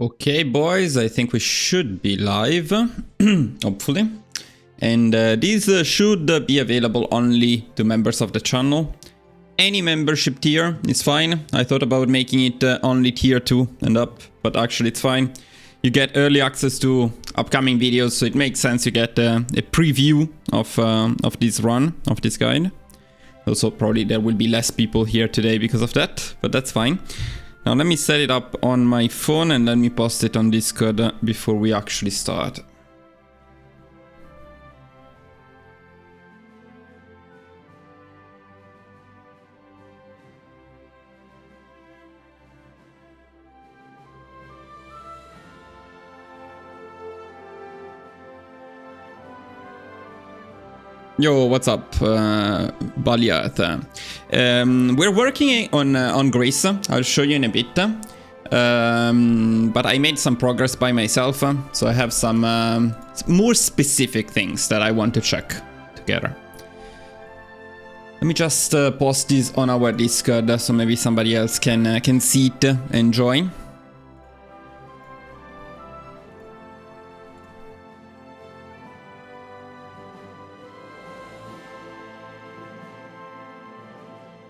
Okay, boys, I think we should be live, hopefully. And this should be available only to members of the channel. Any membership tier is fine. I thought about making it only tier 2 and up, but actually it's fine. You get early access to upcoming videos, so it makes sense you get a preview of this run, of this guide. Also, probably there will be less people here today because of that, but that's fine. Now let me set it up on my phone and let me post it on Discord before we actually start. Yo, what's up, Baliath? We're working on Grace. I'll show you in a bit. But I made some progress by myself, so I have some more specific things that I want to check together. Let me just post this on our Discord so maybe somebody else can see it and join.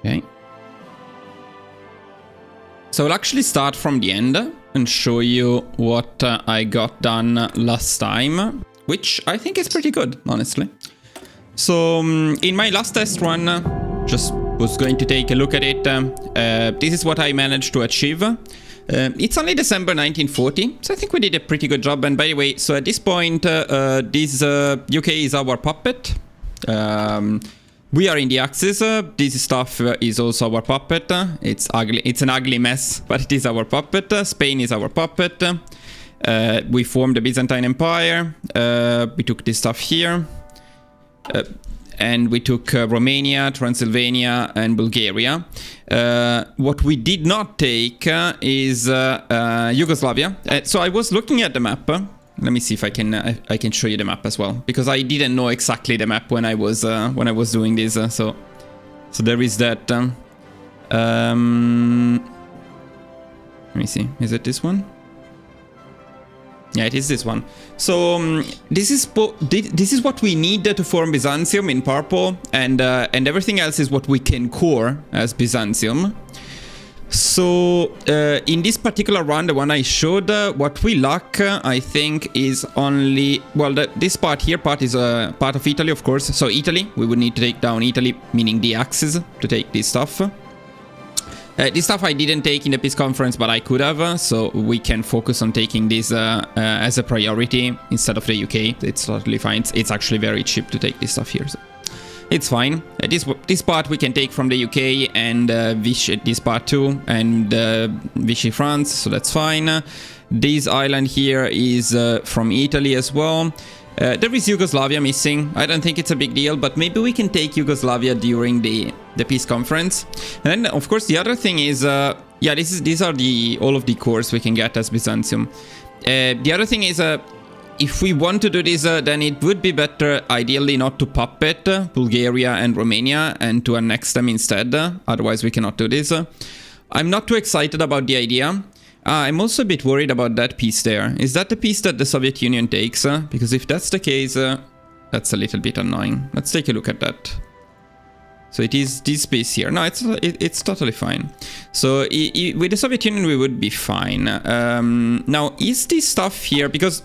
Okay. So I'll actually start from the end and show you what I got done last time, which I think is pretty good, honestly. So in my last test run, just was going to take a look at it. This is what I managed to achieve. It's only December 1940, so I think we did a pretty good job. And by the way, so at this point, this UK is our puppet. We are in the Axis. This stuff is also our puppet. It's ugly. It's an ugly mess, but it is our puppet. Spain is our puppet. We formed the Byzantine Empire. We took this stuff here. And we took Romania, Transylvania, and Bulgaria. What we did not take is Yugoslavia. So I was looking at the map. Let me see if I can show you the map as well, because I didn't know exactly the map when I was doing this. So there is that. Let me see. Is it this one? Yeah, it is this one. So this is what we need to form Byzantium in purple, and everything else is what we can core as Byzantium. So in this particular run, the one I showed, what we lack, I think, is only, well, this part here, is a part of Italy, of course. So Italy, we would need to take down Italy, meaning the Axis, to take this stuff. This stuff I didn't take in the peace conference, but I could have, so we can focus on taking this as a priority instead of the UK. It's totally fine. It's actually very cheap to take this stuff here. So it's fine. This part we can take from the UK and Vichy, this part too, and Vichy France, so that's fine. This island here is from Italy as well. There is Yugoslavia missing. I don't think it's a big deal, but maybe we can take Yugoslavia during the peace conference. And then, of course, the other thing is, yeah, these are all of the cores we can get as Byzantium. The other thing is, if we want to do this, then it would be better, ideally, not to puppet Bulgaria and Romania and to annex them instead. Otherwise, we cannot do this. I'm not too excited about the idea. I'm also a bit worried about that piece there. Is that the piece that the Soviet Union takes? Because if that's the case, that's a little bit annoying. Let's take a look at that. So it is this piece here. No, it's totally fine. So with the Soviet Union, we would be fine. Now, is this stuff here? Because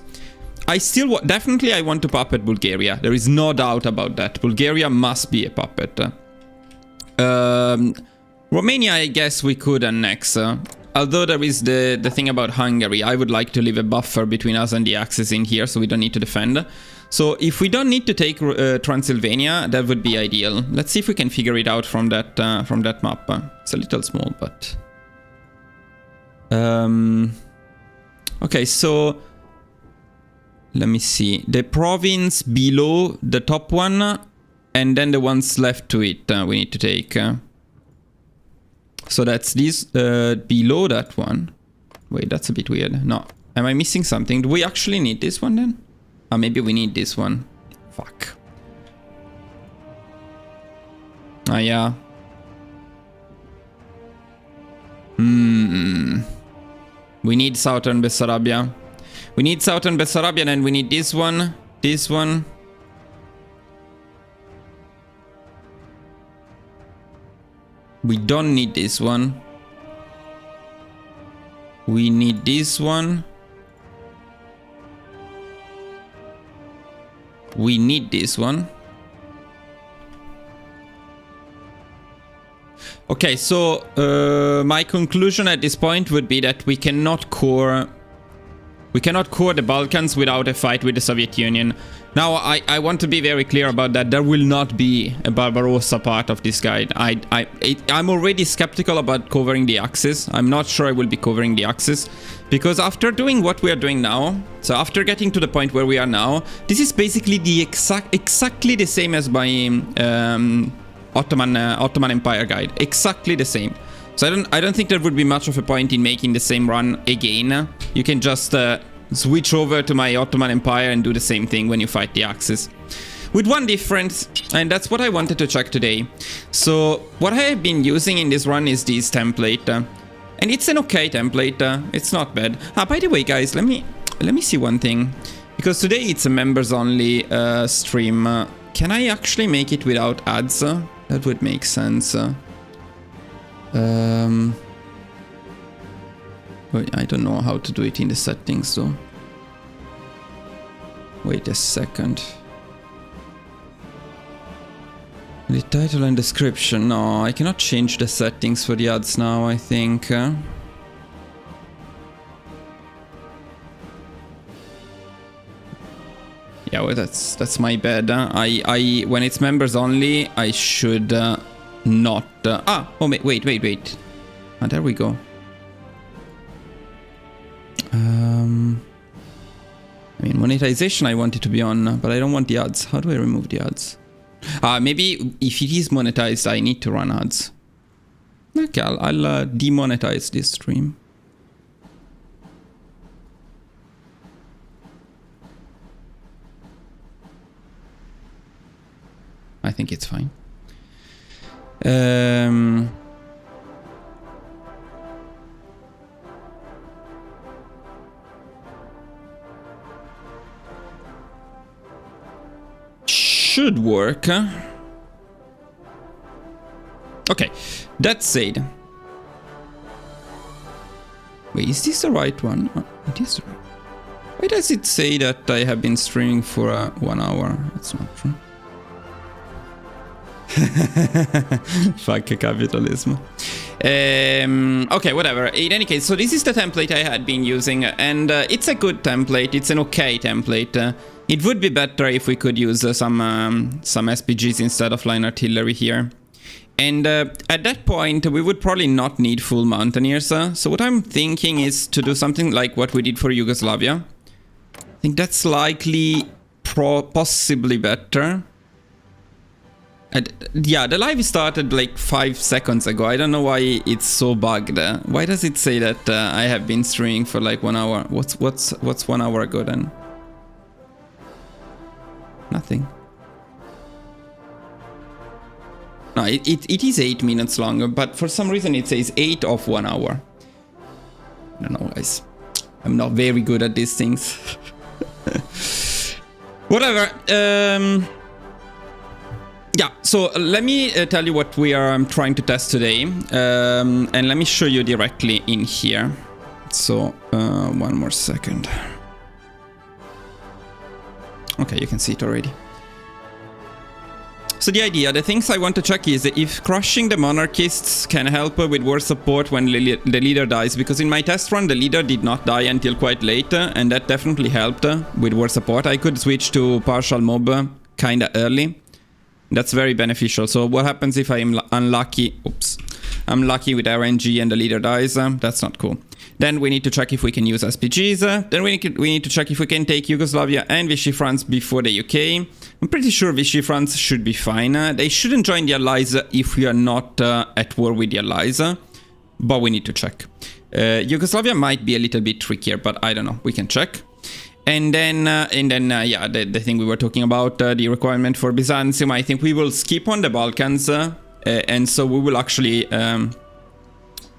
I still definitely I want to puppet Bulgaria. There is no doubt about that. Bulgaria must be a puppet. Romania, I guess we could annex. Although there is the thing about Hungary, I would like to leave a buffer between us and the Axis in here, so we don't need to defend. So if we don't need to take Transylvania, that would be ideal. Let's see if we can figure it out from that map. It's a little small, but okay. So let me see. The province below the top one, and then the ones left to it we need to take. So that's this below that one. Wait, that's a bit weird. No, am I missing something? Do we actually need this one then? Maybe we need this one. Fuck. Ah, yeah. We need Southern Bessarabia. We need Southern Bessarabia, and we need this one. This one. We don't need this one. We need this one. We need this one. Okay, so my conclusion at this point would be that we cannot core the Balkans without a fight with the Soviet Union. Now, I want to be very clear about that. There will not be a Barbarossa part of this guide. I'm already skeptical about covering the Axis. I'm not sure I will be covering the Axis, because after doing what we are doing now, so after getting to the point where we are now, this is basically the exactly the same as my Ottoman Empire guide. Exactly the same. So I don't think there would be much of a point in making the same run again. You can just switch over to my Ottoman Empire and do the same thing when you fight the Axis. With one difference, and that's what I wanted to check today. So what I have been using in this run is this template. And it's an okay template. It's not bad. By the way, guys, let me see one thing. Because today it's a members only stream. Can I actually make it without ads? That would make sense. I don't know how to do it in the settings though. Wait a second. The title and description. No, I cannot change the settings for the ads now, I think. Yeah, well, that's my bad. When it's members only, I should not. Oh, wait. There we go. I mean, monetization I want it to be on, but I don't want the ads. How do I remove the ads? Maybe if it is monetized, I need to run ads. Okay, I'll demonetize this stream. I think it's fine. Should work. Okay, that said. Wait, is this the right one? It is the right. Why does it say that I have been streaming for 1 hour? That's not true. Fuck capitalism. Okay, whatever. In any case, so this is the template I had been using, and it's a good template. It's an okay template. It would be better if we could use some SPGs instead of line artillery here. And at that point, we would probably not need full mountaineers. So what I'm thinking is to do something like what we did for Yugoslavia. I think that's likely possibly better. Yeah, the live started like 5 seconds ago. I don't know why it's so bugged. Why does it say that I have been streaming for like 1 hour? What's 1 hour ago then? Nothing. No, it is 8 minutes longer, but for some reason it says 8 of 1 hour. I don't know, guys. I'm not very good at these things. Whatever. Yeah, so let me tell you what we are trying to test today. And let me show you directly in here. So, one more second. Okay, you can see it already. So the things I want to check is if crushing the monarchists can help with war support when the leader dies, because in my test run the leader did not die until quite late, and that definitely helped with war support. I could switch to partial mob kinda early. That's very beneficial. So what happens if I'm unlucky? Oops. I'm lucky with RNG and the leader dies. That's not cool. Then we need to check if we can use SPGs. Then we need to check if we can take Yugoslavia and Vichy France before the UK. I'm pretty sure Vichy France should be fine. They shouldn't join the Allies if we are not at war with the Allies. But we need to check. Yugoslavia might be a little bit trickier, but I don't know. We can check. And then, yeah, the thing we were talking about, the requirement for Byzantium, I think we will skip on the Balkans. And so we will actually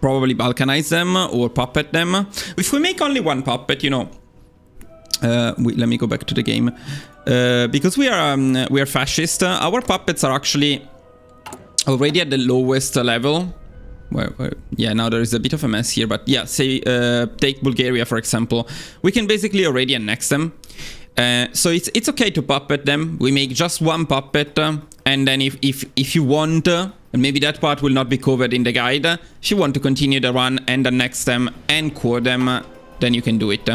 probably balkanize them or puppet them. If we make only one puppet, you know, let me go back to the game. Because we are fascist, our puppets are actually already at the lowest level. Yeah, now there is a bit of a mess here, but yeah, say take Bulgaria for example. We can basically already annex them. So it's okay to puppet them. We make just one puppet, and then if you want, and maybe that part will not be covered in the guide, if you want to continue the run and annex them and core them, then you can do it.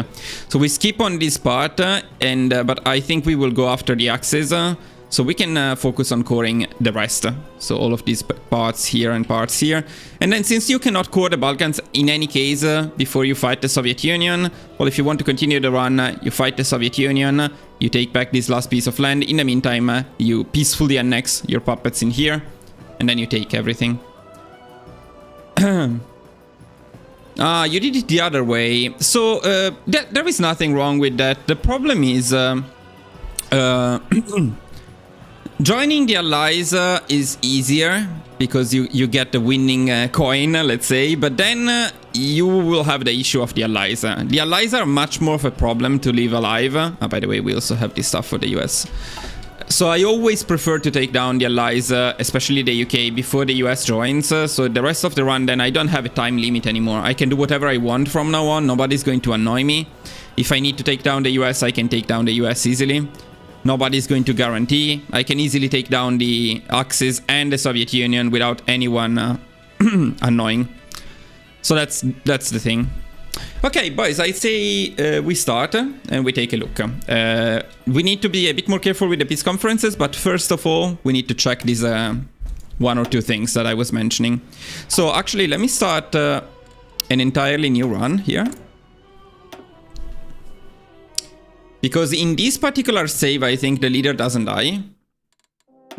So we skip on this part, but I think we will go after the axes, so we can focus on coring the rest. So all of these parts here and parts here. And then since you cannot core the Balkans in any case before you fight the Soviet Union, well, if you want to continue the run, you fight the Soviet Union, you take back this last piece of land. In the meantime, you peacefully annex your puppets in here, and then you take everything. You did it the other way. So there is nothing wrong with that. The problem is joining the allies is easier because you get the winning coin, let's say, but then you will have the issue of the allies. The allies are much more of a problem to leave alive. By the way, we also have this stuff for the US. So I always prefer to take down the allies, especially the UK, before the US joins. So the rest of the run, then I don't have a time limit anymore. I can do whatever I want from now on. Nobody's going to annoy me. If I need to take down the US, I can take down the US easily. Nobody's going to guarantee. I can easily take down the Axis and the Soviet Union without anyone annoying. So that's the thing. Okay, boys, I say we start and we take a look. We need to be a bit more careful with the peace conferences, but first of all, we need to check these one or two things that I was mentioning. So actually, let me start an entirely new run here. Because in this particular save, I think the leader doesn't die.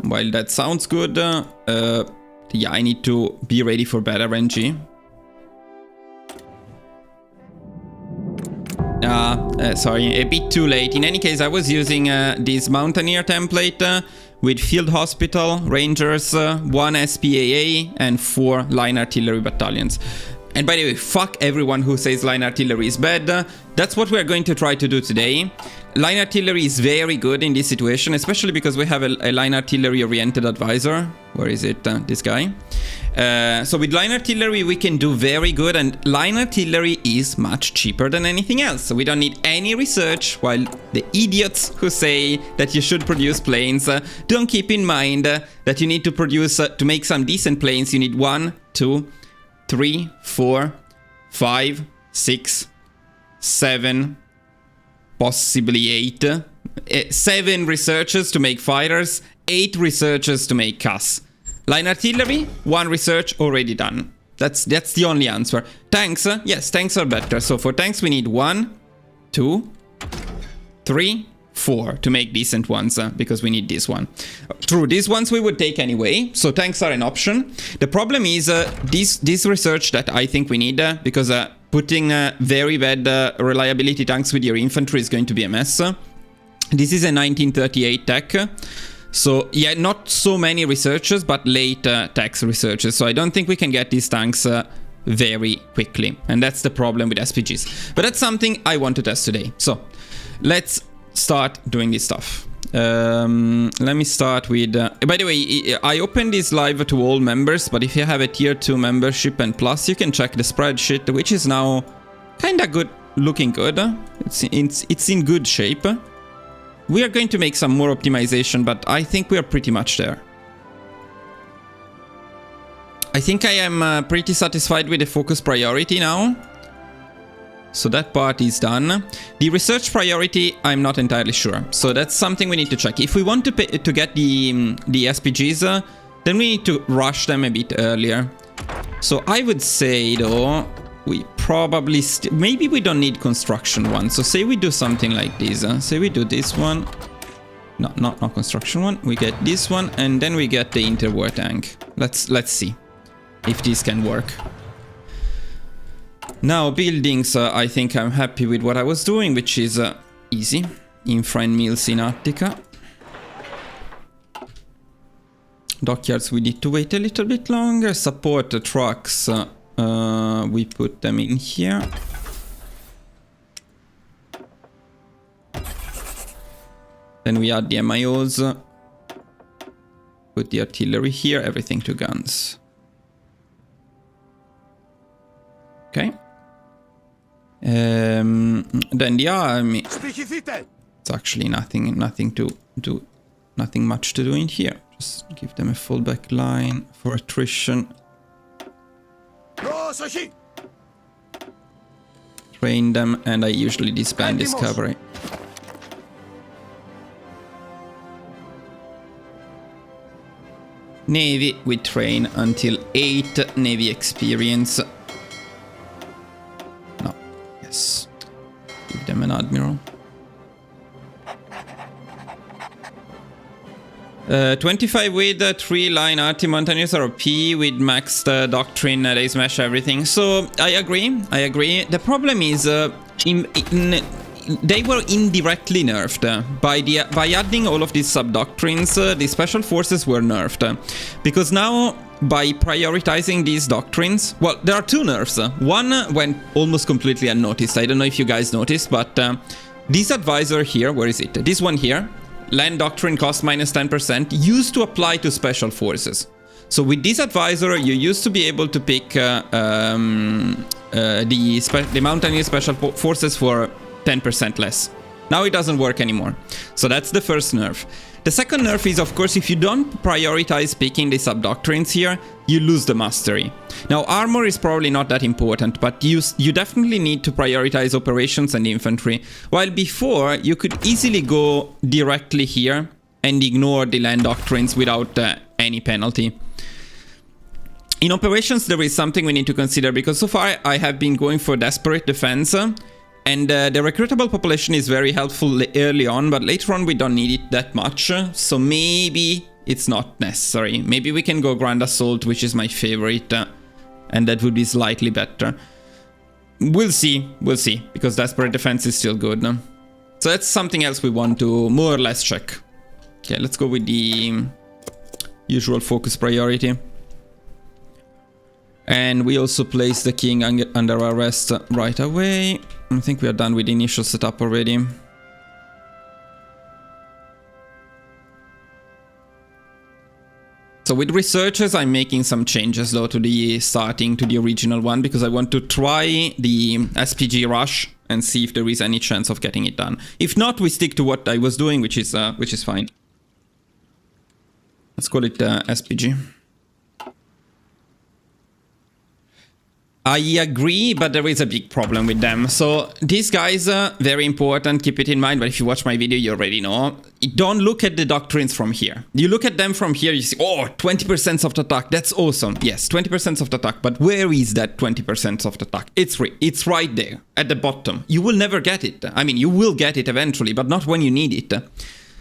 While that sounds good, yeah, I need to be ready for better RNG. Sorry, a bit too late. In any case, I was using this Mountaineer template with Field Hospital, Rangers, 1 SPAA, and 4 Line Artillery battalions. And by the way, fuck everyone who says line artillery is bad. That's what we're going to try to do today. Line artillery is very good in this situation, especially because we have a line artillery oriented advisor. Where is it? This guy. So with line artillery, we can do very good, and line artillery is much cheaper than anything else. So we don't need any research, while the idiots who say that you should produce planes don't keep in mind that you need to produce, to make some decent planes, you need 1, 2, 3, 4, 5, 6, 7, possibly 8. 7 researchers to make fighters, 8 researchers to make CAS. Line artillery, 1 research already done. That's the only answer. Tanks, yes, tanks are better. So for tanks we need 1, 2, 3, 4 to make decent ones, because we need this one. True, these ones we would take anyway, so tanks are an option. The problem is this research that I think we need, because putting very bad reliability tanks with your infantry is going to be a mess. This is a 1938 tech. So yeah, not so many researchers, but late tax researchers. So I don't think we can get these tanks very quickly. And that's the problem with SPGs. But that's something I want to test today. So let's start doing this stuff. Let me start with... by the way, I opened this live to all members, but if you have a tier 2 membership and plus, you can check the spreadsheet, which is now kind of good, looking good. It's in good shape. We are going to make some more optimization, but I think we are pretty much there. I think I am pretty satisfied with the focus priority now. So that part is done. The research priority, I'm not entirely sure. So that's something we need to check. If we want to get the SPGs, then we need to rush them a bit earlier. So I would say, though, we probably... maybe we don't need construction one. So say we do something like this. Say we do this one. No, not construction one. We get this one, and then we get the interwar tank. Let's see if this can work. Now, buildings, I think I'm happy with what I was doing, which is easy. Infra and mills in Attica. Dockyards, we need to wait a little bit longer. Support trucks, we put them in here. Then we add the MIOs. Put the artillery here, everything to guns. Okay. Then the army. It's actually nothing much to do in here. Just give them a full back line for attrition. Train them, and I usually disband this cavalry. Navy, we train until 8 Navy experience. No, yes. Give them an admiral. 25 with 3-line arty mountaineers are OP with maxed doctrine, they smash everything. So I agree. The problem is they were indirectly nerfed by adding all of these sub-doctrines. The special forces were nerfed because now by prioritizing these doctrines, well, there are two nerfs. One went almost completely unnoticed. I don't know if you guys noticed, but this advisor here, where is it? This one here, land doctrine cost minus 10%, used to apply to special forces. So with this advisor, you used to be able to pick the mountaineer special forces for 10% less. Now it doesn't work anymore. So that's the first nerf. The second nerf is, of course, if you don't prioritize picking the sub-doctrines here, you lose the mastery. Now, armor is probably not that important, but you definitely need to prioritize operations and infantry. While before, you could easily go directly here and ignore the land doctrines without any penalty. In operations, there is something we need to consider, because so far I have been going for desperate defense, and the recruitable population is very helpful early on, but later on we don't need it that much, so maybe it's not necessary. Maybe we can go Grand Assault, which is my favorite, and that would be slightly better. We'll see, because desperate defense is still good. So that's something else we want to more or less check. Okay, let's go with the usual focus priority. And we also place the king under arrest right away. I think we are done with the initial setup already. So with researchers, I'm making some changes though to the original one, because I want to try the SPG rush and see if there is any chance of getting it done. If not, we stick to what I was doing, which is fine. Let's call it SPG. I agree, but there is a big problem with them. So these guys are very important, keep it in mind, but if you watch my video, you already know. Don't look at the doctrines from here. You look at them from here, you see, oh, 20% soft attack, that's awesome. Yes, 20% soft attack, but where is that 20% soft attack? It's right there, at the bottom. You will never get it. I mean, you will get it eventually, but not when you need it.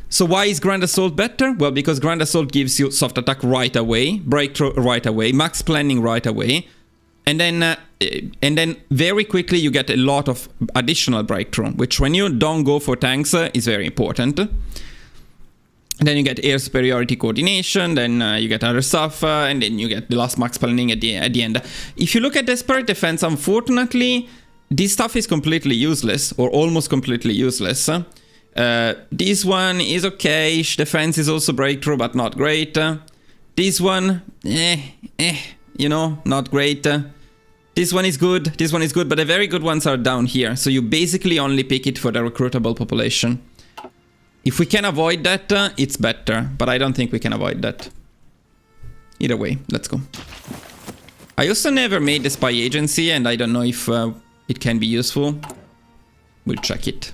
So why is Grand Assault better? Well, because Grand Assault gives you soft attack right away, breakthrough right away, max planning right away. And then very quickly you get a lot of additional breakthrough, which when you don't go for tanks is very important. And then you get air superiority coordination, then you get other stuff, and then you get the last max planning at the end. If you look at desperate defense, unfortunately, this stuff is completely useless, or almost completely useless. This one is okay, defense is also breakthrough, but not great. This one, you know, not great. This one is good, but the very good ones are down here. So you basically only pick it for the recruitable population. If we can avoid that, it's better, but I don't think we can avoid that. Either way, let's go. I also never made the spy agency, and I don't know if it can be useful. We'll check it.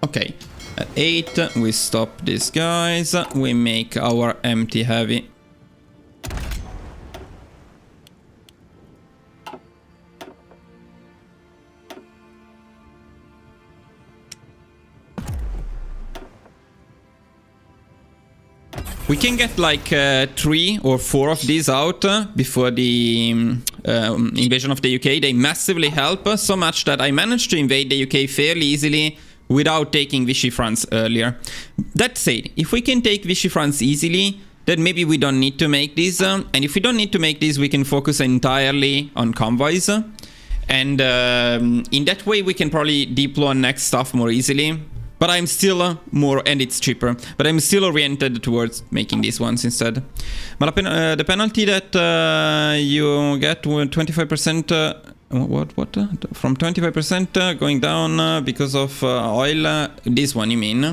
Okay, at 8 we stop these guys, we make our empty heavy. We can get like 3 or 4 of these out before the invasion of the UK. They massively help, so much that I managed to invade the UK fairly easily without taking Vichy France earlier. That said, if we can take Vichy France easily, then maybe we don't need to make this. And if we don't need to make this, we can focus entirely on convoys. And in that way, we can probably deploy next stuff more easily. But I'm still more, and it's cheaper, but I'm still oriented towards making these ones instead. But the penalty that you get 25%, what? From 25% going down because of oil, this one you mean?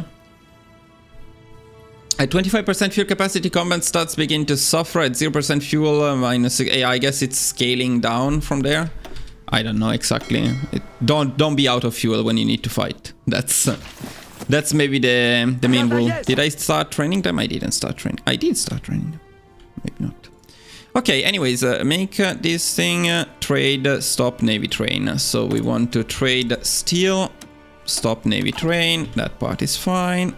At 25% fuel capacity, combat stats begin to suffer. At 0% fuel, minus, I guess it's scaling down from there. I don't know exactly. Don't be out of fuel when you need to fight. That's maybe the main rule. Did I start training them? I didn't start training. I did start training them. Maybe not. Okay, anyways, make this thing trade stop navy train. So we want to trade steel, stop navy train. That part is fine.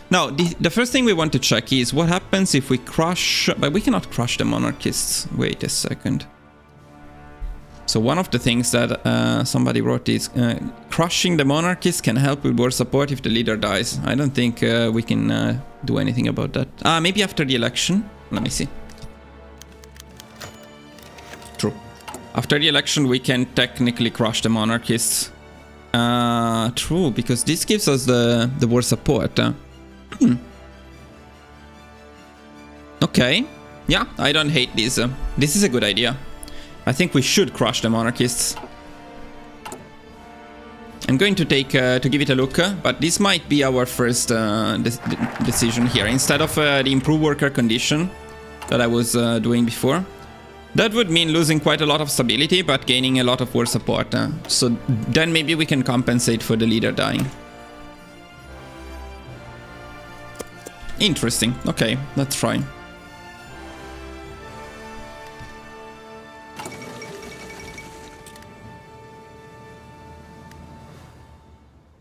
Now, the first thing we want to check is what happens if we crush... But we cannot crush the monarchists. Wait a second. So one of the things that somebody wrote is crushing the monarchists can help with war support if the leader dies. I don't think we can do anything about that. Maybe after the election. Let me see. True. After the election, we can technically crush the monarchists. True, because this gives us the war support. Okay. Yeah, I don't hate this. This is a good idea. I think we should crush the monarchists. I'm going to take to give it a look, but this might be our first decision here. Instead of the improved worker condition that I was doing before. That would mean losing quite a lot of stability, but gaining a lot of war support. So then maybe we can compensate for the leader dying. Interesting. Okay, let's try.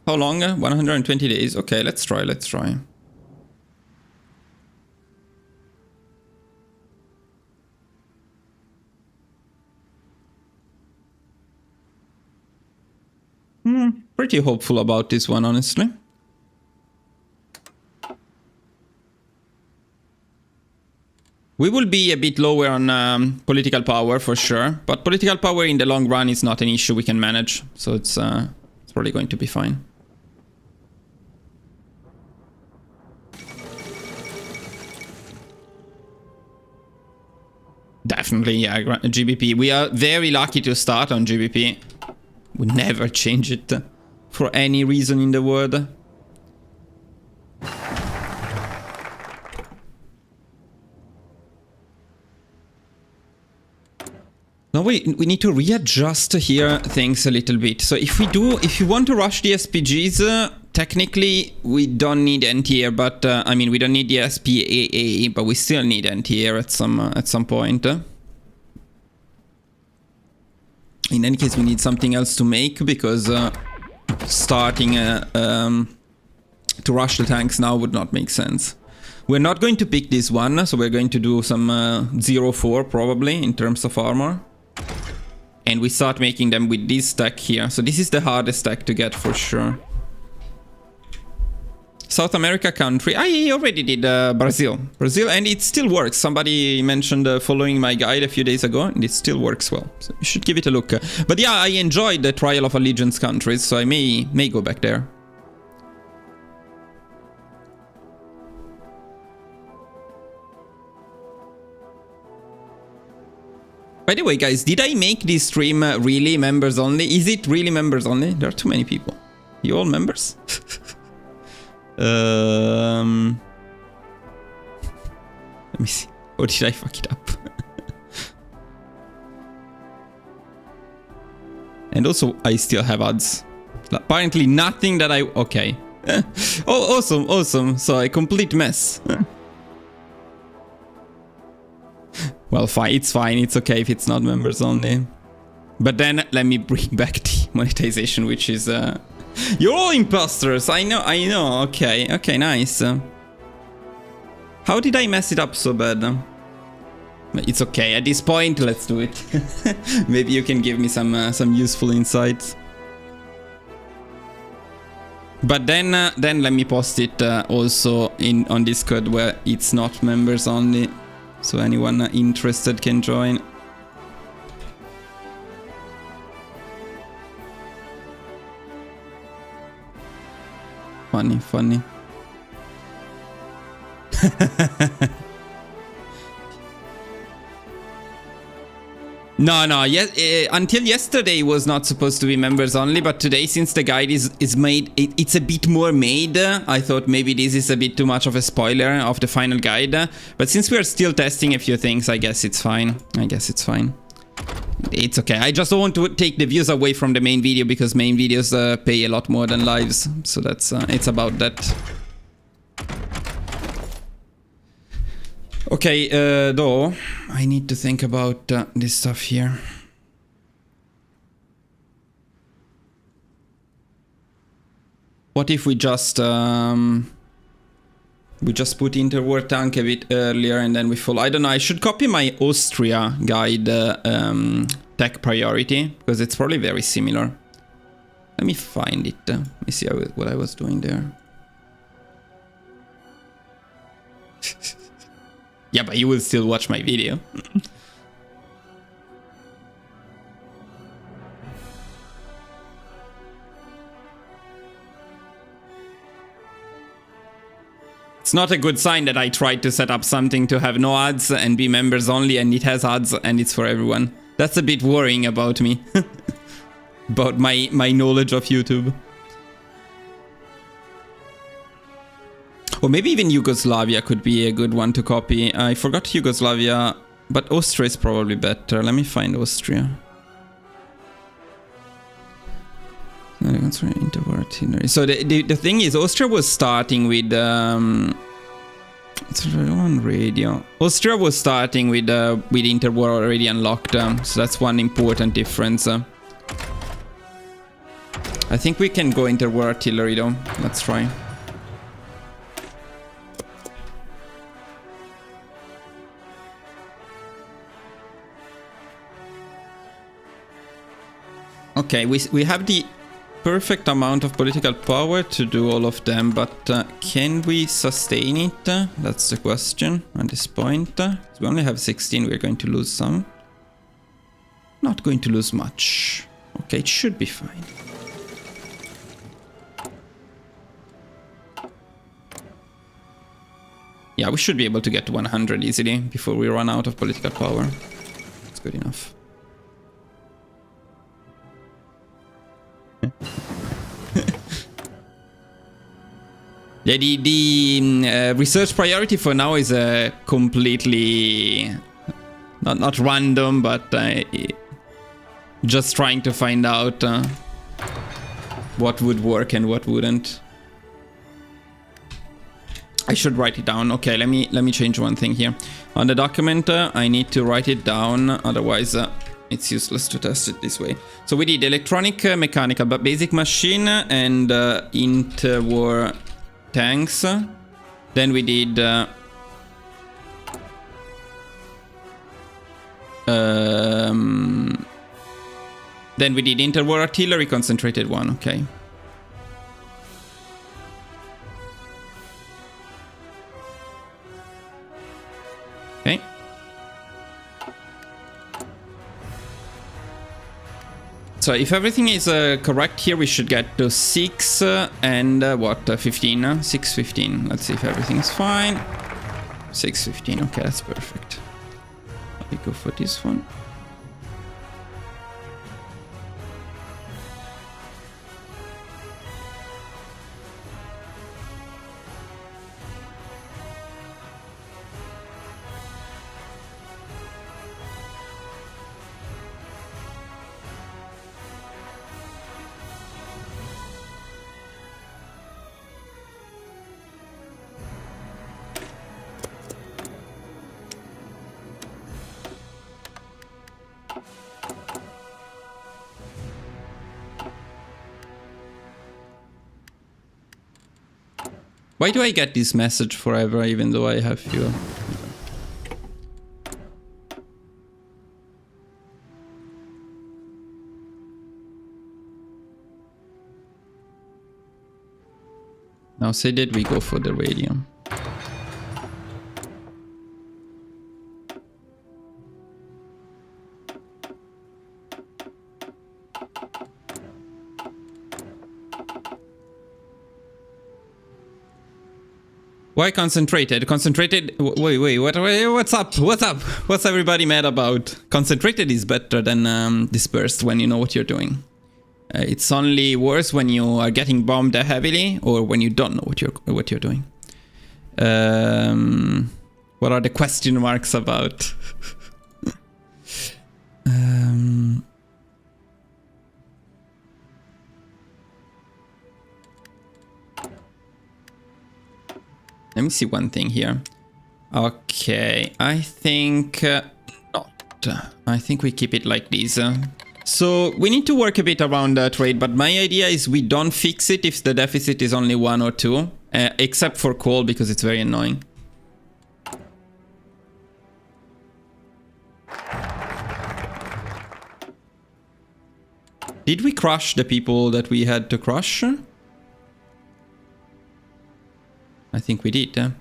How long? 120 days. Okay, let's try, let's try. Pretty hopeful about this one, honestly. We will be a bit lower on political power for sure, but political power in the long run is not an issue we can manage, so it's probably going to be fine. Definitely, yeah, GBP. We are very lucky to start on GBP. We never change it for any reason in the world. Now we need to readjust here things a little bit. So if you want to rush the SPGs, technically we don't need anti-air, but I mean we don't need the SPAA, but we still need anti-air at some point. In any case, we need something else to make because starting to rush the tanks now would not make sense. We're not going to pick this one, so we're going to do some 0-4 probably in terms of armor. And we start making them with this stack here. So this is the hardest stack to get for sure. South America country. I already did Brazil. And it still works. Somebody mentioned following my guide a few days ago, and it still works well. So you should give it a look. But yeah, I enjoyed the Trial of Allegiance countries, so I may go back there. By the way, guys, did I make this stream really members only? Is it really members only? There are too many people. You all members? Let me see. Or did I fuck it up? And also, I still have ads. Apparently nothing that I... Okay. Oh, awesome, awesome. So a complete mess. Well, fine. It's fine. It's okay if it's not members only. But then let me bring back the monetization, which is... You're all imposters. I know. Okay, okay, nice. How did I mess it up so bad? It's okay. At this point, let's do it. Maybe you can give me some useful insights. But then let me post it also on Discord where it's not members only, so anyone interested can join. Funny. No. Until yesterday it was not supposed to be members only, but today, since the guide is made, it's a bit more made. I thought maybe this is a bit too much of a spoiler of the final guide. But since we are still testing a few things, I guess it's fine. It's okay. I just don't want to take the views away from the main video, because main videos pay a lot more than lives. So that's it's about that. Okay, though, I need to think about this stuff here. What if we just put interwar tank a bit earlier and then we follow? I don't know, I should copy my Austria guide tech priority, because it's probably very similar. Let me find it. Let me see what I was doing there. Yeah, but you will still watch my video. It's not a good sign that I tried to set up something to have no ads and be members only, and it has ads and it's for everyone. That's a bit worrying about me. About my knowledge of YouTube. Or maybe even Yugoslavia could be a good one to copy. I forgot Yugoslavia, but Austria is probably better. Let me find Austria. So the thing is, Austria was starting with it's on radio. Austria was starting with interwar already unlocked, so that's one important difference. I think we can go interwar artillery though. Let's try. Okay, we have the perfect amount of political power to do all of them, but can we sustain it? That's the question at this point. We only have 16, we're going to lose some. Not going to lose much. Okay, it should be fine. Yeah, we should be able to get to 100 easily before we run out of political power. It's good enough. Yeah, the research priority for now is completely not random, but just trying to find out what would work and what wouldn't. I should write it down. Okay, let me change one thing here on the document. I need to write it down, otherwise it's useless to test it this way. So we did electronic, mechanical, but basic machine and interwar tanks. Then we did interwar artillery, concentrated one. Okay. Okay. So if everything is correct here, we should get to 6 and 15? 6, 15. Let's see if everything is fine. 6, 15. Okay, that's perfect. Let me go for this one. Why do I get this message forever, even though I have fewer? Now say that we go for the radio. Why concentrated? Concentrated... Wait, what's up? What's up? What's everybody mad about? Concentrated is better than dispersed when you know what you're doing. It's only worse when you are getting bombed heavily or when you don't know what you're doing. What are the question marks about? Let me see one thing here. Okay, I think not. I think we keep it like this. So we need to work a bit around trade, but my idea is we don't fix it if the deficit is only 1 or 2, except for coal because it's very annoying. Did we crush the people that we had to crush? I think we did.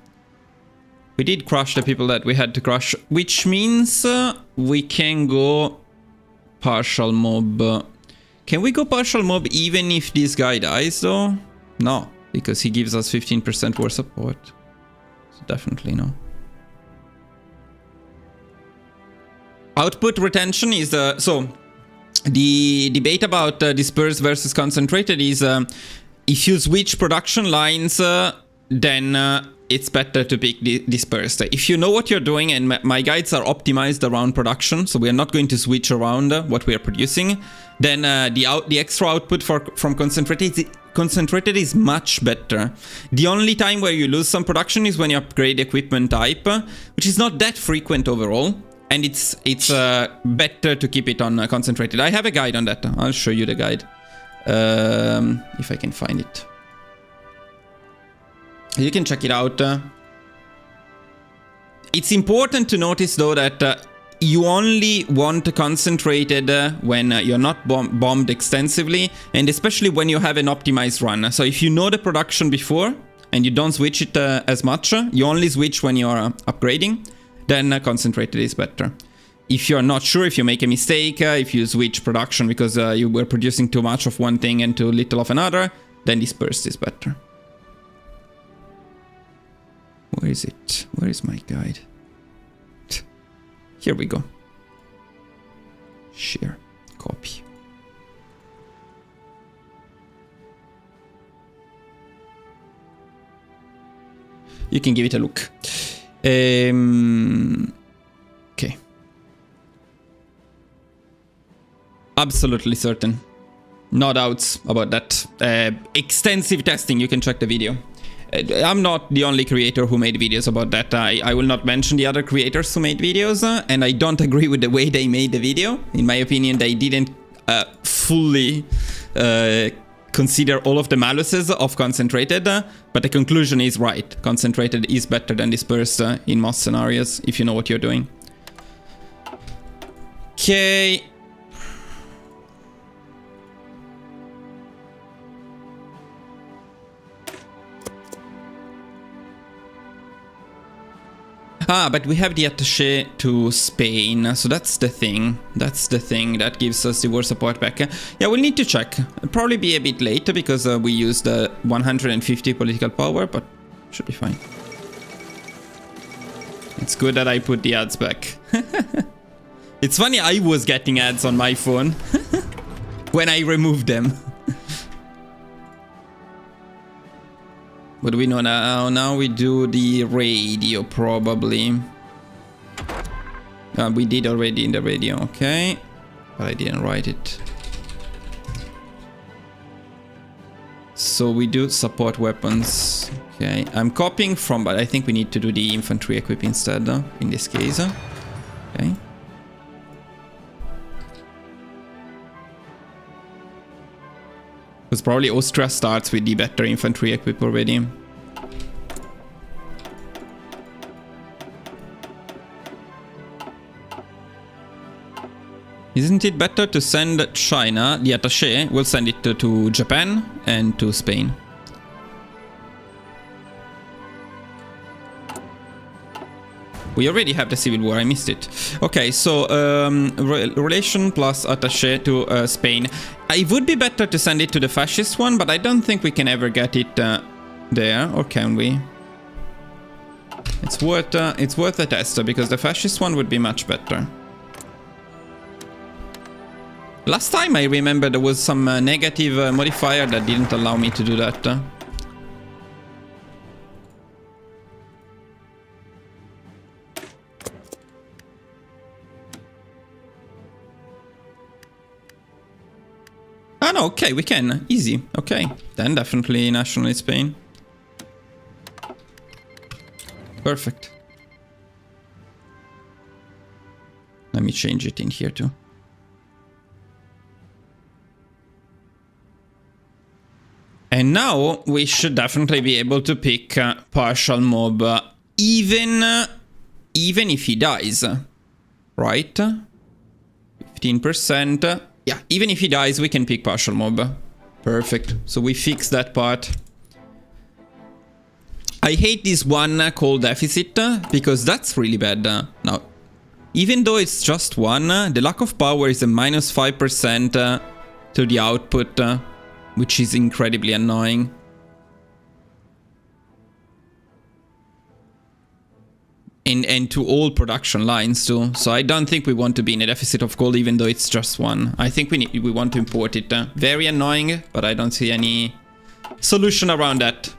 We did crush the people that we had to crush, which means we can go partial mob. Can we go partial mob even if this guy dies though? No, because he gives us 15% war support. So definitely no. Output retention is so the debate about dispersed versus concentrated is if you switch production lines, then it's better to pick dispersed. If you know what you're doing, and my guides are optimized around production, so we are not going to switch around what we are producing, then the extra output from concentrated is much better. The only time where you lose some production is when you upgrade equipment type, which is not that frequent overall, and it's better to keep it on concentrated. I have a guide on that. I'll show you the guide if I can find it. You can check it out. It's important to notice though that you only want concentrated when you're not bombed extensively, and especially when you have an optimized run. So if you know the production before and you don't switch it as much, you only switch when you're upgrading, then concentrated is better. If you're not sure, if you make a mistake, if you switch production because you were producing too much of one thing and too little of another, then dispersed is better. Where is it? Where is my guide? Here we go. Share. Copy. You can give it a look. Okay. Absolutely certain. No doubts about that. Extensive testing. You can check the video. I'm not the only creator who made videos about that. I will not mention the other creators who made videos, and I don't agree with the way they made the video. In my opinion, they didn't fully consider all of the maluses of concentrated, but the conclusion is right. Concentrated is better than dispersed in most scenarios, if you know what you're doing. Okay. But we have the attaché to Spain, so that's the thing. That's the thing that gives us the war support back. Yeah, we'll need to check. It'll probably be a bit late because we used 150 political power, but should be fine. It's good that I put the ads back. It's funny, I was getting ads on my phone when I removed them. What do we know now? Now we do the radio, probably. We did already in the radio, okay. But I didn't write it. So we do support weapons. Okay, I'm copying from, but I think we need to do the infantry equip instead, in this case. Okay. Because probably Austria starts with the better infantry equip already. Isn't it better to send China, the attaché, we'll send it to Japan and to Spain. we already have the civil war. I missed it. Okay, so relation plus attaché to Spain. It would be better to send it to the fascist one, but I don't think we can ever get it there, or can we? It's worth a test because the fascist one would be much better. Last time I remember there was some negative modifier that didn't allow me to do that. Ah no, okay, we can. Easy. Okay, then definitely national Spain. Perfect. Let me change it in here too. And now we should definitely be able to pick partial mob, even if he dies, right? 15%. Yeah, even if he dies, we can pick partial mob. Perfect. So we fix that part. I hate this one called deficit because that's really bad. Now, even though it's just one, the lack of power is a minus 5% to the output. Which is incredibly annoying. And to all production lines too. So I don't think we want to be in a deficit of gold even though it's just one. I think we want to import it. Very annoying, but I don't see any solution around that.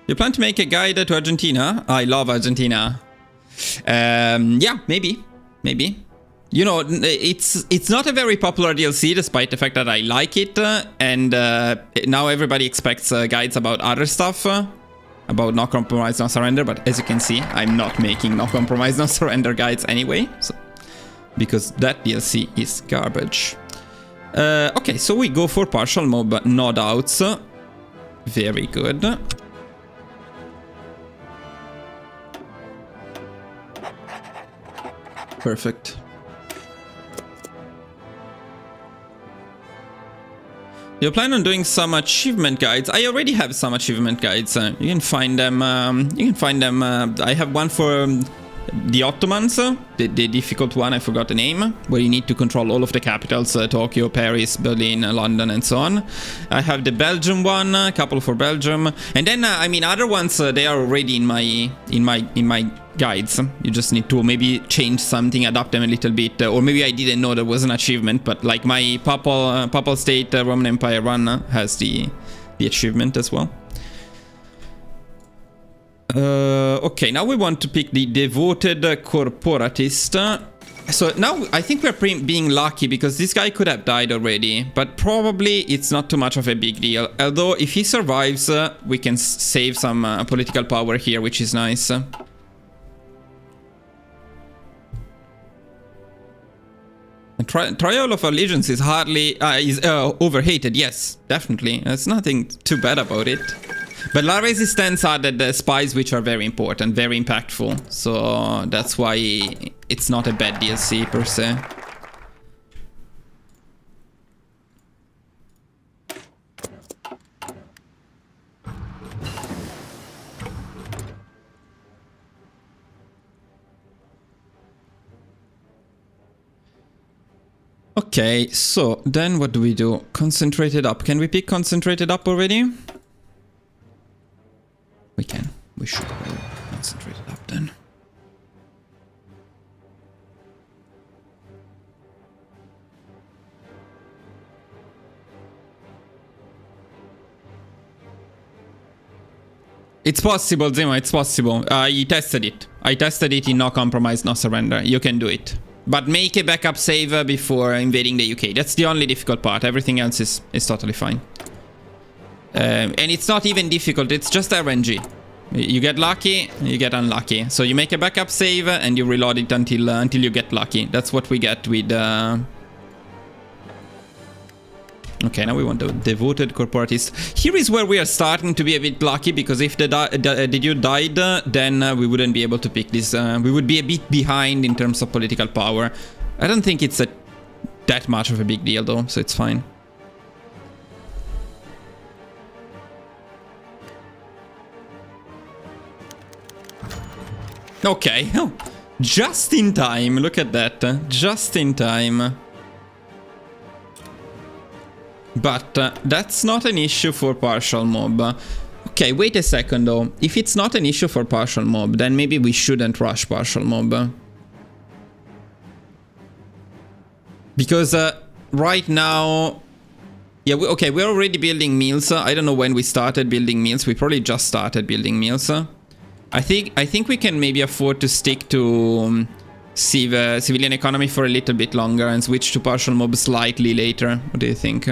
You plan to make a guide to Argentina? I love Argentina. Yeah, maybe. You know, it's not a very popular DLC, despite the fact that I like it, and now everybody expects guides about other stuff, about no compromise, no surrender, but as you can see, I'm not making no compromise, no surrender guides anyway, so, because that DLC is garbage. Okay, so we go for partial mob, no doubts. Very good. Perfect. You plan on doing some achievement guides? I already have some achievement guides. You can find them. I have one for the Ottomans, the difficult one. I forgot the name, where you need to control all of the capitals: Tokyo, Paris, Berlin, London, and so on. I have the Belgium one, a couple for Belgium, and then I mean other ones. They are already in my guides. You just need to maybe change something, adapt them a little bit, or maybe I didn't know there was an achievement, but like my Papal State Roman Empire one has the achievement as well. Okay, now we want to pick the devoted corporatist. So now I think we're being lucky because this guy could have died already, but probably it's not too much of a big deal. Although if he survives, we can save some political power here, which is nice. Trial of Allegiance is hardly overhated. Yes, definitely. There's nothing too bad about it. But La Resistance added the spies, which are very important, very impactful. So that's why it's not a bad DLC per se. Okay, so then what do we do? Concentrated up. Can we pick concentrated up already? We can. We should concentrate it up then. It's possible, Zemo, it's possible. I tested it. I tested it in no compromise, no surrender. You can do it. But make a backup save before invading the UK. That's the only difficult part. Everything else is totally fine. And it's not even difficult, it's just RNG. You get lucky, you get unlucky. So you make a backup save and you reload it until you get lucky. That's what we get with... Okay, now we want the devoted corporatist. Here is where we are starting to be a bit lucky, because if the dude died, then we wouldn't be able to pick this. We would be a bit behind in terms of political power. I don't think it's that much of a big deal though, so it's fine. Okay, oh, just in time. Look at that, just in time. But that's not an issue for partial mob. Okay, wait a second though. If it's not an issue for partial mob, then maybe we shouldn't rush partial mob. Because right now... Yeah, okay, we're already building meals. I don't know when we started building meals. We probably just started building meals. I think we can maybe afford to stick to civilian economy for a little bit longer and switch to partial mob slightly later. What do you think?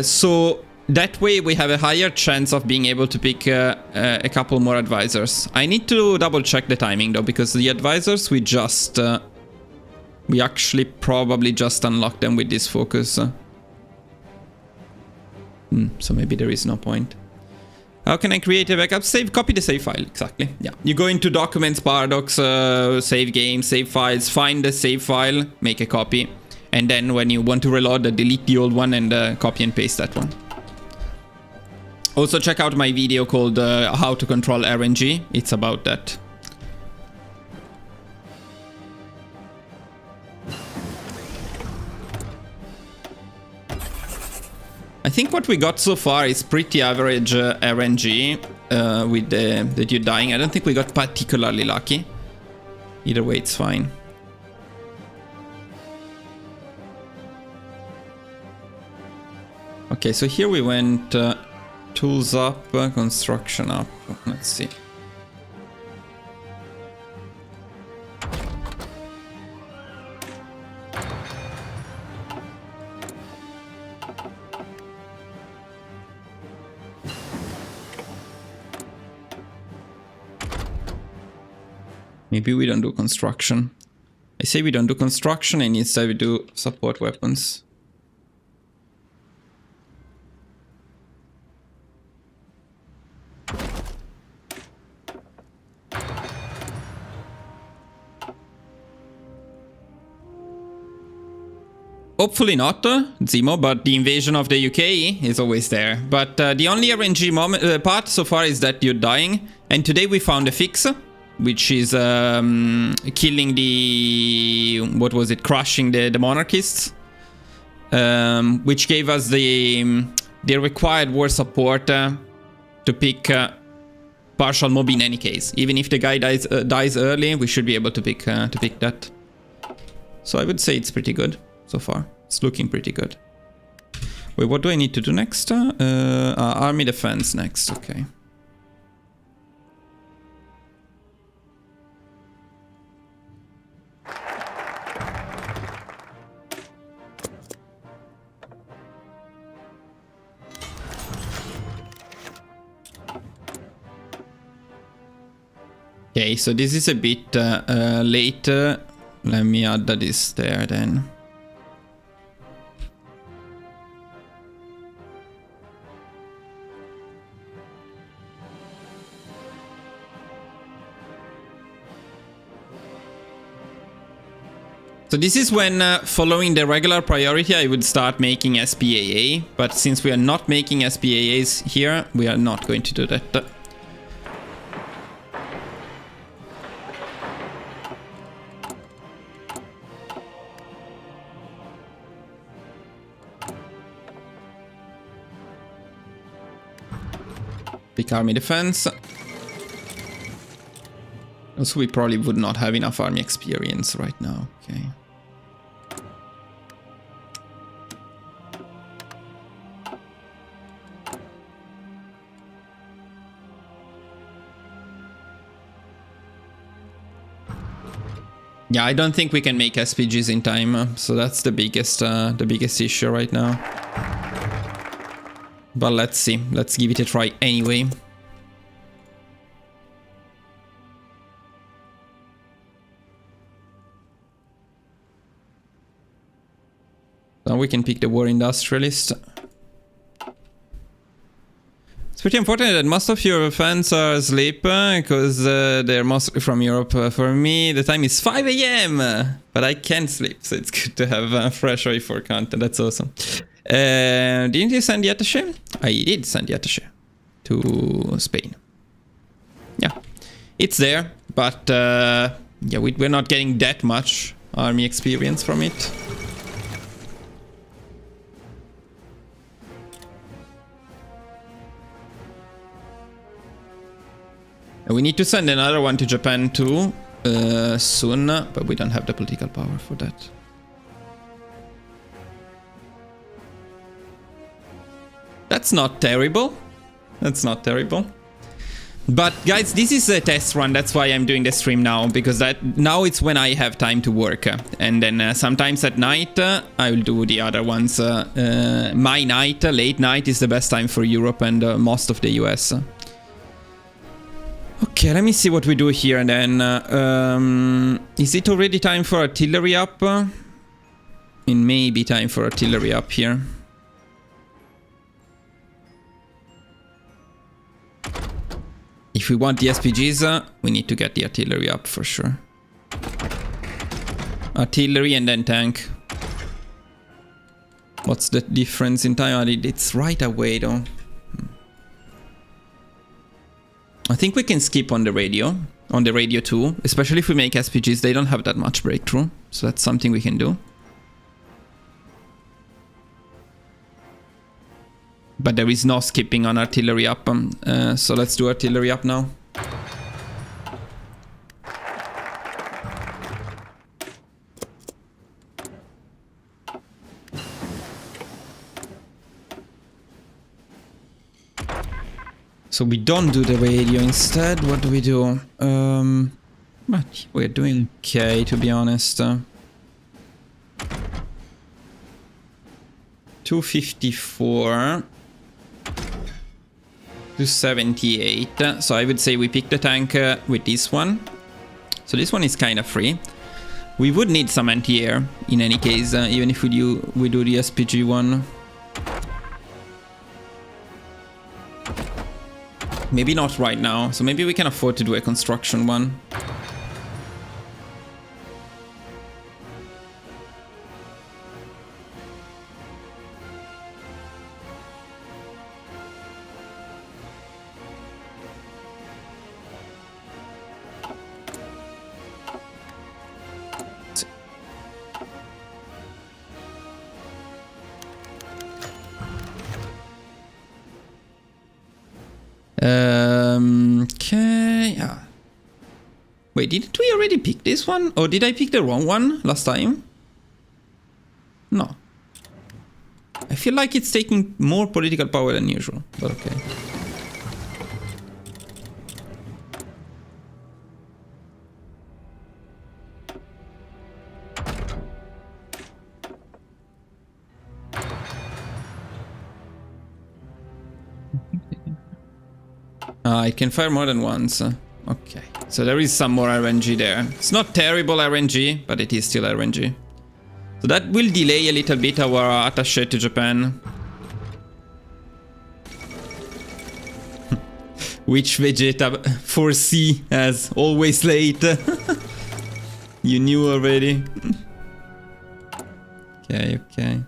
So that way we have a higher chance of being able to pick a couple more advisors. I need to double check the timing though, because the advisors we just... we actually probably just unlocked them with this focus. So maybe there is no point. How can I create a backup save? Copy the save file, exactly. Yeah, you go into Documents, Paradox, Save Game, Save Files, find the save file, make a copy. And then when you want to reload, delete the old one and copy and paste that one. Also check out my video called How to Control RNG. It's about that. I think what we got so far is pretty average RNG with the dude dying. I don't think we got particularly lucky. Either way, it's fine. Okay, so here we went tools up, construction up. Let's see. Maybe we don't do construction. I say we don't do construction and instead we do support weapons. Hopefully not, Zemo, but the invasion of the UK is always there. But the only RNG part so far is that you're dying. And today we found a fix, which is killing the... what was it? Crushing the monarchists. Which gave us the required war support to pick partial mob in any case. Even if the guy dies early, we should be able to pick that. So I would say it's pretty good. So far, it's looking pretty good. Wait, what do I need to do next? Army defense next, okay. Okay, so this is a bit late. Let me add this there then. So this is when, following the regular priority, I would start making SPAA, but since we are not making SPAAs here, we are not going to do that. Pick army defense. Also, we probably would not have enough army experience right now. Okay. Yeah, I don't think we can make SPGs in time, so that's the biggest issue right now. But let's see. Let's give it a try anyway. Now we can pick the war industrialist. It's pretty important that most of your fans are asleep because they're mostly from Europe. For me, the time is 5 AM, but I can't sleep, so it's good to have fresh HOI4 content. That's awesome. Didn't you send the attaché? I did send the attaché to Spain. Yeah, it's there. But yeah, we're not getting that much army experience from it. We need to send another one to Japan too soon, but we don't have the political power for that. That's not terrible. That's not terrible. But guys, this is a test run. That's why I'm doing the stream now, because now it's when I have time to work. And then sometimes at night I will do the other ones. My night, late night, is the best time for Europe and most of the US. Okay, let me see what we do here and then. Is it already time for artillery up? It may be time for artillery up here. If we want the SPGs, we need to get the artillery up for sure. Artillery and then tank. What's the difference in time? It's right away though. I think we can skip on the radio too. Especially if we make SPGs, they don't have that much breakthrough. So that's something we can do. But there is no skipping on artillery up, so let's do artillery up now. So we don't do the radio instead, what do we do? But we're doing okay, to be honest. 254. 278. So I would say we pick the tank with this one. So this one is kind of free. We would need some anti-air in any case, even if we do the SPG one. Maybe not right now. So maybe we can afford to do a construction one. Okay, yeah. Wait, didn't we already pick this one? Or did I pick the wrong one last time? No. I feel like it's taking more political power than usual, but okay. It can fire more than once. Okay, so there is some more RNG there. It's not terrible RNG, but it is still RNG. So that will delay a little bit our attaché to Japan. Which Vegeta foresee as always late. You knew already. Okay, okay.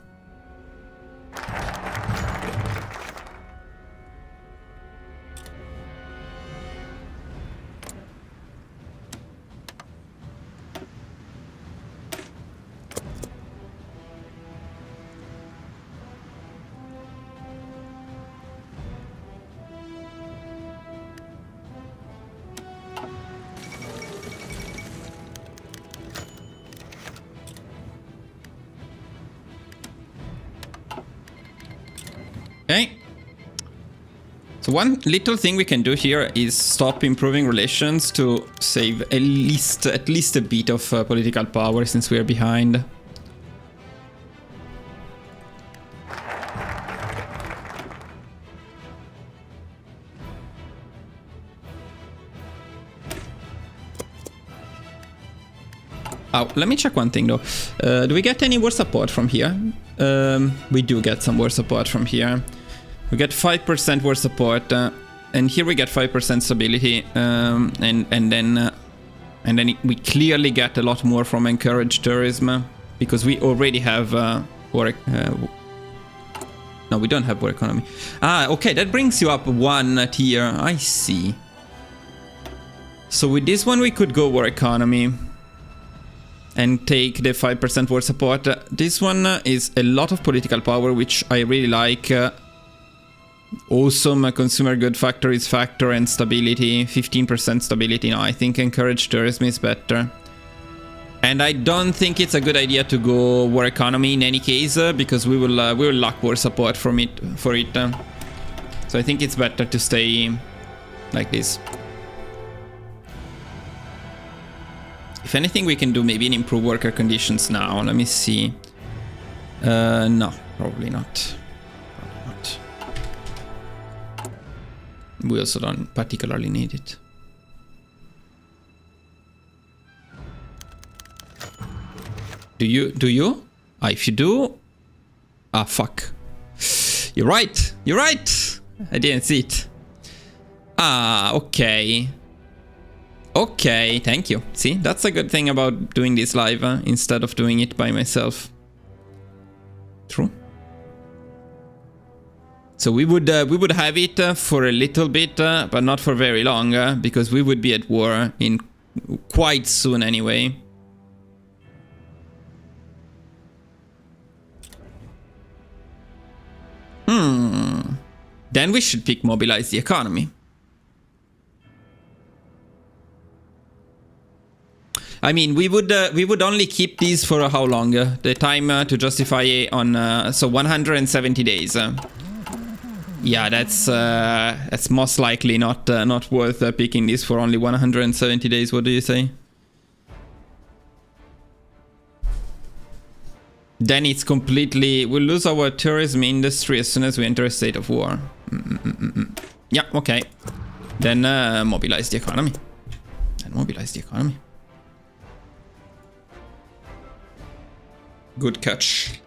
Okay. So one little thing we can do here is stop improving relations to save at least a bit of political power since we are behind. Oh, let me check one thing though. Do we get any war support from here? We do get some war support from here. We get 5% war support, and here we get 5% stability, and then we clearly get a lot more from encouraged tourism because we already have war. No, we don't have war economy. Ah, okay, that brings you up one tier. I see. So with this one, we could go war economy and take the 5% war support. This one is a lot of political power, which I really like. Awesome consumer good factories factor and stability, 15% stability. Now I think encourage tourism is better. And I don't think it's a good idea to go war economy in any case, because we will lack war support for it. So I think it's better to stay like this. If anything, we can do maybe an improve worker conditions now. Let me see. No, probably not. Probably not. We also don't particularly need it. Do you? Ah, if you do... Ah, fuck. You're right. You're right. I didn't see it. Ah, okay. Okay, thank you. See, that's a good thing about doing this live instead of doing it by myself. True. So we would have it for a little bit, but not for very long, because we would be at war in quite soon anyway. Then we should pick mobilize the economy. I mean, we would only keep these for how long? The time to justify on so 170 days. Yeah, that's most likely not worth picking this for only 170 days. What do you say? Then it's completely... We'll lose our tourism industry as soon as we enter a state of war. Yeah, okay. Then mobilize the economy. Good catch.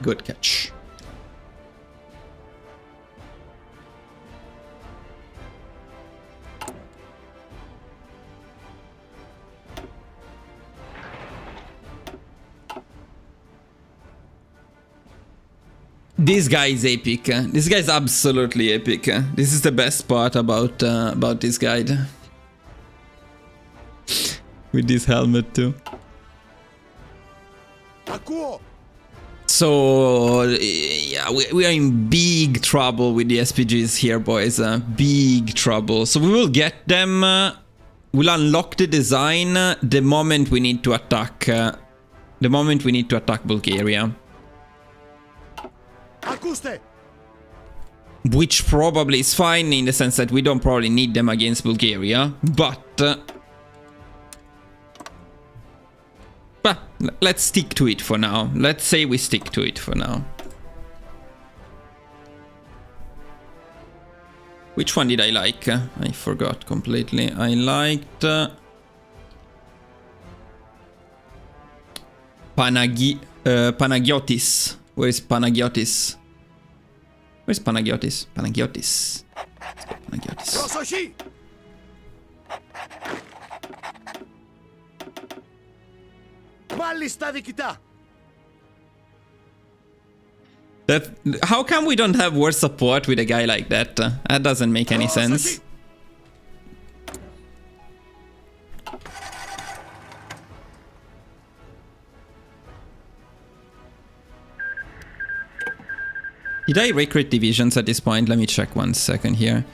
Good catch. This guy is epic. This guy is absolutely epic. This is the best part about this guide. With this helmet too. So yeah, we are in big trouble with the SPGs here, boys. Big trouble. So we will get them. We'll unlock the design the moment we need to attack. The moment we need to attack Bulgaria. Which probably is fine in the sense that we don't probably need them against Bulgaria, but let's stick to it for now. Let's say we stick to it for now. Which one did I like? I forgot completely. I liked Panagiotis. Where is Panagiotis? Where's Panagiotis? Panagiotis. Panagiotis. That, how come we don't have war support with a guy like that? That doesn't make any sense. Did I recruit divisions at this point? Let me check 1 second here.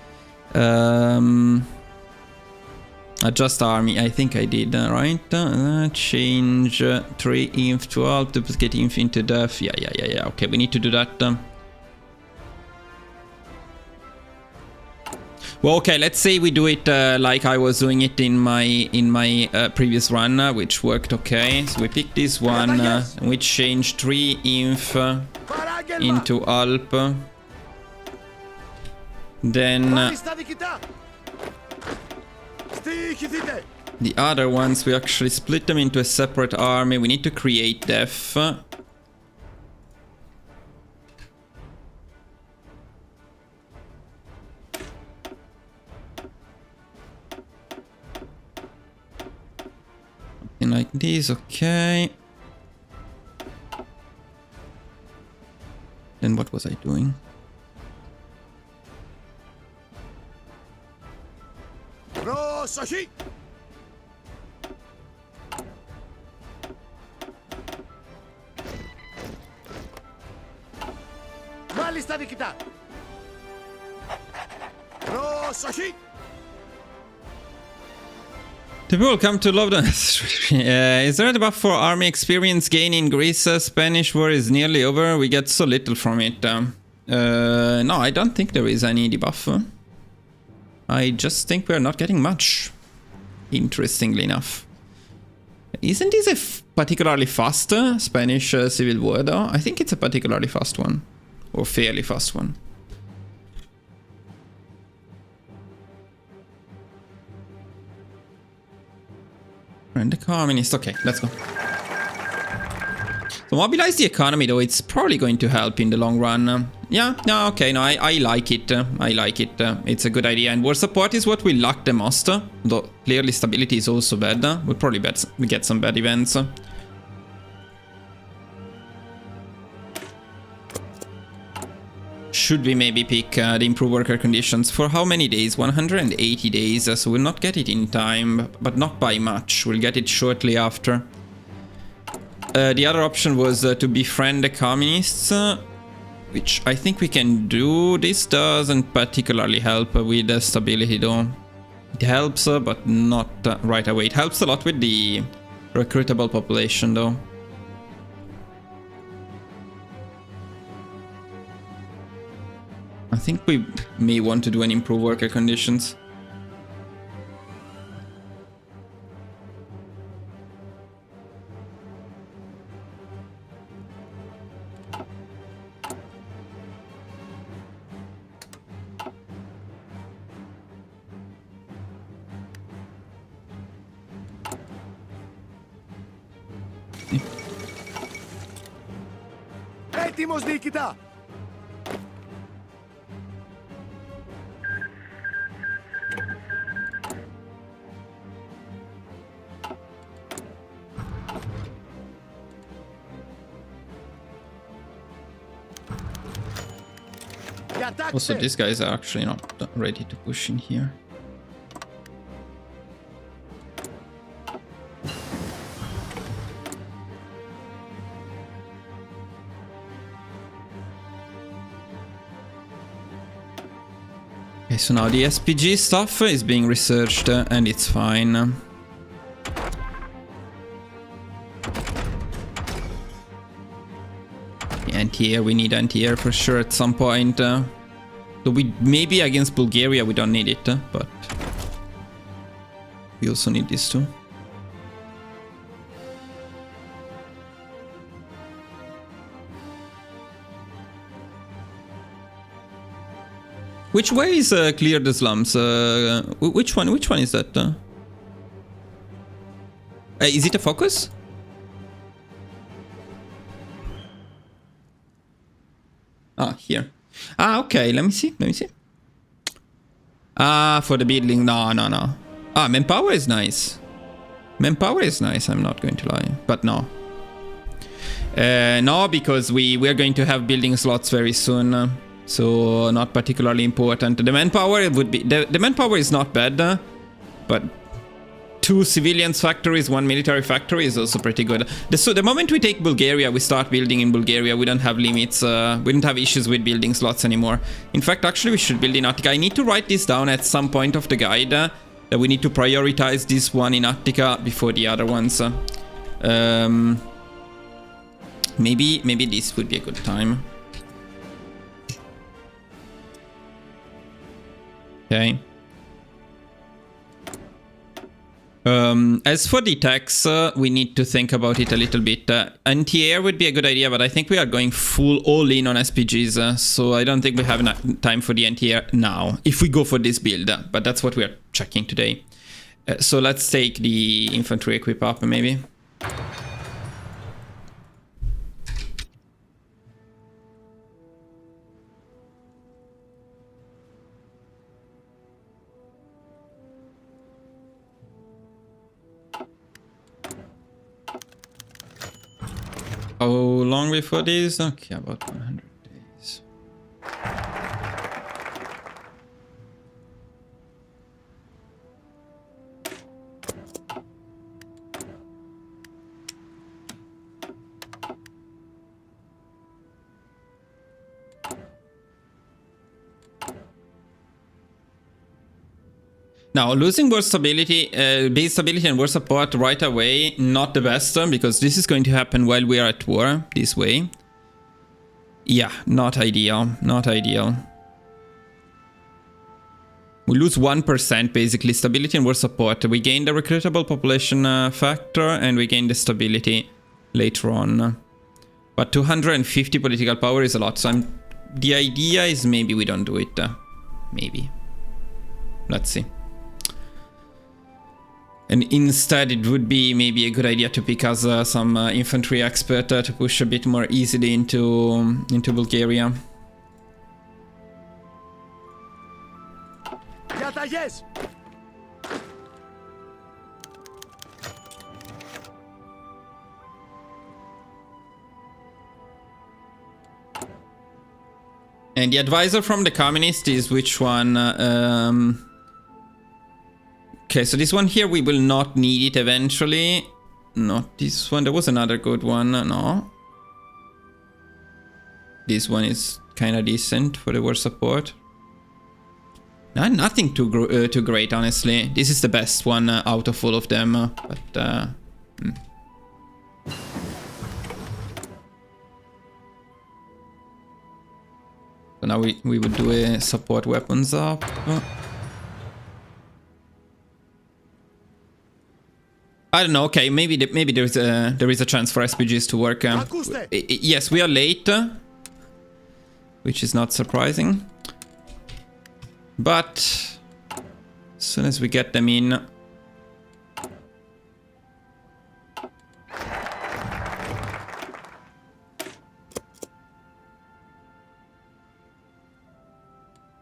Adjust army, I think I did, right? Change 3 inf to alt, duplicate inf into def. Yeah. Okay, we need to do that. Well, okay, let's say we do it like I was doing it in my previous run, which worked okay. So we pick this one, and we change 3 inf into alp. Then the other ones, we actually split them into a separate army. We need to create def. Something like this, okay. Then what was I doing? Πρόσοχη! Μάλιστα, διοικητά. Πρόσοχη! The people come to love them. Is there a debuff for army experience gain in Greece? Spanish war is nearly over. We get so little from it. No, I don't think there is any debuff. I just think we're not getting much. Interestingly enough. Isn't this a particularly fast Spanish civil war though? I think it's a particularly fast one. Or fairly fast one. And the communist. Okay, let's go. So mobilize the economy though, it's probably going to help in the long run. Yeah, no, okay, no, I like it. I like it. It's a good idea. And war support is what we lack the most. Though clearly stability is also bad. We'll probably get some bad events. Should we maybe pick the improved worker conditions? For how many days? 180 days, so we'll not get it in time, but not by much. We'll get it shortly after. The other option was to befriend the communists, which I think we can do. This doesn't particularly help with the stability though. It helps, but not right away. It helps a lot with the recruitable population though. I think we may want to do an improved worker conditions. Έτοιμος, διοικητά! Also, these guys are actually not ready to push in here. Okay, so now the SPG stuff is being researched and it's fine. Anti-air, we need anti-air for sure at some point. So we maybe against Bulgaria we don't need it, but we also need this too. Which way is clear the slums? Which one? Which one is that? Is it a focus? Ah, here. Ah, okay, let me see, let me see. Ah, for the building, no, no, no. Ah, manpower is nice. Manpower is nice, I'm not going to lie, but no. No, because we are going to have building slots very soon, so not particularly important. The manpower would be, the manpower is not bad, but 2 civilians factories, 1 military factory is also pretty good. So the moment we take Bulgaria, we start building in Bulgaria. We don't have limits. We don't have issues with building slots anymore. In fact, actually, we should build in Attica. I need to write this down at some point of the guide. That we need to prioritize this one in Attica before the other ones. Maybe this would be a good time. Okay. As for the tax, we need to think about it a little bit. Anti-air would be a good idea, but I think we are going full all in on SPGs, so I don't think we have enough time for the anti-air now, if we go for this build, but that's what we are checking today. So let's take the infantry equip up, maybe. How long before this? Okay, about 100 days. Now, losing war stability, base stability and war support right away, not the best, because this is going to happen while we are at war, this way. Yeah, not ideal, not ideal. We lose 1% basically, stability and war support. We gain the recruitable population factor, and we gain the stability later on. But 250 political power is a lot, so the idea is maybe we don't do it. Maybe. Let's see. And instead it would be maybe a good idea to pick us some infantry expert to push a bit more easily into Bulgaria. Διαταγές! And the advisor from the communist is which one? Okay, so this one here, we will not need it eventually. Not this one. There was another good one. No. This one is kind of decent for the war support. Nothing too great, honestly. This is the best one out of all of them. So now we would do a support weapons up. I don't know. Okay, maybe there is a chance for SPGs to work. Yes, we are late, which is not surprising. But as soon as we get them in,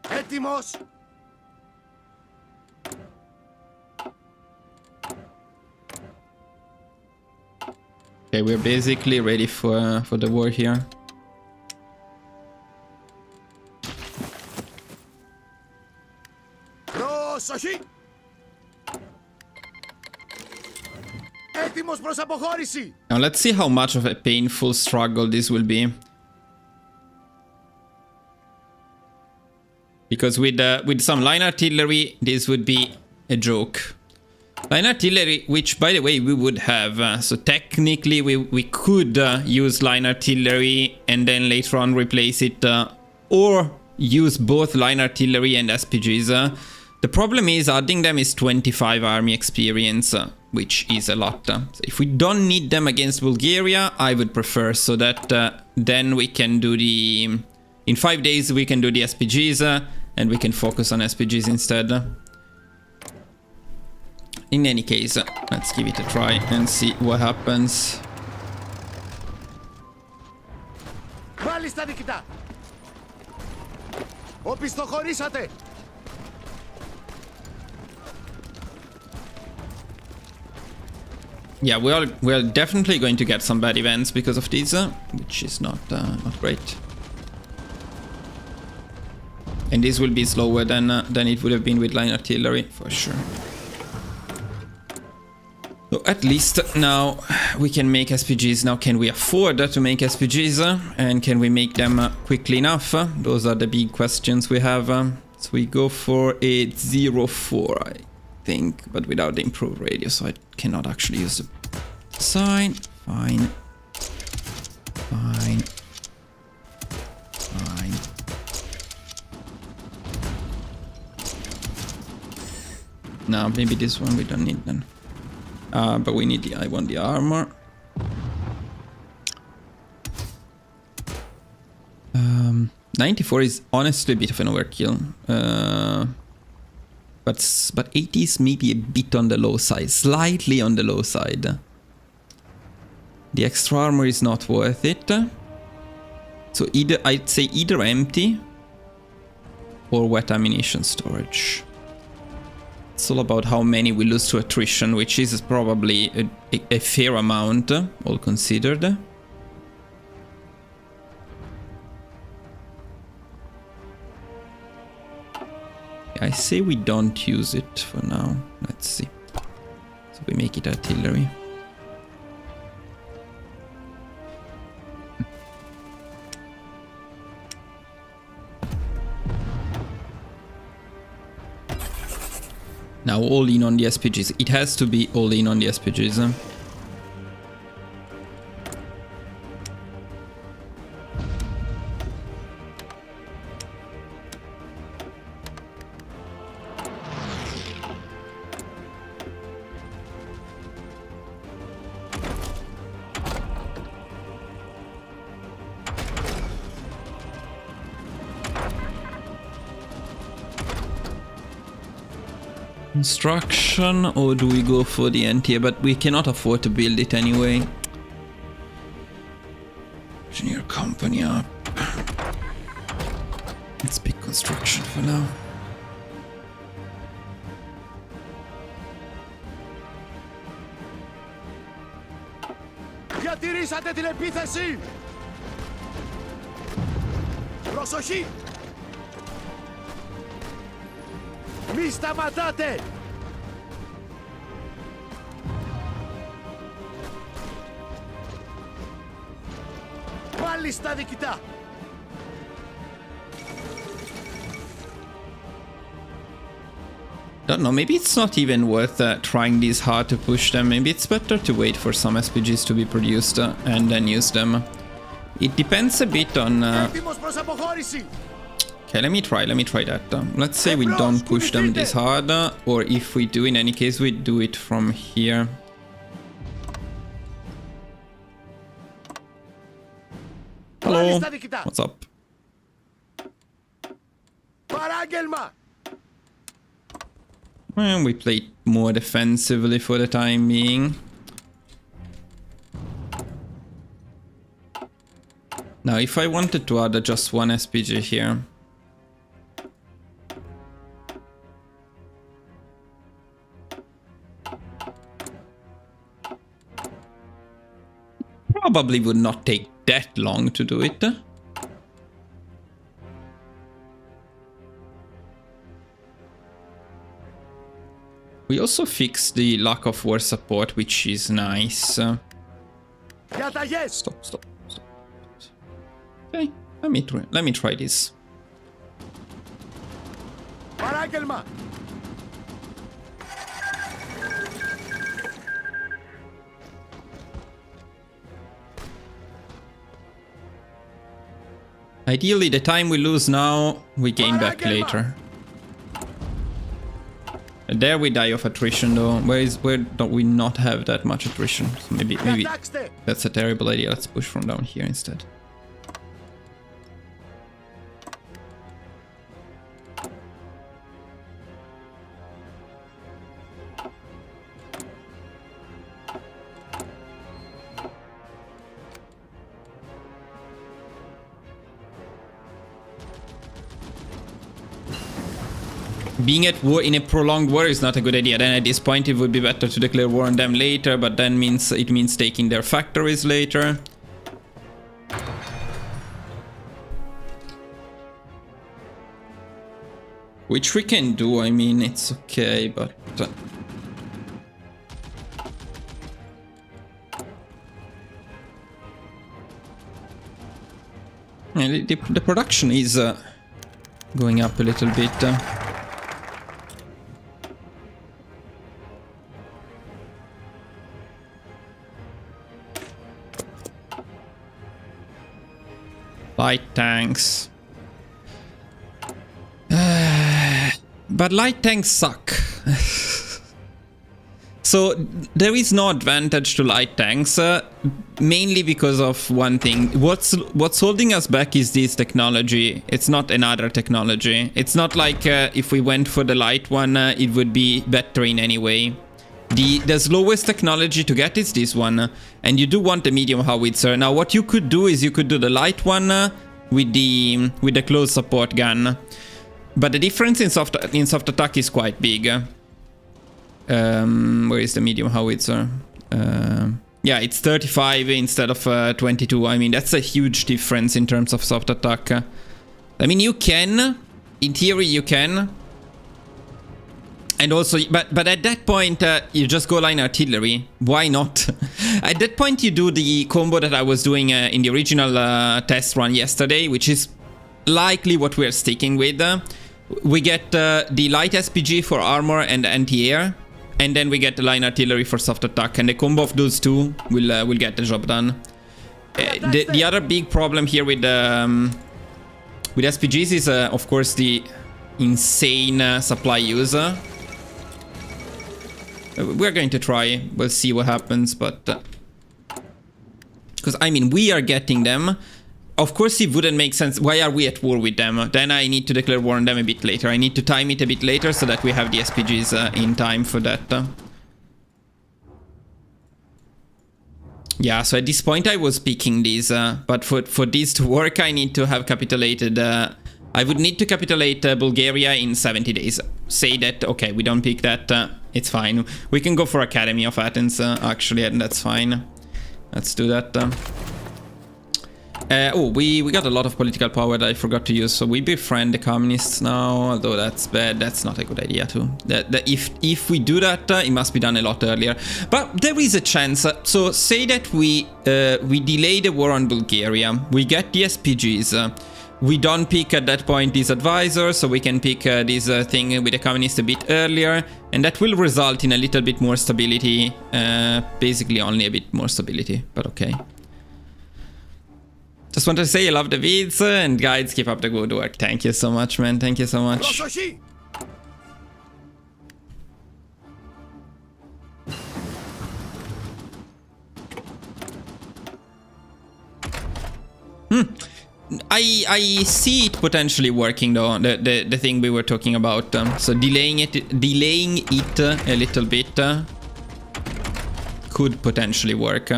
Έτοιμος! okay, we're basically ready for the war here. Προσοχή! Έτοιμος προς αποχώρηση! Now let's see how much of a painful struggle this will be. Because with some line artillery, this would be a joke. Line artillery, which by the way we would have. So technically we could use line artillery and then later on replace it, or use both line artillery and SPGs. The problem is adding them is 25 army experience, which is a lot. So if we don't need them against Bulgaria, I would prefer, so that then we can do the... In 5 days we can do the SPGs, and we can focus on SPGs instead. In any case, let's give it a try and see what happens. Μάλιστα νικητά! Οπισθοχωρήσατε! Yeah, we're definitely going to get some bad events because of these, which is not great. And this will be slower than it would have been with line artillery, for sure. So at least now we can make SPGs. Now, can we afford to make SPGs? And can we make them quickly enough? Those are the big questions we have. So we go for a 0-4, I think, but without the improved radius, so I cannot actually use the sign. Fine. Fine. Fine. No, maybe this one we don't need then. But we need I want the armor. 94 is honestly a bit of an overkill. But 80 is maybe a bit on the low side, slightly on the low side. The extra armor is not worth it. So I'd say either empty or wet ammunition storage. It's all about how many we lose to attrition, which is probably a fair amount, all considered. I say we don't use it for now. Let's see. So we make it artillery. Now all in on the SPGs. It has to be all in on the SPGs. Construction, or do we go for the NTA? But we cannot afford to build it anyway. Engineer company up. Let's pick construction for now. Διατηρήσατε την επίθεση! Προσοχή! Μη σταματάτε! Πάλι στα διοικητά! Don't know, maybe it's not even worth trying this hard to push them. Maybe it's better to wait for some SPGs to be produced and then use them. It depends a bit on... Okay, let me try that. Let's say we don't push them this hard, or if we do, in any case, we do it from here. Hello, what's up? And we played more defensively for the time being. Now, if I wanted to add just one SPG here, probably would not take that long to do it. We also fixed the lack of war support, which is nice. Stop. Okay, let me try this. Ideally, the time we lose now, we gain back later. There we die of attrition though. Where don't we not have that much attrition? So maybe that's a terrible idea. Let's push from down here instead. Being at war in a prolonged war is not a good idea. Then at this point it would be better to declare war on them later, but then it means taking their factories later. Which we can do, I mean, it's okay, but... The production is going up a little bit. Light tanks. But light tanks suck. So there is no advantage to light tanks, mainly because of one thing. What's holding us back is this technology. It's not another technology. It's not like if we went for the light one, it would be better in any way. The slowest technology to get is this one, and you do want the medium howitzer. Now what you could do is you could do the light one with the close support gun, but the difference in soft attack is quite big. Where is the medium howitzer? Yeah, it's 35 instead of 22. I mean, that's a huge difference in terms of soft attack. I mean, you can, in theory, you can. And also, but at that point, you just go line artillery. Why not? At that point, you do the combo that I was doing in the original test run yesterday, which is likely what we're sticking with. we get the light SPG for armor and anti-air, and then we get the line artillery for soft attack, and the combo of those two will get the job done. The other big problem here with SPGs is, of course, the insane supply use. We're going to try. We'll see what happens, but because I mean we are getting them. Of course, it wouldn't make sense. Why are we at war with them? Then I need to declare war on them a bit later. I need to time it a bit later so that we have the SPGs in time for that. Yeah, so at this point I was picking these, but for this to work I need to have capitulated. I would need to capitulate Bulgaria in 70 days. Say that, okay, we don't pick that, it's fine. We can go for Academy of Athens, actually, and that's fine. Let's do that. Oh, we got a lot of political power that I forgot to use, so we befriend the communists now, although that's bad. That's not a good idea too. If we do that, it must be done a lot earlier. But there is a chance. So say that we delay the war on Bulgaria, we get the SPGs, we don't pick at that point these advisors, so we can pick this thing with the communists a bit earlier, and that will result in a little bit more stability, basically only a bit more stability, but okay. Just want to say I love the vids, and guys, keep up the good work. Thank you so much, man. Thank you so much. I see it potentially working though, the thing we were talking about. So delaying it a little bit could potentially work.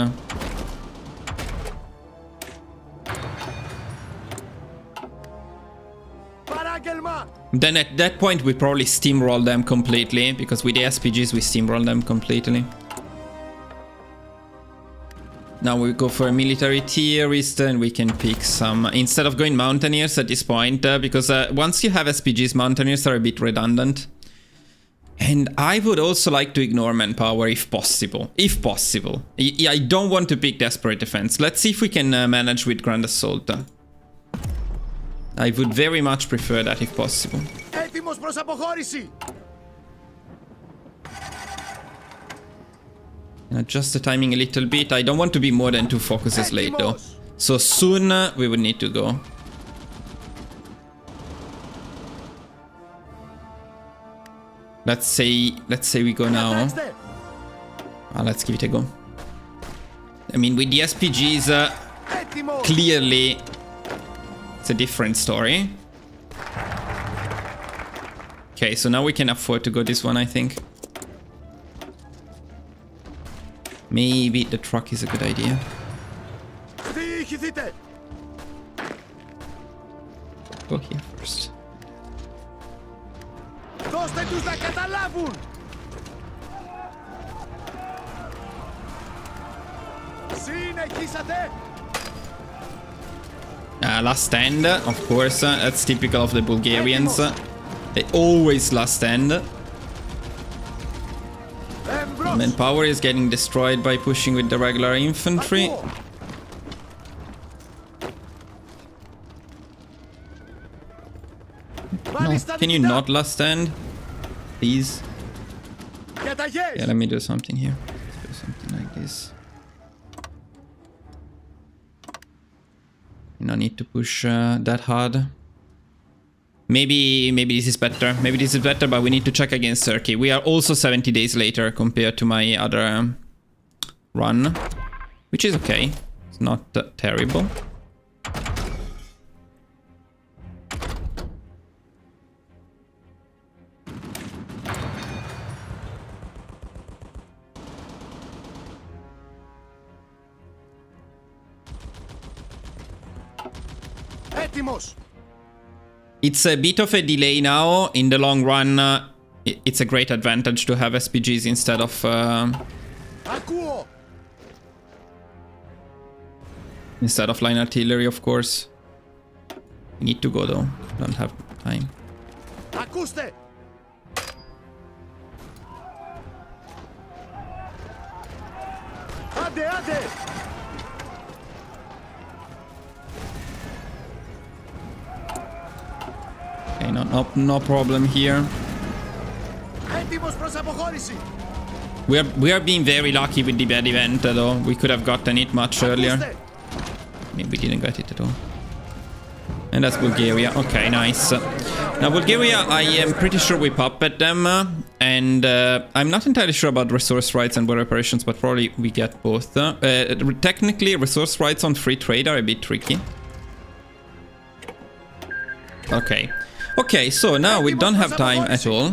Then at that point we probably steamroll them completely, because with the SPGs we steamroll them completely. Now we go for a military theorist, and we can pick some, instead of going mountaineers at this point, because once you have SPGs, mountaineers are a bit redundant. And I would also like to ignore manpower if possible. If possible. I don't want to pick desperate defense. Let's see if we can manage with grand assault. I would very much prefer that if possible. Adjust the timing a little bit. I don't want to be more than 2 focuses late though. So soon we would need to go. Let's say we go now. Let's give it a go. I mean, with the SPGs, clearly it's a different story. Okay, so now we can afford to go this one, I think. Maybe the truck is a good idea. Go here first. Last stand, of course. That's typical of the Bulgarians. They always last stand. Manpower is getting destroyed by pushing with the regular infantry. No, can you not last stand? Please. Yeah, let me do something here. Let's do something like this. No need to push that hard. Maybe this is better. Maybe this is better, but we need to check against Turkey. We are also 70 days later compared to my other run, which is okay. It's not terrible. It's a bit of a delay now. In the long run, it's a great advantage to have SPGs instead of line artillery, of course. We need to go though. Don't have time. Okay, no problem here. Έτοιμος προς αποχώρηση. We are being very lucky with the bad event, though. We could have gotten it much earlier. Ακούστε. Maybe we didn't get it at all. And that's Bulgaria. Okay, nice. Now, Bulgaria, I am pretty sure we puppet them. And I'm not entirely sure about resource rights and war reparations, but probably we get both. Technically, resource rights on free trade are a bit tricky. Okay. Okay, so now we don't have time at all.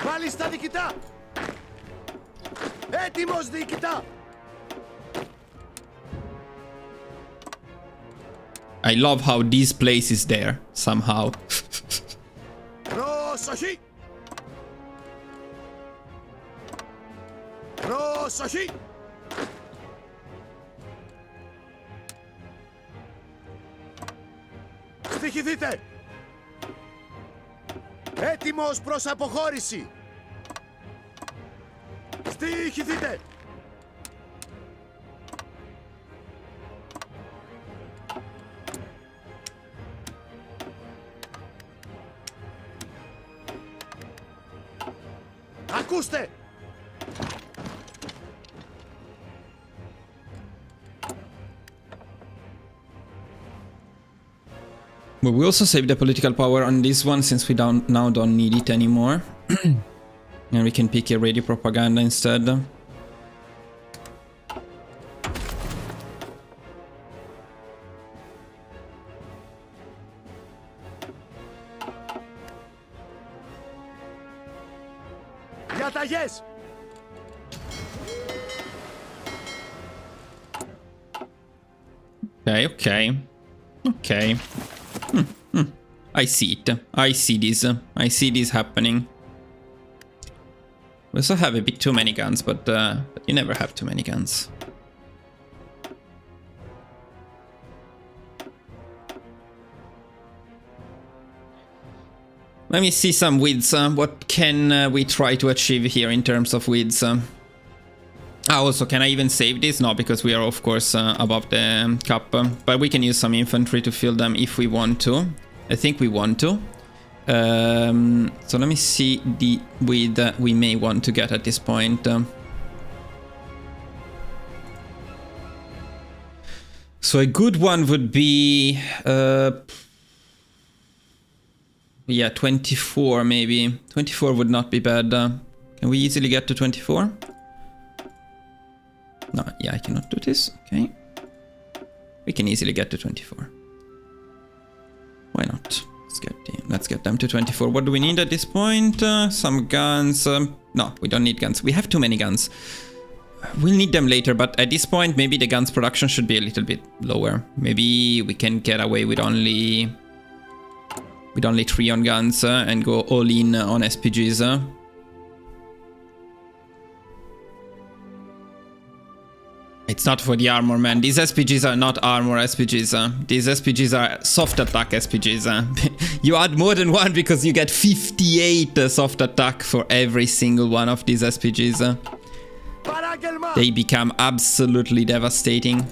Μάλιστα διοικητά. Έτοιμος διοικητά. I love how this place is there, somehow. Προσοχή. Προσοχή. Στοιχηθείτε. Έτοιμος προς αποχώρηση. Στοιχηθείτε. Ακούστε. But we also save the political power on this one since we now don't need it anymore. And we can pick a radio propaganda instead. Διαταγές. Okay. I see it. I see this. I see this happening. We also have a bit too many guns, but you never have too many guns. Let me see some widths. What can we try to achieve here in terms of widths? Also, can I even save this? No, because we are, of course, above the cap. But we can use some infantry to fill them if we want to. I think we want to. So let me see the width we may want to get at this point. So a good one would be... yeah, 24 maybe. 24 would not be bad. Can we easily get to 24? No, yeah, I cannot do this. Okay. We can easily get to 24. Why not? Let's get them to 24. What do we need at this point? Some guns. No, we don't need guns. We have too many guns. We'll need them later, but at this point, maybe the guns production should be a little bit lower. Maybe we can get away with only 3 on guns and go all in on SPGs. It's not for the armor, man. These SPGs are not armor SPGs. These SPGs are soft attack SPGs. You add more than one because you get 58 soft attack for every single one of these SPGs. They become absolutely devastating.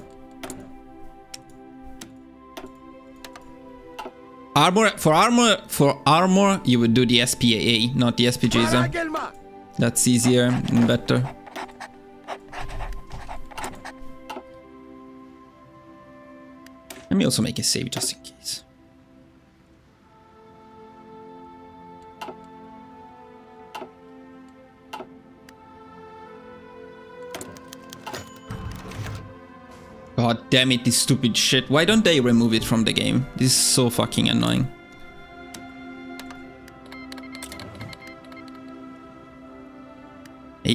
For armor, you would do the SPAA, not the SPGs. That's easier and better. Let me also make a save just in case. God damn it, this stupid shit. Why don't they remove it from the game? This is so fucking annoying.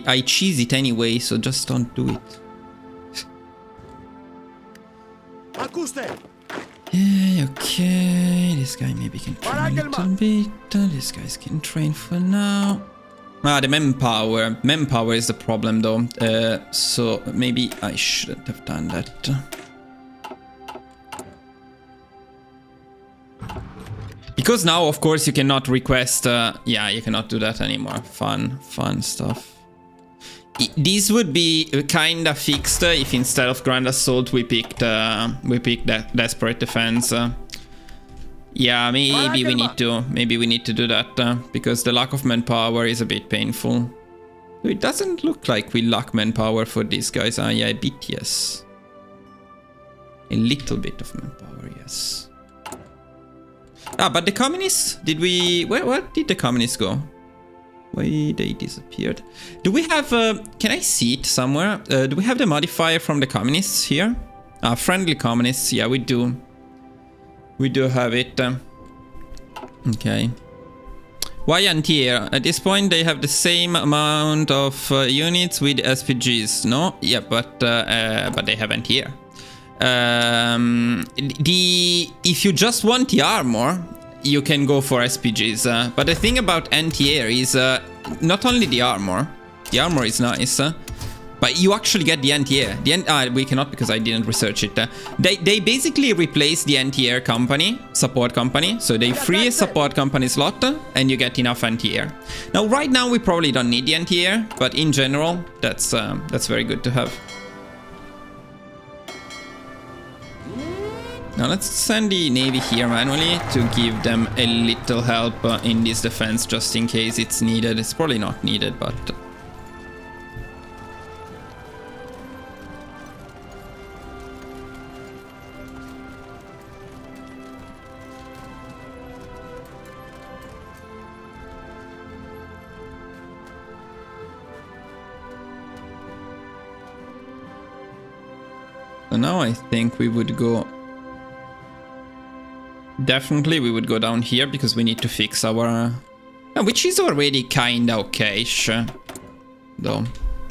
I cheese it anyway, so just don't do it. Okay, this guy maybe can train a little bit. These guys can train for now. The manpower. Manpower is the problem though. So maybe I shouldn't have done that. Because now, of course, you cannot request... yeah, you cannot do that anymore. Fun stuff. This would be kinda fixed if instead of Grand Assault we picked that Desperate Defense. Yeah, maybe we need to do that because the lack of manpower is a bit painful. It doesn't look like we lack manpower for these guys. Yeah, a bit, yes. A little bit of manpower, yes. Ah, but the communists, did we... Where did the communists go? Why they disappeared? Do we have... can I see it somewhere? Do we have the modifier from the communists here? Friendly communists, yeah, we do. We do have it. Okay. Why anti-air? At this point they have the same amount of units with SPGs, no? Yeah, but they have anti-air. If you just want the armor, you can go for SPGs. But the thing about anti-air is not only the armor is nice, but you actually get the anti-air. We cannot because I didn't research it. They basically replace the anti-air company, support company. So they free a support company slot and you get enough anti-air. Now, right now we probably don't need the anti-air, but in general, that's very good to have. Now let's send the Navy here manually to give them a little help in this defense, just in case it's needed. It's probably not needed, but... So now I think we would go... Definitely we would go down here because we need to fix our... which is already kinda okay-ish. Though,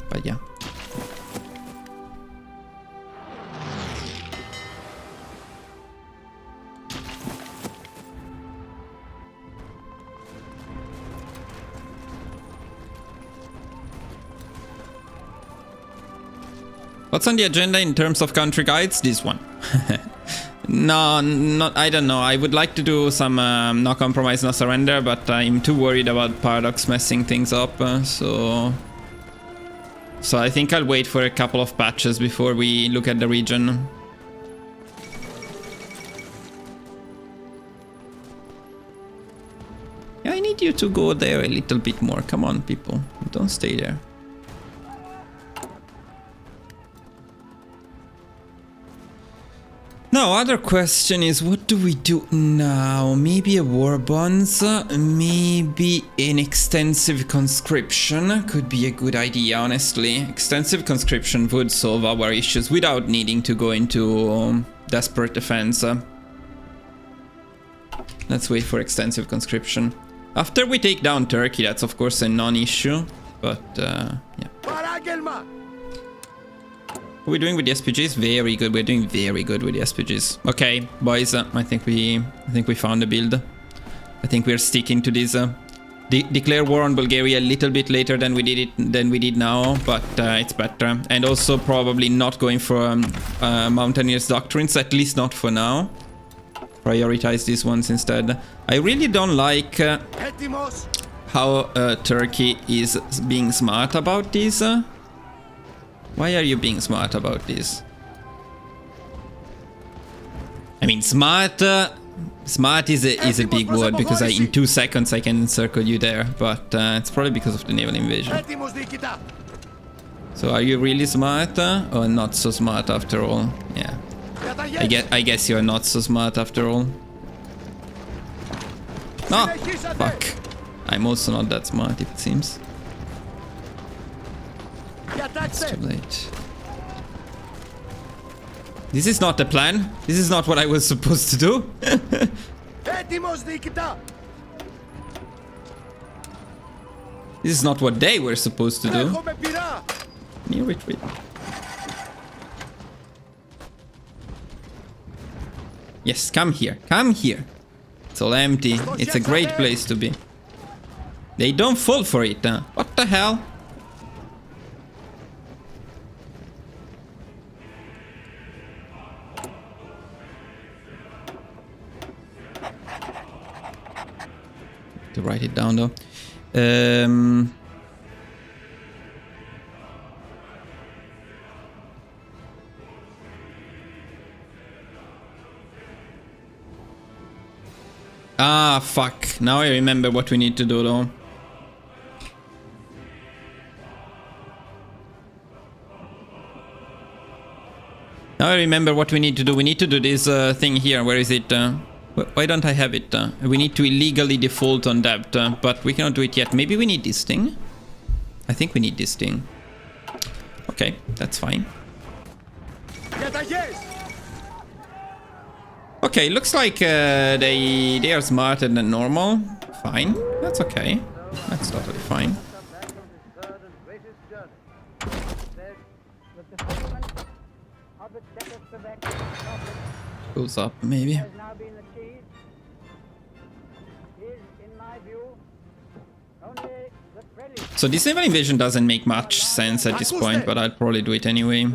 but yeah. What's on the agenda in terms of country guides? This one. No, I don't know. I would like to do some no compromise, no surrender, but I'm too worried about Paradox messing things up, so I think I'll wait for a couple of patches before we look at the region. Yeah, I need you to go there a little bit more. Come on, people. Don't stay there. Now, other question is, what do we do now? Maybe a war bonds, maybe an extensive conscription could be a good idea, honestly. Extensive conscription would solve our issues without needing to go into desperate defense. Let's wait for extensive conscription. After we take down Turkey, that's of course a non-issue, but yeah. What are we doing with the SPGs? Very good. We're doing very good with the SPGs. Okay, boys. I think we found a build. I think we're sticking to this. Declare war on Bulgaria a little bit later than we did now, but it's better. And also probably not going for Mountaineers doctrines, at least not for now. Prioritize these ones instead. I really don't like how Turkey is being smart about this. Why are you being smart about this? I mean, smart is a big word because in 2 seconds I can encircle you there, but it's probably because of the naval invasion. So are you really smart or not so smart after all? Yeah. I guess you're not so smart after all. No! Fuck. I'm also not that smart, it seems. It's too late. This is not the plan. This is not what I was supposed to do. This is not what they were supposed to do. New retreat. Yes, come here. Come here. It's all empty. It's a great place to be. They don't fall for it. What the hell? To write it down though. Ah, fuck. Now I remember what we need to do, though. Now I remember what we need to do. We need to do this thing here. Where is it? Why don't I have it? We need to illegally default on debt, but we cannot do it yet. Maybe we need this thing? I think we need this thing. Okay, that's fine. Okay, looks like they are smarter than normal. Fine, that's okay. That's totally fine. Goes up, maybe. So this naval invasion doesn't make much sense at this point, but I'll probably do it anyway.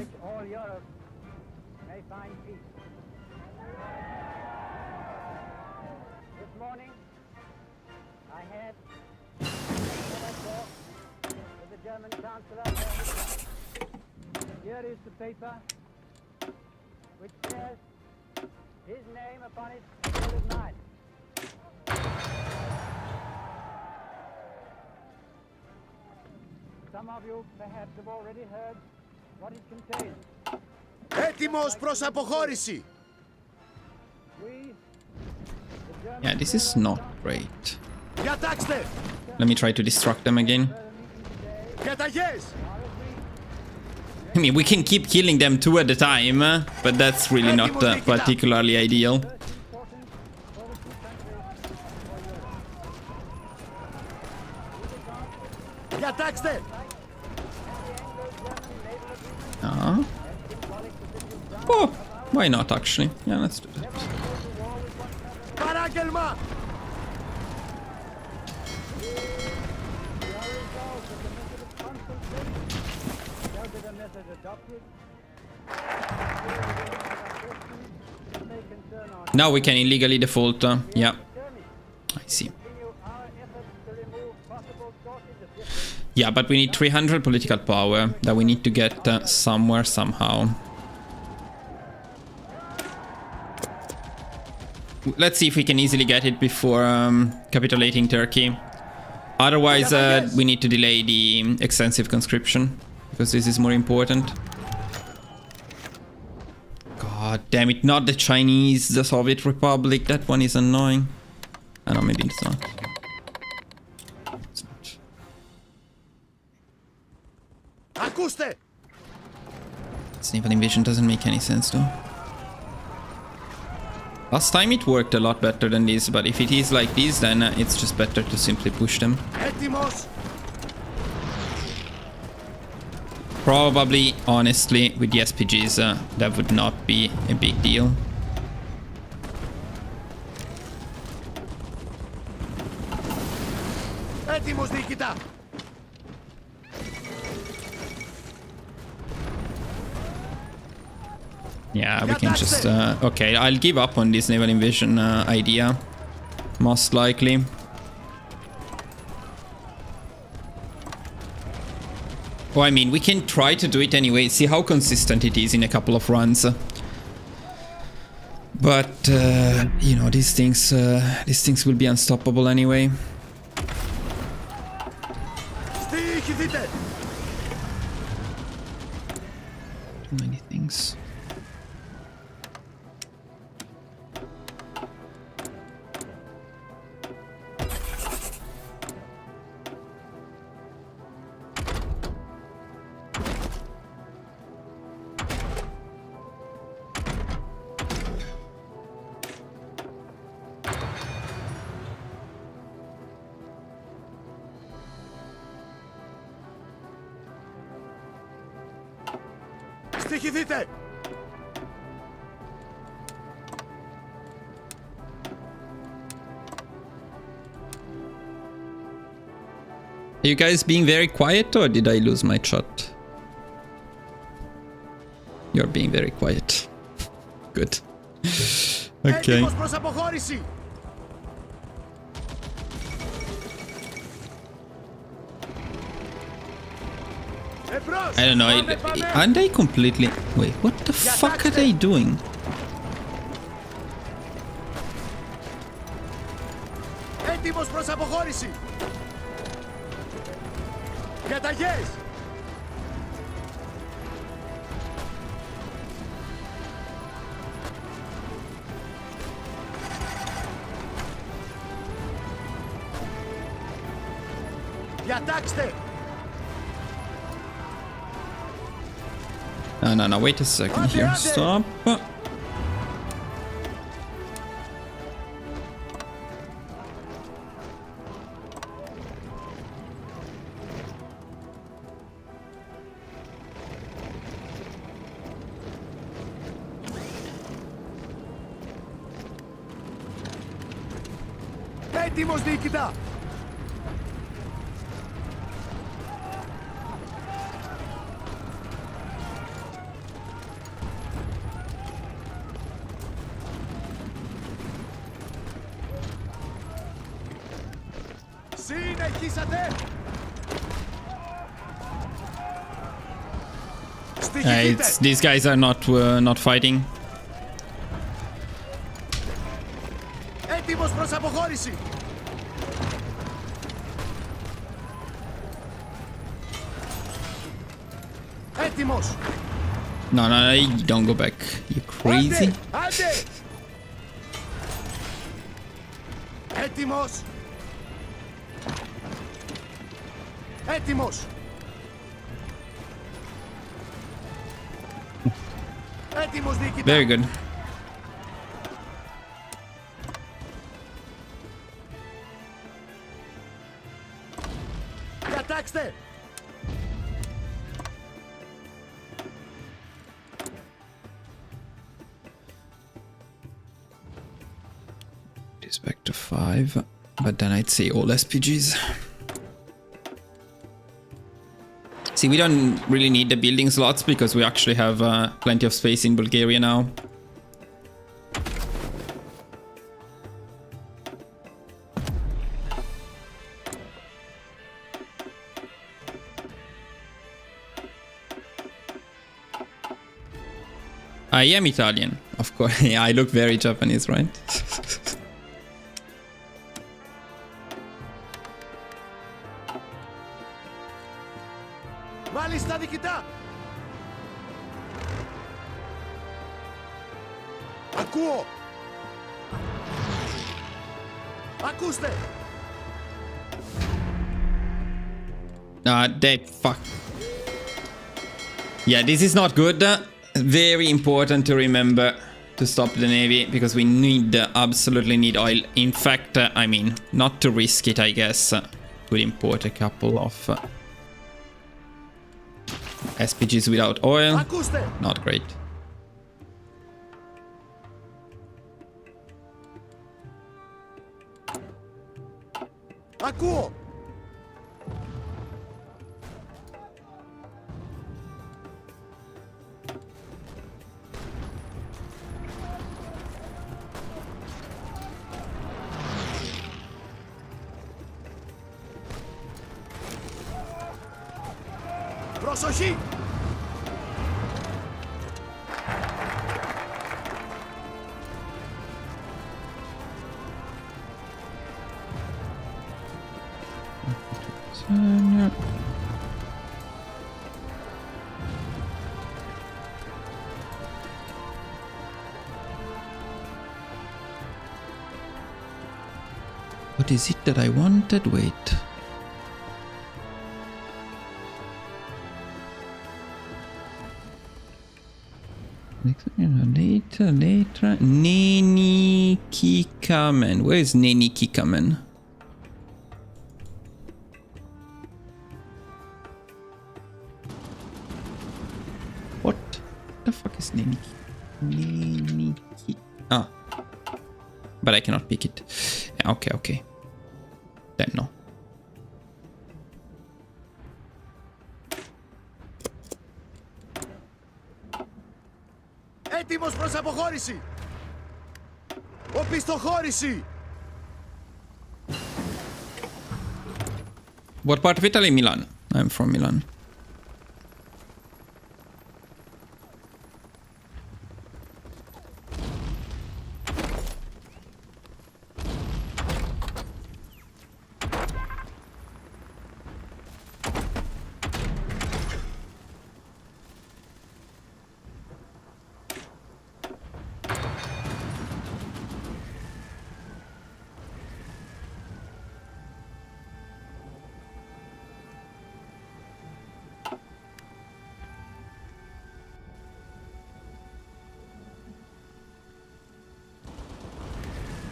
Here is the paper which says his name upon it is mine. Some of you perhaps have already heard what it contains. Έτοιμος προς αποχώρηση. Yeah, this is not great. Διατάξτε. Let me try to distract them again. Διαταγές. I mean, we can keep killing them two at a time, but that's really not particularly ideal. Διατάξτε. Oh, why not actually? Yeah, let's do that. Παράγγελμα. Now we can illegally default. Yeah, I see. Yeah, but we need 300 political power that we need to get somewhere, somehow. Let's see if we can easily get it before capitulating Turkey. Otherwise, we need to delay the extensive conscription, because this is more important. God damn it, not the Chinese, the Soviet Republic. That one is annoying. I don't know, maybe it's not. It's not. Ακούστε. This naval invasion doesn't make any sense though. Last time it worked a lot better than this, but if it is like this, then it's just better to simply push them. Έτοιμος. Probably, honestly, with the SPGs, that would not be a big deal. Έτοιμος διοικητά. Yeah, we can just... okay, I'll give up on this naval invasion idea. Most likely. Oh, I mean, we can try to do it anyway, see how consistent it is in a couple of runs. But, you know, these things will be unstoppable anyway. Στοιχηθείτε. Too many things. Στοιχηθείτε. Are you guys being very quiet or did I lose my chat? You're being very quiet. Good. Okay. Έτοιμος προς αποχώρηση. Εμπρός. I don't know. Aren't they completely... Wait, what the fuck are they doing? Έτοιμος προς αποχώρηση. Διαταγές. Διατάξτε. No, wait a second here. Stop. Έτοιμος διοικητά. Συνεχίσατε. These guys are not fighting. Έτοιμος προς αποχώρηση. Έτοιμος. No, you don't go back. You crazy? Άντε. Έτοιμος. Έτοιμος. Έτοιμος διοικητά. Very good. Κατάξτε. It's back to 5, but then I'd say all SPGs. See, we don't really need the building slots because we actually have plenty of space in Bulgaria now. I am Italian, of course. Yeah, I look very Japanese, right? Μάλιστα διοικητά. Ακούω. Ακούστε. Fuck. Yeah, this is not good. Very important to remember to stop the navy because we absolutely need oil. In fact, I mean, not to risk it, I guess, could import a couple of SPGs without oil. Ακούστε. Not great. Ακούω. Προσοχή! What is it that I wanted? Wait. Later. Neni Kikamen. Where is Neni Kikamen? What the fuck is Neni Kikamen? Ah. But I cannot pick it. Okay. Then no. Έτοιμος προς αποχώρηση. Οπισθοχώρηση. What part of Italy? Milan. I'm from Milan.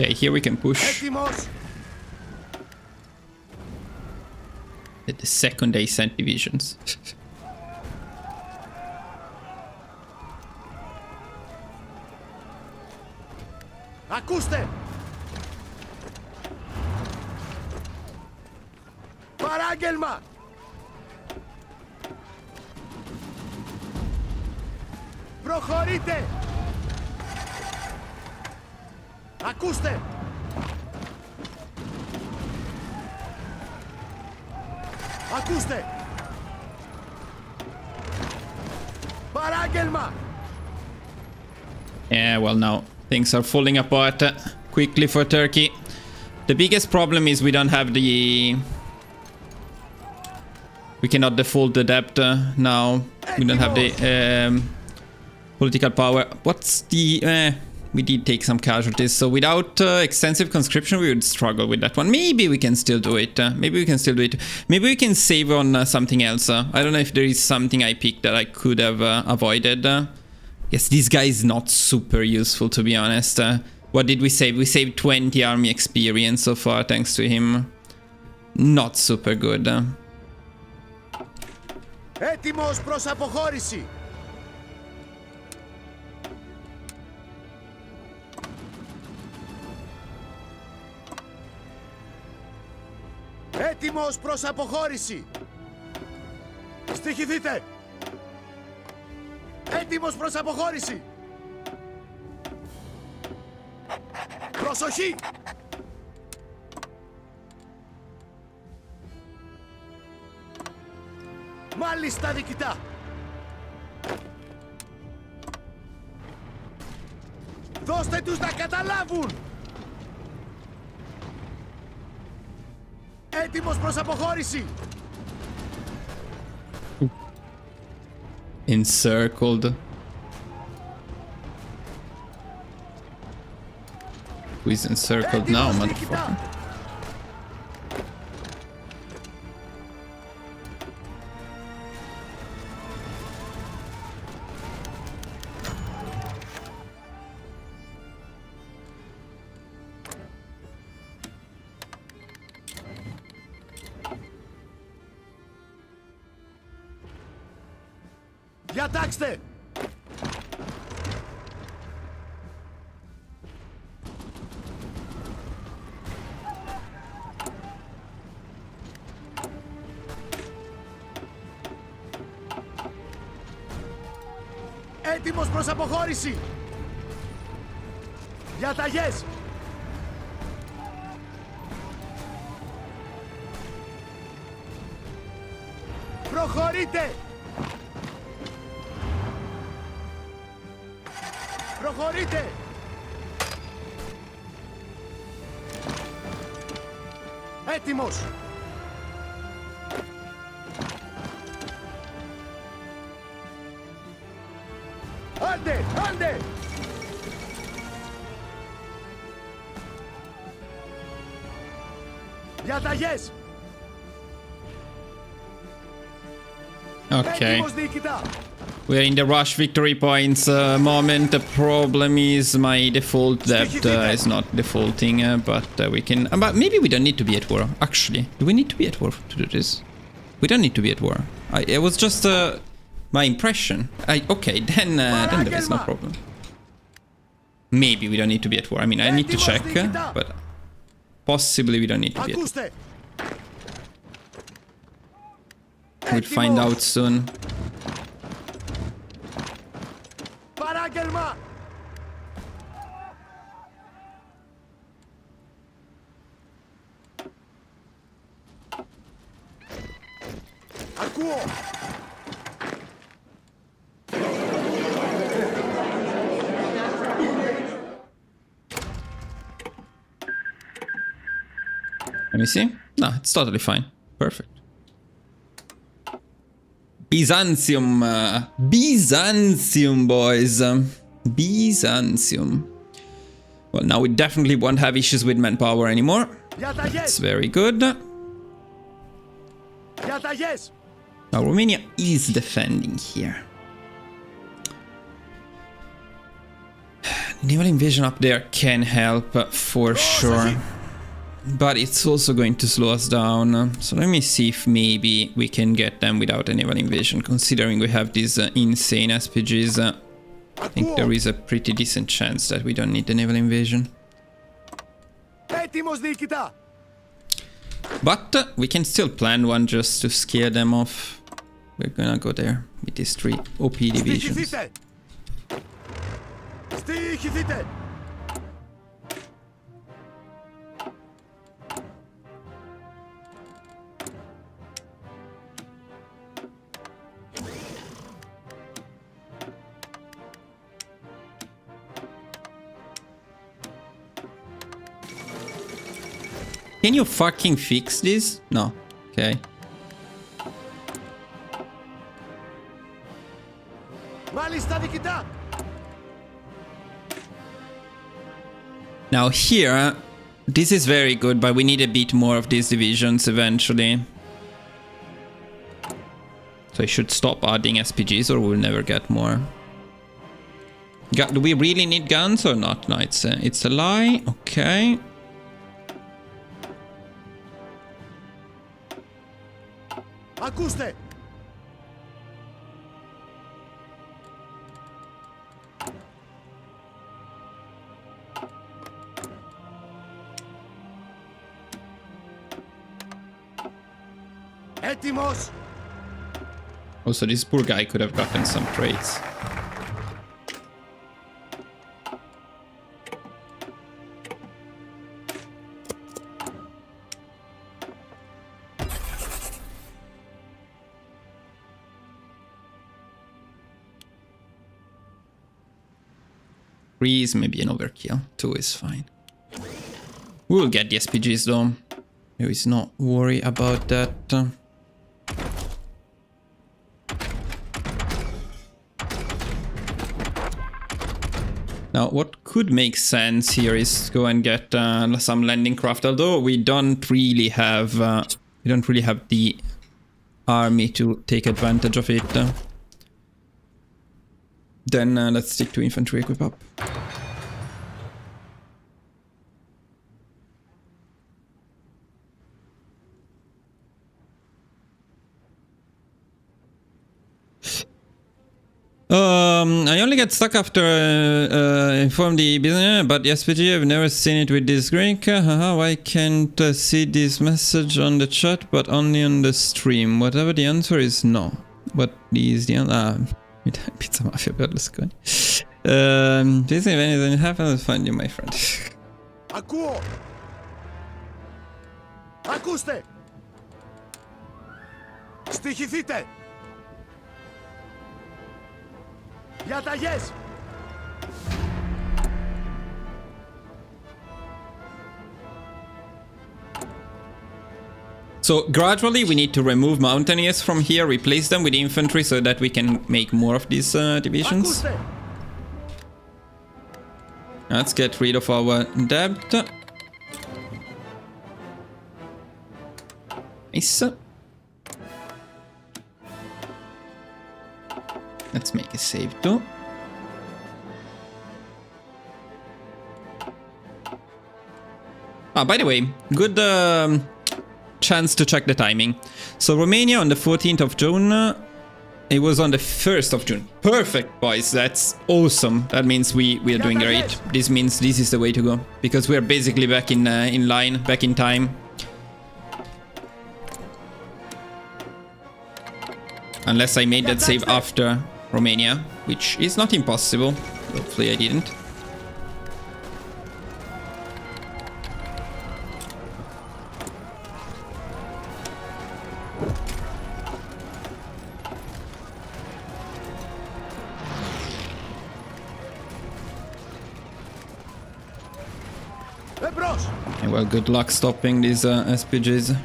Okay, here we can push Έτοιμος. the second ascent divisions. Ακούστε. Παράγγελμα. Προχωρείτε. Ακούστε. Ακούστε. Παράγγελμα. Yeah, well, now things are falling apart quickly for Turkey. The biggest problem is we don't have the... We cannot default the debt now. We don't have the political power. What's the... we did take some casualties, so without extensive conscription we would struggle with that one. Maybe we can still do it. Maybe we can still do it. Maybe we can save on something else. I don't know if there is something I picked that I could have avoided. Yes, this guy is not super useful, to be honest. What did we save? We saved 20 army experience so far, thanks to him. Not super good. Έτοιμος προς αποχώρηση. Έτοιμος προς αποχώρηση. Στοιχηθείτε. Έτοιμος προς αποχώρηση. Προσοχή. Μάλιστα, διοικητά. Δώστε τους να καταλάβουν. Έτοιμος προς αποχώρηση. Encircled. Who is encircled now, motherfucker? Διατάξτε. Έτοιμος προς αποχώρηση. Διαταγές. Προχωρείτε. Προχωρείτε. Έτοιμος. Άντε, άντε. Διαταγές. Okay. Έτοιμος, διοικητά. We're in the rush victory points moment. The problem is my default debt is not defaulting, but we can... but maybe we don't need to be at war, actually. Do we need to be at war to do this? We don't need to be at war. It was just my impression. Okay, then there is no problem. Maybe we don't need to be at war. I mean, I need to check, but possibly we don't need to be at war. We'll find out soon. Παράγγελμα. Ακούω. Let me see. No, it's totally fine. Perfect. Byzantium. Byzantium, boys. Byzantium. Well, now we definitely won't have issues with manpower anymore. That's very good. Now Romania is defending here. Naval invasion up there can help for sure. But it's also going to slow us down. So let me see if maybe we can get them without a naval invasion. Considering we have these insane SPGs, I think there is a pretty decent chance that we don't need the naval invasion. But we can still plan one just to scare them off. We're gonna go there with these 3 OP divisions. Can you fucking fix this? No. Okay. Now here, this is very good, but we need a bit more of these divisions eventually. So I should stop adding SPGs or we'll never get more. Do we really need guns or not? No, it's a lie. Okay. Ακούστε! Έτοιμος! Also, this poor guy could have gotten some trades. Three is maybe an overkill. 2 is fine. We will get the SPGs though. There is no worry about that. Now, what could make sense here is go and get some landing craft. Although we don't really have the army to take advantage of it. Then let's stick to infantry equip up. I only get stuck after inform the business, but the SPG, I've never seen it with this Greek. Why can't I see this message on the chat, but only on the stream? Whatever the answer is, no. What is the answer? Pizza Mafia Berlusconi. Please, if anything happens, I'll find you, my friend. Ακούω! Ακούστε! Στοιχηθείτε! Διαταγές! So gradually we need to remove mountaineers from here, replace them with infantry so that we can make more of these divisions. Ακούστε! Let's get rid of our debt. Nice. Let's make a save too. Ah, by the way, good chance to check the timing. So Romania on the 14th of June, it was on the 1st of June. Perfect, boys, that's awesome. That means we are doing great. This means this is the way to go, because we are basically back in line, back in time. Unless I made that save after Romania, which is not impossible. Hopefully I didn't. And well, good luck stopping these SPGs.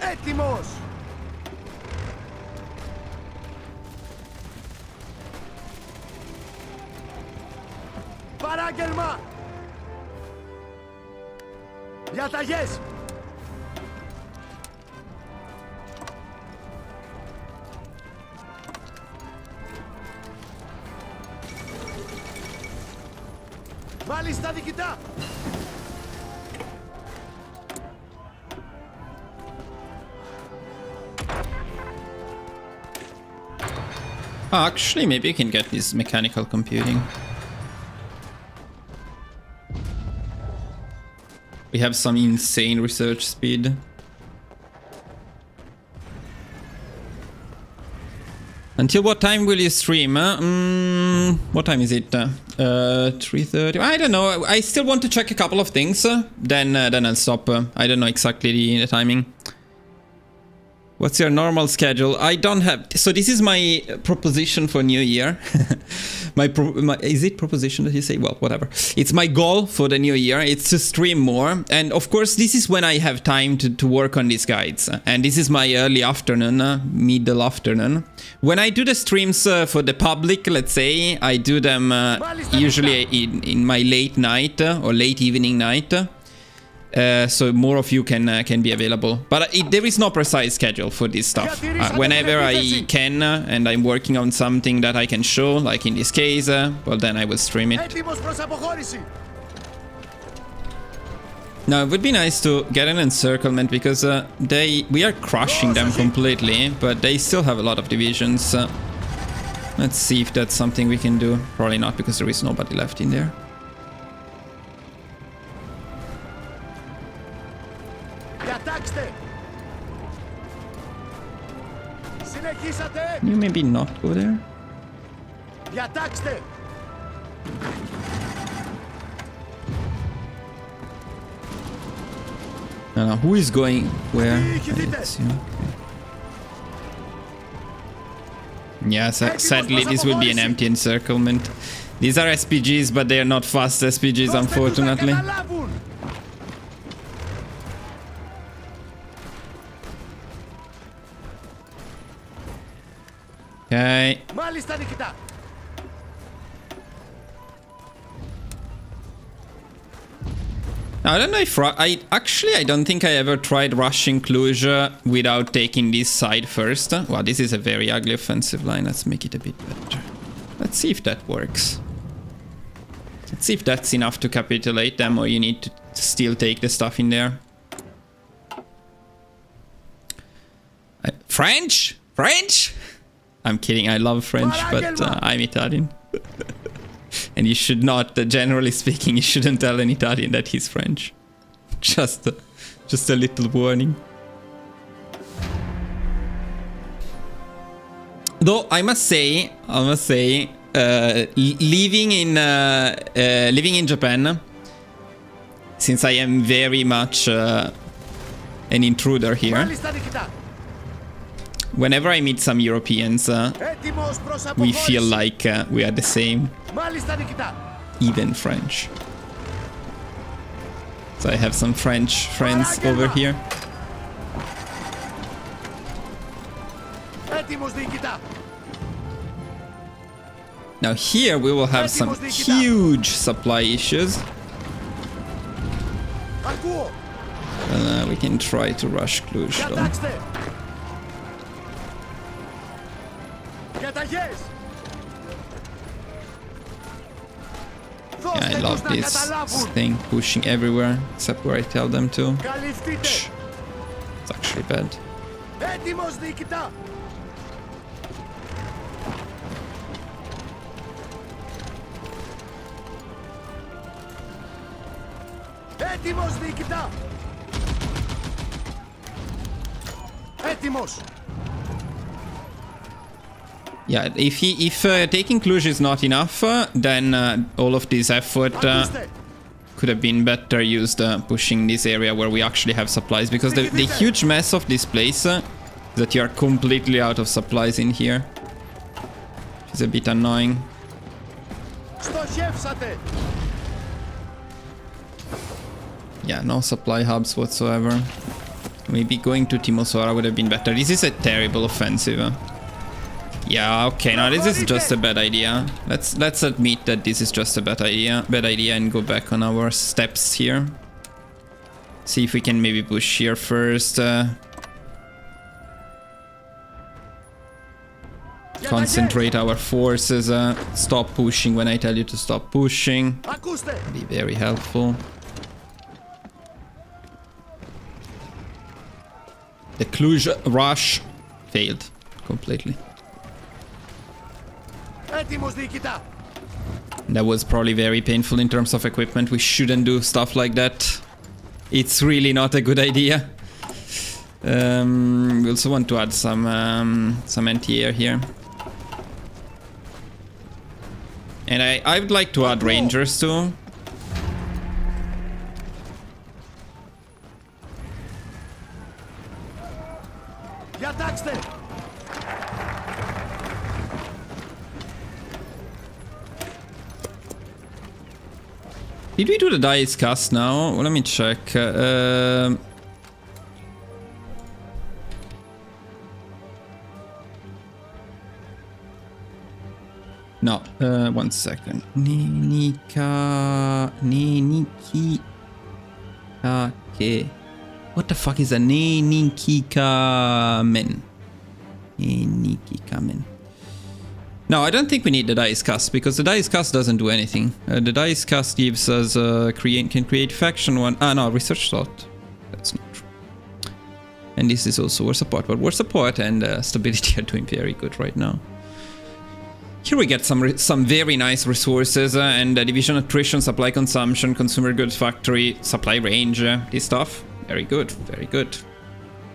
Έτοιμος! Παράγγελμα! Διαταγές! Μάλιστα, διοικητά! Actually, maybe you can get this mechanical computing. We have some insane research speed. Until what time will you stream? What time is it? 3:30? I don't know. I still want to check a couple of things. Then I'll stop. I don't know exactly the timing. What's your normal schedule? I don't have... So this is my proposition for New Year. Is it proposition that you say? Well, whatever. It's my goal for the New Year. It's to stream more. And of course, this is when I have time to work on these guides. And this is my early afternoon, middle afternoon. When I do the streams for the public, let's say, I do them usually in my late night or late evening night. So more of you can be available, but there is no precise schedule for this stuff. Whenever I can and I'm working on something that I can show, like in this case, well then I will stream it. Now it would be nice to get an encirclement because we are crushing them completely, but they still have a lot of divisions. Let's see if that's something we can do. Probably not because there is nobody left in there. Can you maybe not go there? No, who is going where? Yeah, sadly this will be an empty encirclement. These are SPGs, but they are not fast SPGs, unfortunately. Okay. Now, I don't know if I don't think I ever tried rushing Cluj without taking this side first. Well, this is a very ugly offensive line. Let's make it a bit better. Let's see if that works. Let's see if that's enough to capitulate them, or you need to still take the stuff in there. French? French? I'm kidding, I love French, but I'm Italian. And you should not, generally speaking, you shouldn't tell an Italian that he's French. Just a little warning. Though I must say, living in Japan, since I am very much an intruder here, whenever I meet some Europeans, we feel like we are the same, even French. So I have some French friends over here. Now here we will have some huge supply issues. We can try to rush Cluj though. Yeah, I love this thing pushing everywhere except where I tell them to. It's actually bad. Yeah, if taking Cluj is not enough, then all of this effort could have been better used pushing this area where we actually have supplies, because the huge mess of this place is that you are completely out of supplies in here. It's a bit annoying. Yeah, no supply hubs whatsoever. Maybe going to Timisoara would have been better. This is a terrible offensive. Yeah, okay, now this is just a bad idea. Let's admit that this is just a bad idea and go back on our steps here. See if we can maybe push here first. Concentrate our forces. Stop pushing when I tell you to stop pushing. Be very helpful. The Cluj rush failed completely. That was probably very painful in terms of equipment. We shouldn't do stuff like that. It's really not a good idea. We also want to add some anti-air here. And I would like to add rangers too. Did we do the dice cast now? Well, let me check. No, 1 second. Okay. What the fuck is a Nenikikamen? Nenikikamen. No, I don't think we need the dice cast because the dice cast doesn't do anything. The dice cast gives us can create faction one. Ah, no, research slot. That's not true. And this is also war support, but war support and stability are doing very good right now. Here we get some very nice resources and division attrition, supply consumption, consumer goods factory, supply range, this stuff. Very good, very good.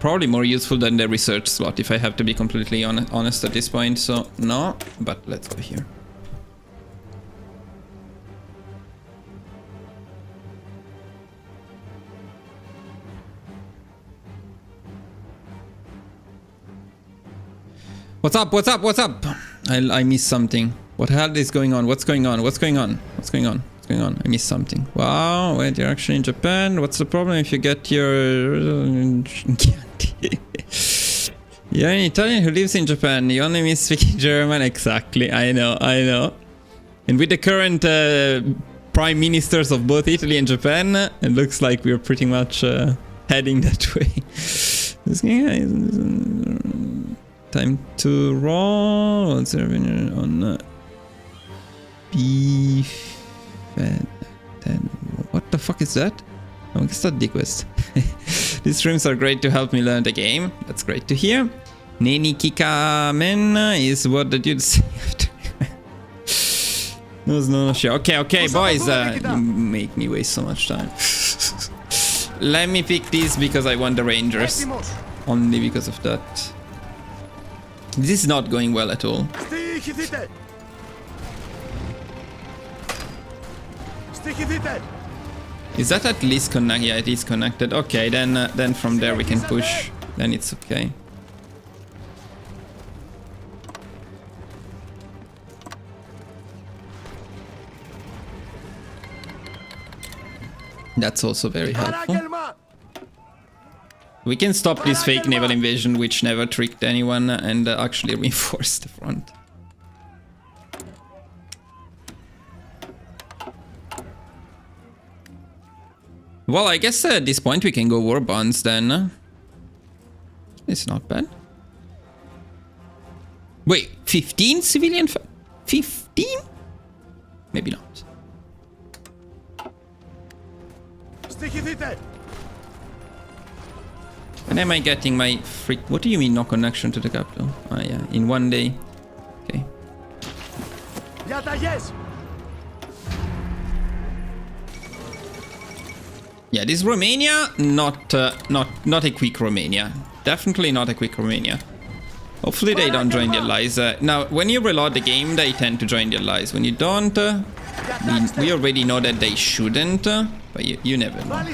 Probably more useful than the research slot if I have to be completely honest at this point, so no, but let's go here. What's up? What's up? What's up? I missed something. What the hell is going on? What's going on? What's going on? What's going on? What's going on? I missed something. Wow, wait, you're actually in Japan. What's the problem if you get your... You're an Italian who lives in Japan. You only miss speaking German. Exactly. I know. I know. And with the current prime ministers of both Italy and Japan, it looks like we're pretty much heading that way. This guy time to roll on beef. What the fuck is that? Oh, it's not Diquest. These streams are great to help me learn the game. That's great to hear. Nenikikamen is what the dude say after. No, sure. Okay, boys. You make me waste so much time. Let me pick these because I want the Rangers. Only because of that. This is not going well at all. Is that at least connected? Yeah, it is connected. Okay, then from there we can push. Then it's okay. That's also very helpful. We can stop this fake naval invasion, which never tricked anyone, and actually reinforce the front. Well, I guess at this point we can go war bonds then. It's not bad. Wait, 15 civilian? 15? Maybe not. When am I getting my free... What do you mean no connection to the capital? Ah, yeah, in 1 day. Okay. Yeah, this Romania, not a quick Romania. Definitely not a quick Romania. Hopefully they don't join the allies. Now, when you reload the game, they tend to join the allies. When you don't, we already know that they shouldn't, but you never know.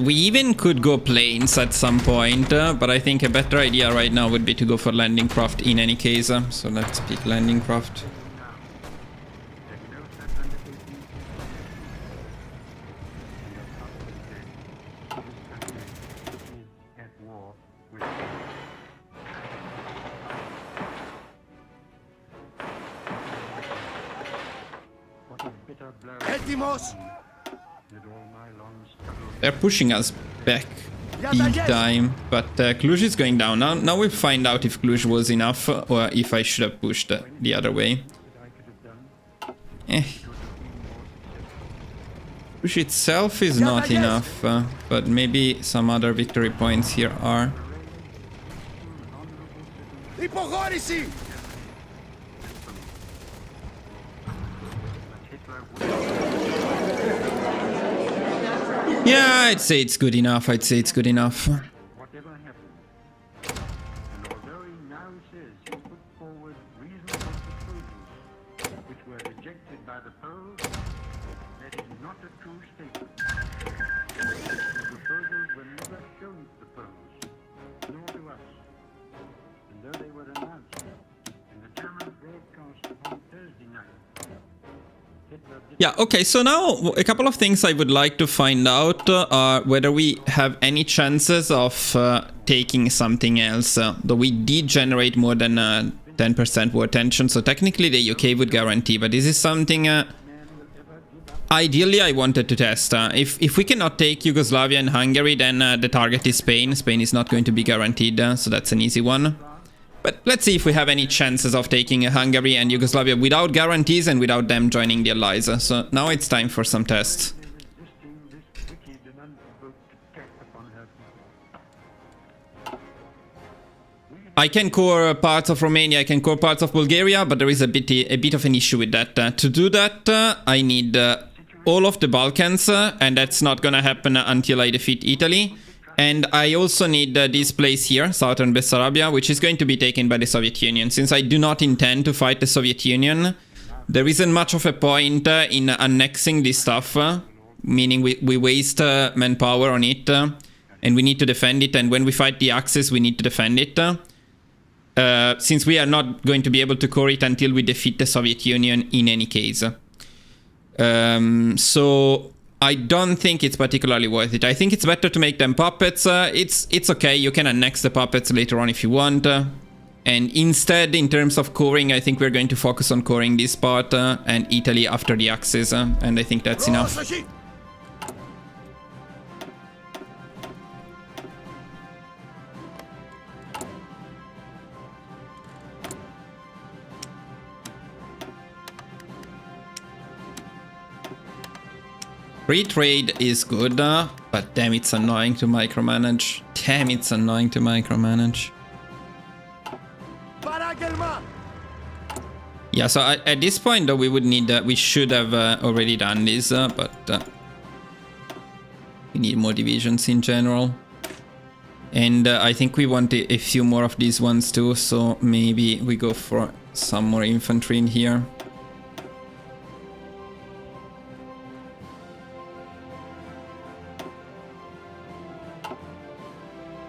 We even could go planes at some point, but I think a better idea right now would be to go for landing craft in any case. So let's pick landing craft. Έτοιμος! They're pushing us back big time, but Cluj is going down. Now we'll find out if Cluj was enough or if I should have pushed the other way. Cluj itself is not enough, but maybe some other victory points here are. Υποχώρηση! Yeah, I'd say it's good enough. I'd say it's good enough. Whatever happened, and although he now says he put forward reasonable proposals which were rejected by the polls, that is not a true statement. The proposals were never shown to the polls, nor to us, and though they were announced in the German broadcast on Thursday night, Yeah, okay, so now a couple of things I would like to find out are whether we have any chances of taking something else. Though we did generate more than 10% war tension, so technically the UK would guarantee, but this is something ideally I wanted to test. If we cannot take Yugoslavia and Hungary, then the target is Spain. Spain is not going to be guaranteed, so that's an easy one. But let's see if we have any chances of taking Hungary and Yugoslavia without guarantees and without them joining the Allies. So now it's time for some tests. I can core parts of Romania, I can core parts of Bulgaria, but there is a bit of an issue with that. To do that, I need all of the Balkans, and that's not gonna happen until I defeat Italy. And I also need this place here, southern Bessarabia, which is going to be taken by the Soviet Union. Since I do not intend to fight the Soviet Union, there isn't much of a point in annexing this stuff, meaning we waste manpower on it, and we need to defend it, and when we fight the Axis, we need to defend it. Since we are not going to be able to core it until we defeat the Soviet Union in any case. So I don't think it's particularly worth it. I think it's better to make them puppets. It's okay, you can annex the puppets later on if you want. And instead, in terms of coring, I think we're going to focus on coring this part and Italy after the Axis. And I think that's enough. Free trade is good, but damn, it's annoying to micromanage. Damn, it's annoying to micromanage. Yeah, so at this point, though, we would need, we should have already done this, but we need more divisions in general. And I think we want a few more of these ones too, so maybe we go for some more infantry in here.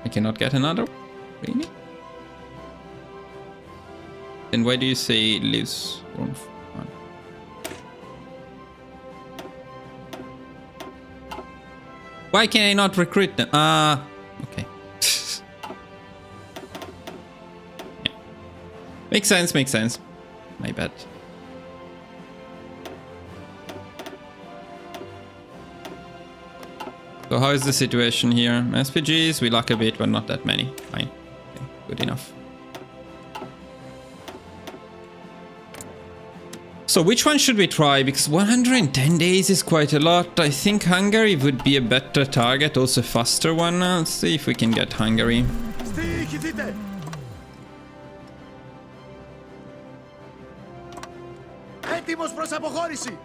I cannot get another? Really? Then why do you say it lives room? Why can I not recruit them? Okay. Yeah. Makes sense, makes sense. My bad. So how is the situation here? SPGs, we lack a bit, but not that many. Fine. Okay, good enough. So which one should we try? Because 110 days is quite a lot. I think Hungary would be a better target, also a faster one. Let's see if we can get Hungary. Έτοιμος προς αποχώρηση!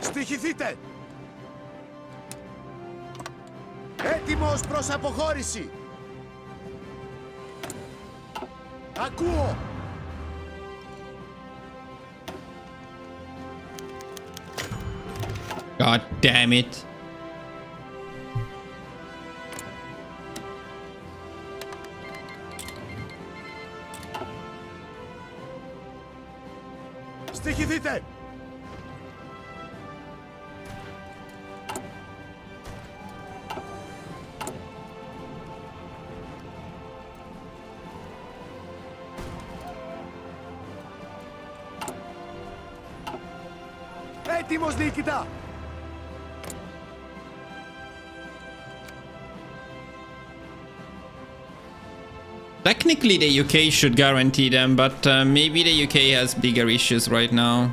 Στοιχηθείτε! Έτοιμος προς αποχώρηση! Ακούω! God damn it. Στοιχηθείτε! Έτοιμος, Νίκητα! Technically, the UK should guarantee them, but maybe the UK has bigger issues right now.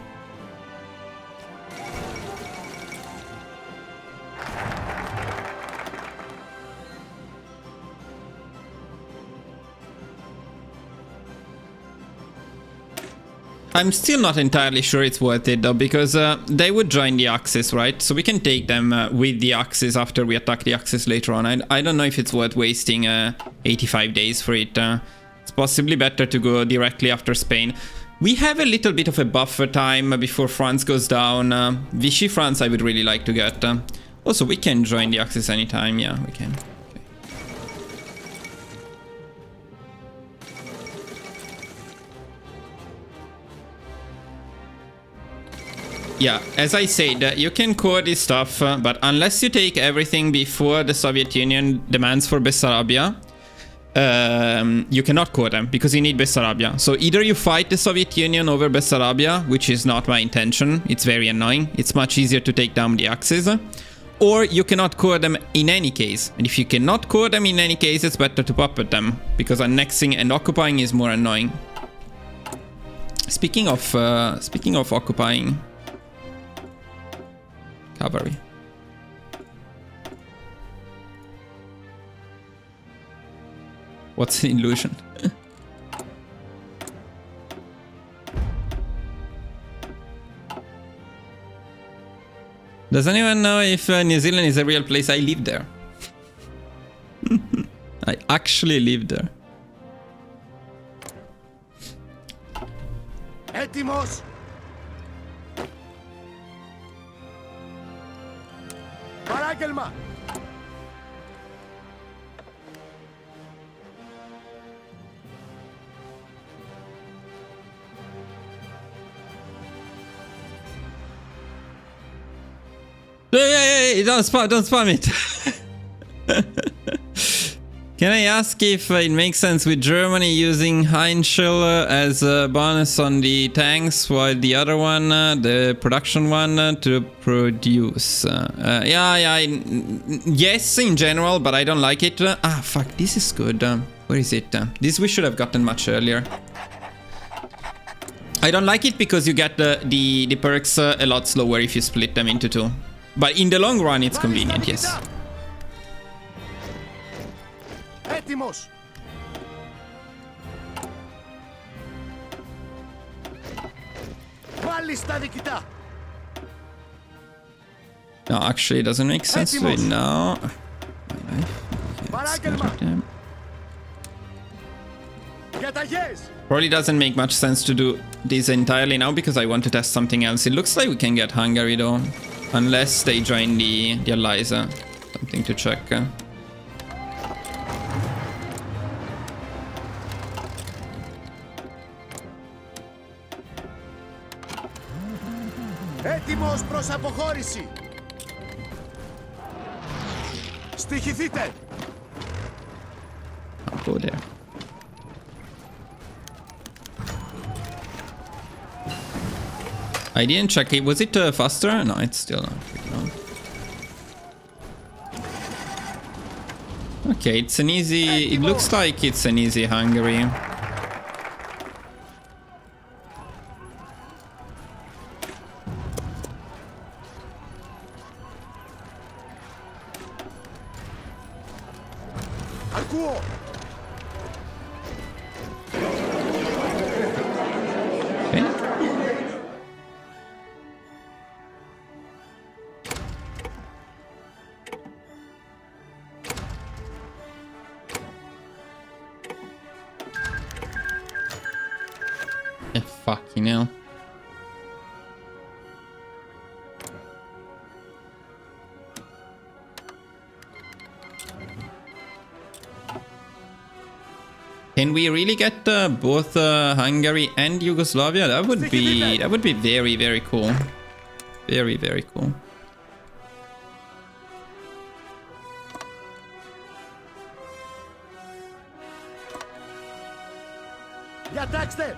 I'm still not entirely sure it's worth it though, because they would join the Axis, right? So we can take them with the Axis after we attack the Axis later on. I don't know if it's worth wasting 85 days for it. It's possibly better to go directly after Spain. We have a little bit of a buffer time before France goes down. Vichy France I would really like to get. Also, we can join the Axis anytime. Yeah, we can. Yeah, as I said, you can core this stuff, but unless you take everything before the Soviet Union demands for Bessarabia, you cannot core them, because you need Bessarabia. So either you fight the Soviet Union over Bessarabia, which is not my intention, it's very annoying, it's much easier to take down the Axis, or you cannot core them in any case. And if you cannot core them in any case, it's better to puppet them, because annexing and occupying is more annoying. Speaking of occupying... Cavalry. What's an illusion? Does anyone know if New Zealand is a real place? I live there. I actually live there. Έτοιμος! Παράγγελμα! Hey, don't spam it. Can I ask if it makes sense with Germany using Heinschel as a bonus on the tanks, while the other one, the production one, to produce? Yes, in general, but I don't like it. Fuck, this is good. Where is it? This we should have gotten much earlier. I don't like it because you get the perks a lot slower if you split them into two. But in the long run, it's convenient, yes. Έτοιμος! Πάλι στα διοικητά! No, actually, it doesn't make sense to it now. Παράγγελμα! Διαταγές! Probably doesn't make much sense to do this entirely now because I want to test something else. It looks like we can get Hungary though, unless they join the allies. Something to check. Έτοιμος προς αποχώρηση! Στοιχηθείτε! I'll go there. I didn't check it. Was it faster? No, it's still not pretty long. Okay, it's an easy... It looks like it's an easy Hungary. Ακούω! Okay. Fucking hell. Can we really get both Hungary and Yugoslavia? That would be very, very cool. Very, very cool. Διατάξτε!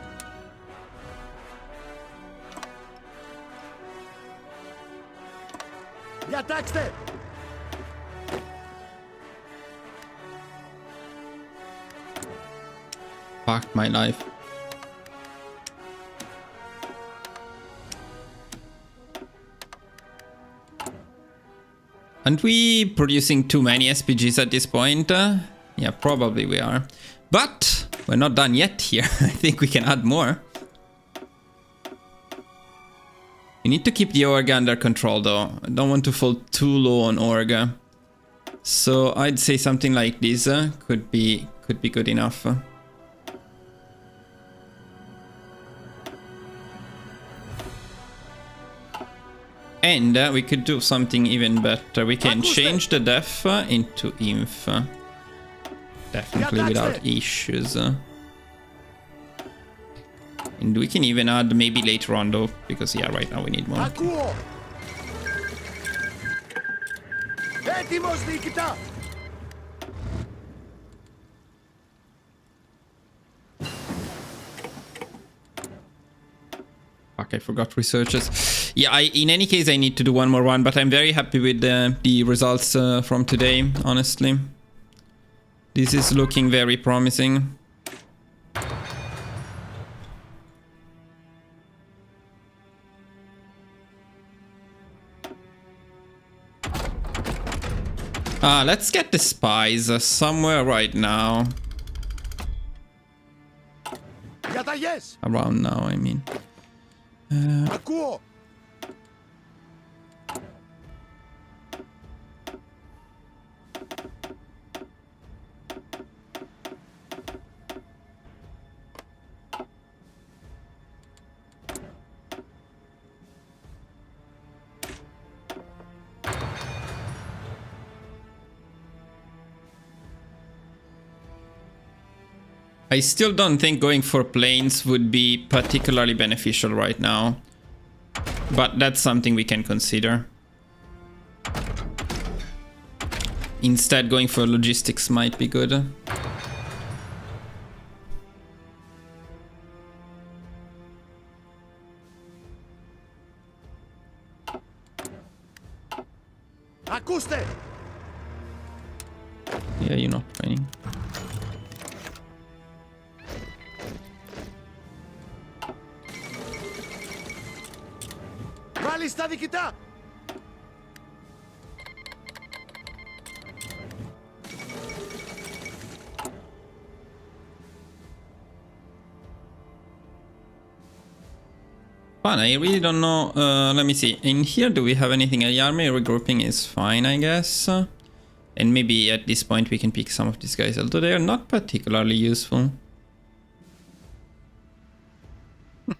Διατάξτε! Fuck my life. Aren't we producing too many SPGs at this point? Yeah, probably we are. But we're not done yet here. I think we can add more. We need to keep the org under control though. I don't want to fall too low on org. So I'd say something like this could be good enough. And we could do something even better. We can change the def into inf. Definitely without issues. And we can even add maybe later on though, because yeah, right now we need more. Ακούω! Έτοιμος, διοικητά! Fuck, I forgot researchers. Yeah, in any case I need to do one more one, but I'm very happy with the results from today, honestly. This is looking very promising. Let's get the spies somewhere right now. Διαταγές! Around now, I mean. Ακούω! I still don't think going for planes would be particularly beneficial right now. But that's something we can consider. Instead, going for logistics might be good. Ακούστε! Yeah, you're not training. Μάλιστα, διοικητά! Fun, I really don't know. Let me see. In here, do we have anything? The army regrouping is fine, I guess. And maybe at this point we can pick some of these guys, although they are not particularly useful.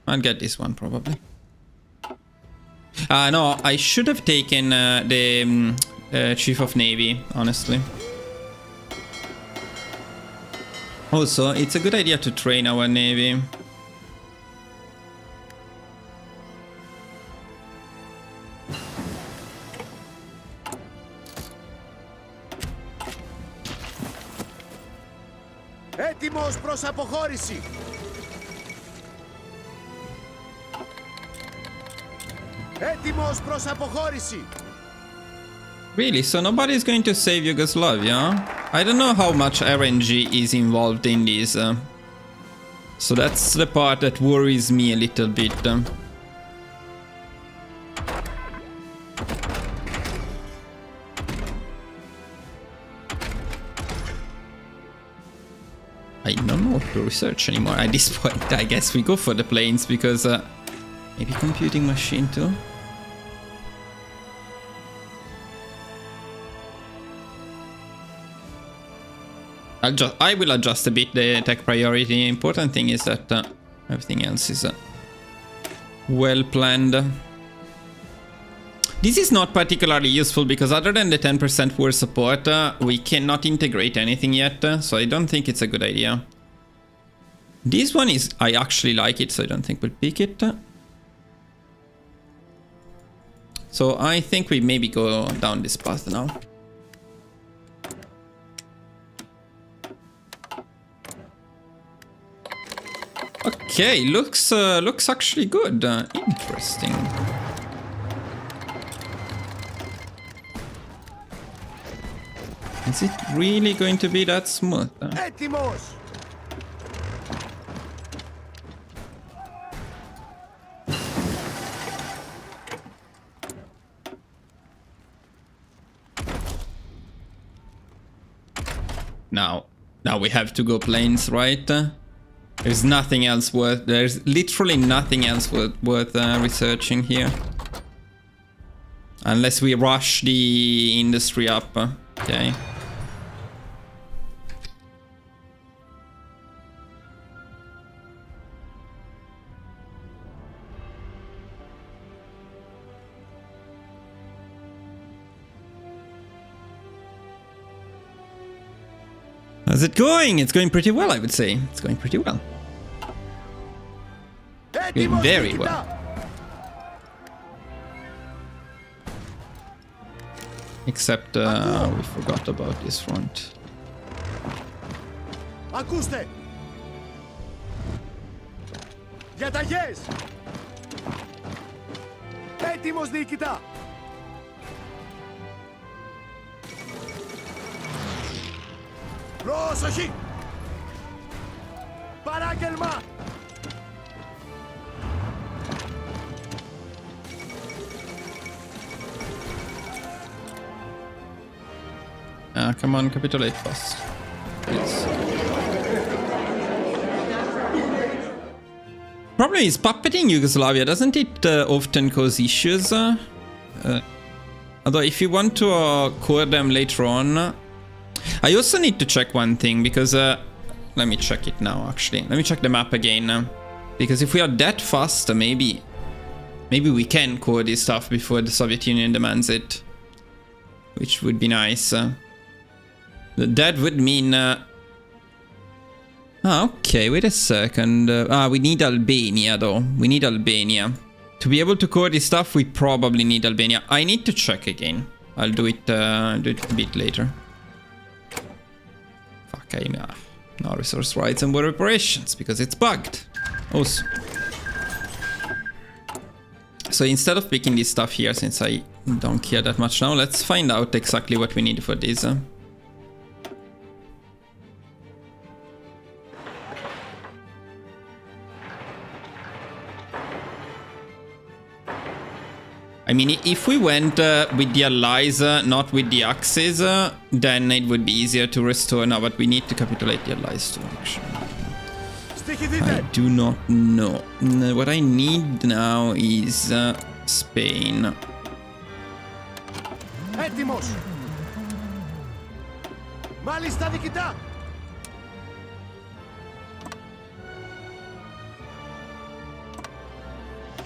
I'll get this one probably. No, I should have taken the Chief of Navy, honestly. Also, it's a good idea to train our Navy. Έτοιμος προς αποχώρηση! Έτοιμος προς αποχώρηση! Really? So nobody's going to save Yugoslavia? I don't know how much RNG is involved in this. So that's the part that worries me a little bit. I don't know what to research anymore at this point. I guess we go for the planes because maybe computing machine too. I will adjust a bit the tech priority. Important thing is that everything else is well planned. This is not particularly useful because other than the 10% war support, we cannot integrate anything yet. So I don't think it's a good idea. This one is, I actually like it, so I don't think we'll pick it. So I think we maybe go down this path now. Okay, looks actually good. Interesting. Is it really going to be that smooth? Έτοιμος! Now we have to go planes, right? There's nothing else worth. There's literally nothing else worth researching here, unless we rush the industry up. Okay. How's it going? It's going pretty well, I would say. It's going pretty well. Going Έτοιμος, very Νικητά! well. Except we forgot about this front. Ακούστε! Διαταγές! Έτοιμος, Νικητά! Πρόσοχη! Παράγγελμα! Come on, capitulate fast. Please. Problem is, puppeting Yugoslavia, doesn't it often cause issues? Although, if you want to core them later on... I also need to check one thing, because... let me check it now, actually. Let me check the map again. Because if we are that fast, maybe we can core this stuff before the Soviet Union demands it. Which would be nice. That would mean... okay, wait a second. We need Albania, though. We need Albania. To be able to core this stuff, we probably need Albania. I need to check again. I'll do it a bit later. Fuck, no resource rights and war reparations, because it's bugged. Also. So instead of picking this stuff here, since I don't care that much now, let's find out exactly what we need for this. I mean, if we went with the allies, not with the Axis, then it would be easier to restore now, but we need to capitulate the allies too, actually. I do not know. What I need now is Spain. Έτοιμος! Μάλιστα, Νικητά!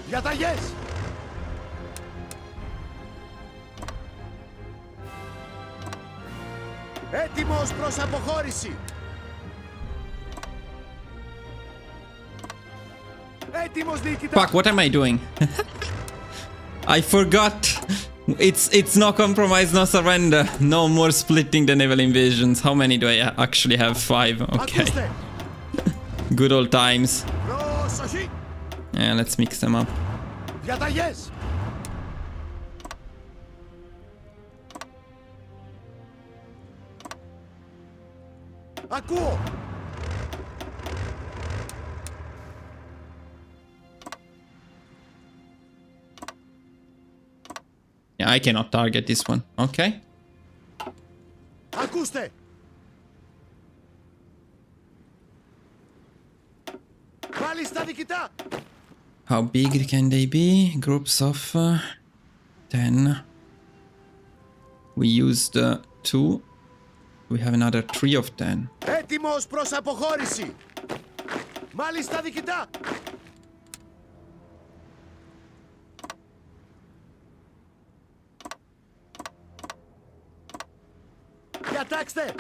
Διαταγές! Έτοιμος προς αποχώρηση! Έτοιμος, Νικητά! Fuck, what am I doing? I forgot. It's no compromise, no surrender. No more splitting the naval invasions. How many do I actually have? 5. Okay. Ακούστε! Good old times. Πρόσοχη! Yeah, let's mix them up. Διαταγές! Ακούω! Yeah, I cannot target this one. Okay. Ακούστε! Μάλιστα, Νικητά! How big can they be? Groups of 10. We used 2. We have another 3 of 10. Έτοιμος προς αποχώρηση! Μάλιστα, Νικητά! Διατάξτε!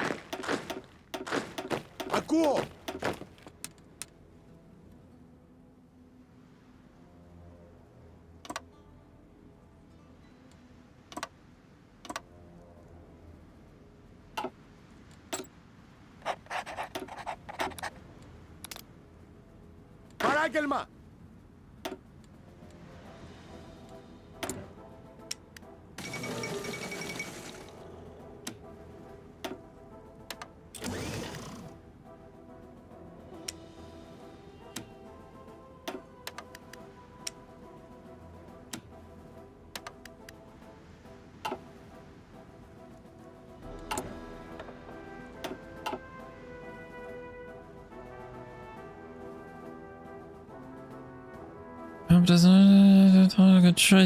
Ακούω! Διάγγελμα!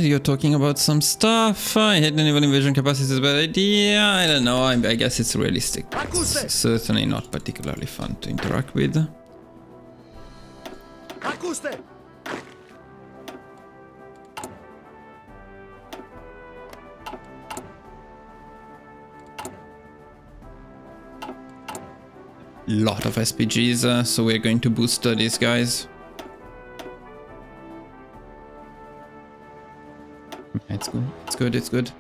You're talking about some stuff. I had an evil invasion capacity is a bad idea. I don't know. I guess it's realistic. It's certainly not particularly fun to interact with. Ακούστε! Lot of SPGs, so we're going to boost these guys. It's good, it's good, it's good.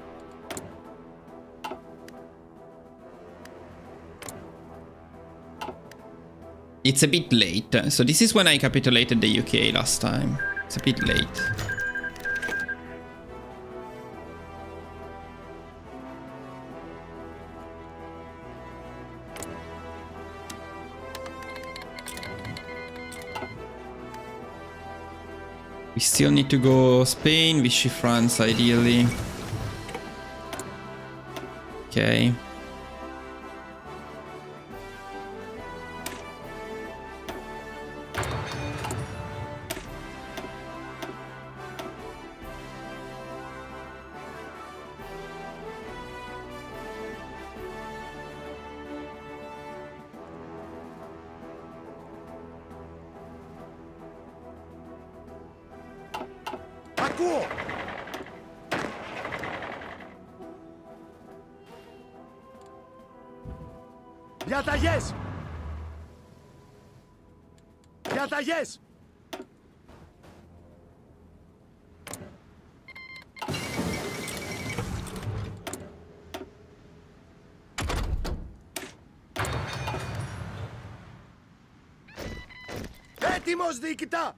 It's a bit late. So this is when I capitulated the UK last time. It's a bit late. We still need to go Spain, Vichy France ideally. Okay. Ακούω! Διαταγές! Διαταγές! Έτοιμος, διοικητά!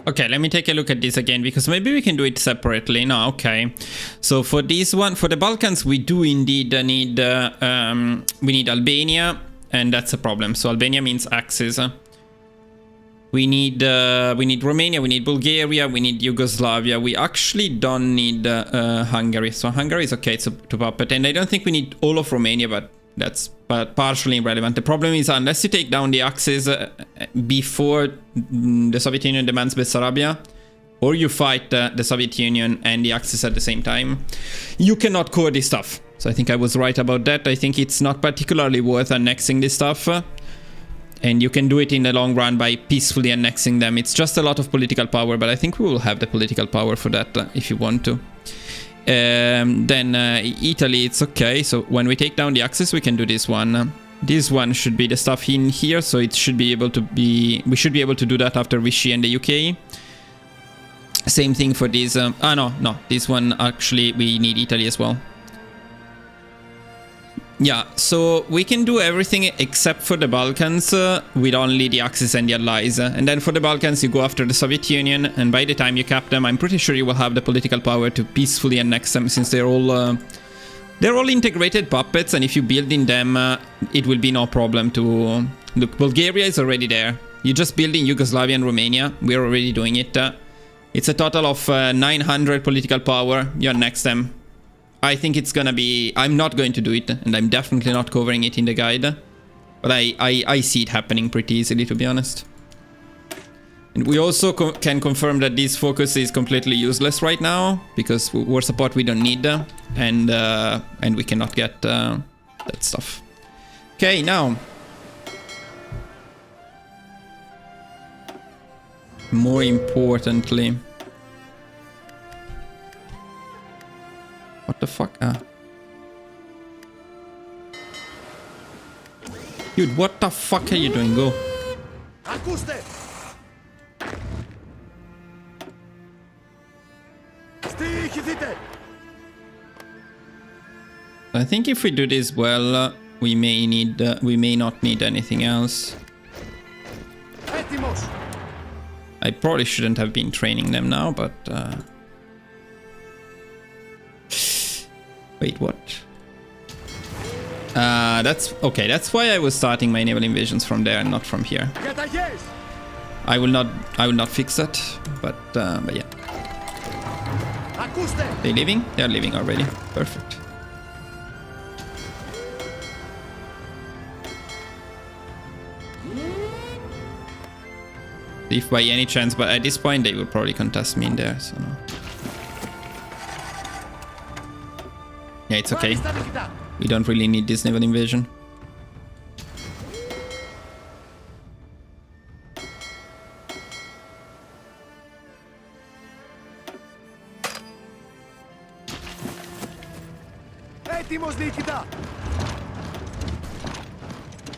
Okay, let me take a look at this again, because maybe we can do it separately. No, okay. So for this one, for the Balkans, we do indeed need we need Albania, and that's a problem. So Albania means Axis. We need Romania, we need Bulgaria, we need Yugoslavia. We actually don't need Hungary. So Hungary is okay to puppet, and I don't think we need all of Romania, but that's partially irrelevant. The problem is, unless you take down the Axis before the Soviet Union demands Bessarabia, or you fight the Soviet Union and the Axis at the same time, you cannot core this stuff. So I think I was right about that. I think it's not particularly worth annexing this stuff. And you can do it in the long run by peacefully annexing them. It's just a lot of political power, but I think we will have the political power for that if you want to. Then Italy, it's okay. So when we take down the Axis, we can do this one. This one should be the stuff in here, so it should be able to be... We should be able to do that after Vichy and the UK. Same thing for this... no. This one, actually, we need Italy as well. Yeah, so we can do everything except for the Balkans with only the Axis and the Allies. And then for the Balkans, you go after the Soviet Union, and by the time you cap them, I'm pretty sure you will have the political power to peacefully annex them, since they're all integrated puppets, and if you build in them, it will be no problem to... Look, Bulgaria is already there. You just build in Yugoslavia and Romania. We're already doing it. It's a total of 900 political power. You annex them. I think it's gonna be... I'm not going to do it, and I'm definitely not covering it in the guide. But I see it happening pretty easily, to be honest. And we also can confirm that this focus is completely useless right now, because war support we don't need, and we cannot get that stuff. Okay, now... More importantly... What the fuck? Dude, what the fuck are you doing? Go. Ακούστε! Στοιχηθείτε! I think if we do this well, we may not need anything else. Έτοιμος! I probably shouldn't have been training them now, but wait, what? That's okay. That's why I was starting my naval invasions from there and not from here. Καταγές! I will not fix that, but yeah. Ακούστε! They leaving? They are leaving already. Perfect. If by any chance, but at this point they would probably contest me in there, so no. Yeah, it's okay. Μάλιστα νικητά! We don't really need this naval invasion. Έτοιμος νικητά!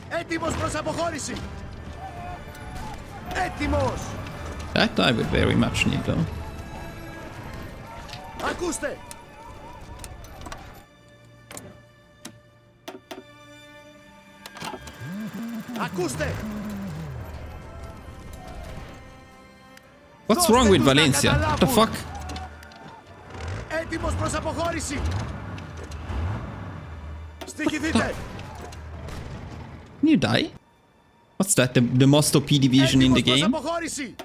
Έτοιμος προς αποχώρηση! Έτοιμος! That I would very much need though. Ακούστε! Ακούστε! What's wrong with Valencia? What the fuck? Έτοιμος προς αποχώρηση! Στοιχηθείτε! Can you die? What's that? The most OP division in the Έτοιμος προς game? αποχώρηση!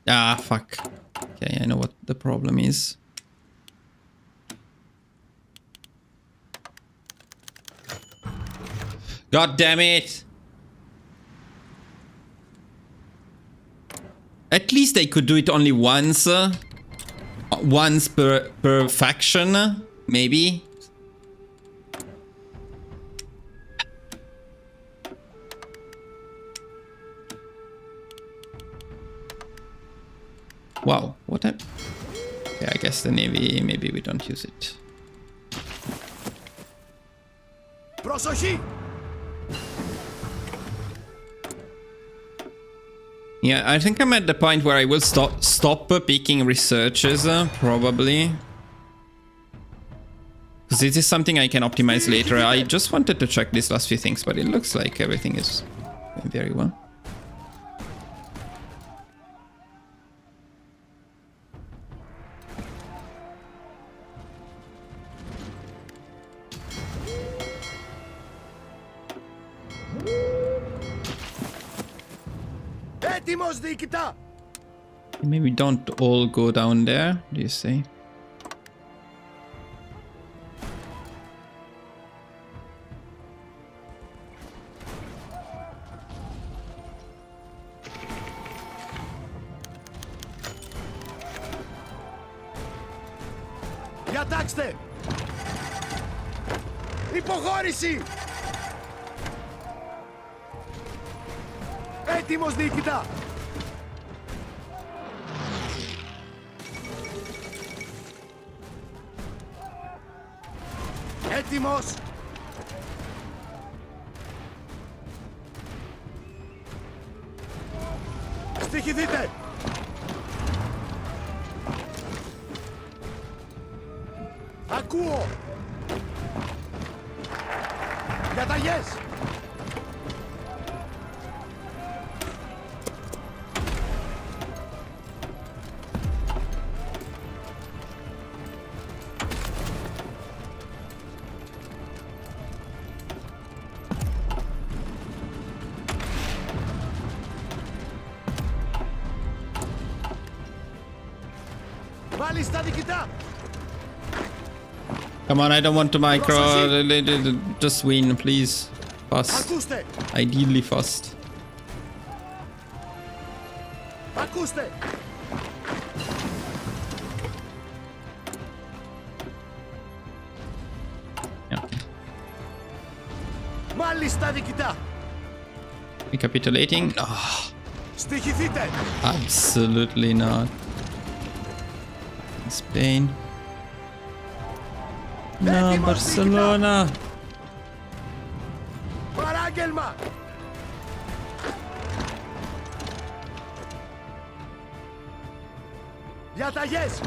Ah, fuck. Okay, I know what the problem is. God damn it! At least they could do it only once. Once per faction, maybe. Wow, what happened? Okay, I guess the navy, maybe we don't use it. Προσοχή! Yeah, I think I'm at the point where I will stop picking researches, probably. Because this is something I can optimize later. I just wanted to check these last few things, but it looks like everything is going very well. Έτοιμος διοικητά! Maybe don't all go down there, do you say? Διατάξτε! Υποχώρηση! Έτοιμος διοικητά! Έτοιμος! Στοιχηθείτε! Ακούω! Καταγές! Πάλι στα διοικητά! Come on, I don't want to micro. Just win, please. Fast. Ακούστε! Ideally fast. Ακούστε! Yeah. Μάλιστα διοικητά! Recapitulating? Oh, Στοιχηθείτε! absolutely not. Spain. No, Έτοιμος, Barcelona. Παράγγελμα! Διαταγές!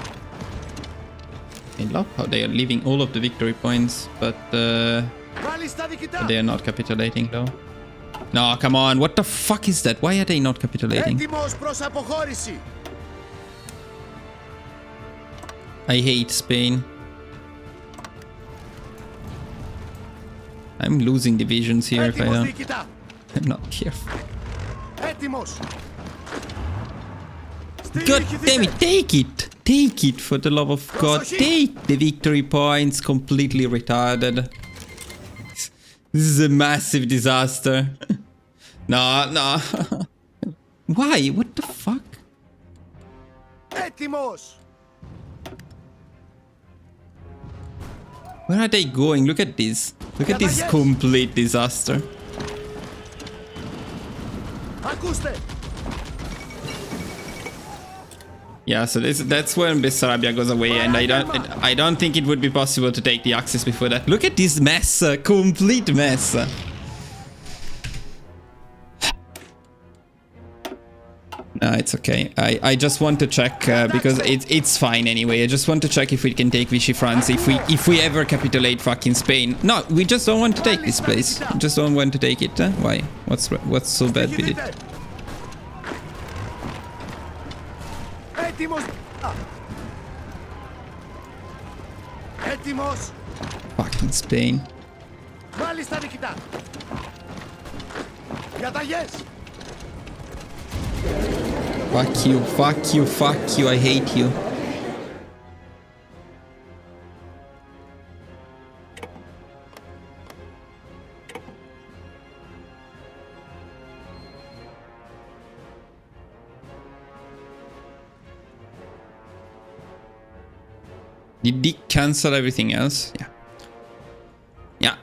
I love how they are leaving all of the victory points, but Πάλι στα διοικητά! they are not capitulating though. No, come on, what the fuck is that? Why are they not capitulating? Έτοιμος προς αποχώρηση! I hate Spain. I'm losing divisions here if I Έτοιμος don't. διοικητά! I'm not careful. Έτοιμος! God damn it, take it! Take it for the love of God. Take the victory points, completely retarded. This is a massive disaster. No, no. Why? What the fuck? Έτοιμος! Where are they going? Look at this. Look at this complete disaster. Ακούστε! Yeah, so that's when Bessarabia goes away, and I don't think it would be possible to take the Axis before that. Look at this mess, complete mess. No, it's okay. I just want to check because it's fine anyway. I just want to check if we can take Vichy France if we ever capitulate fucking Spain. No, we just don't want to take this place. We just don't want to take it. Why? What's so bad with it? Έτοιμος! Έτοιμος! Fucking Spain. Μάλιστα διοικητά! Διαταγές! Fuck you, fuck you, fuck you, I hate you. Did they cancel everything else? Yeah. Yeah.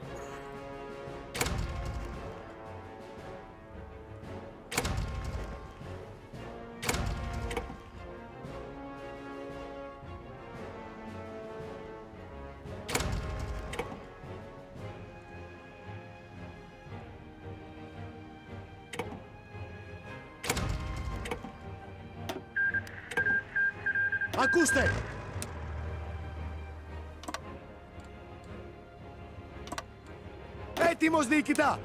Ακούστε! Έτοιμος διοικητά!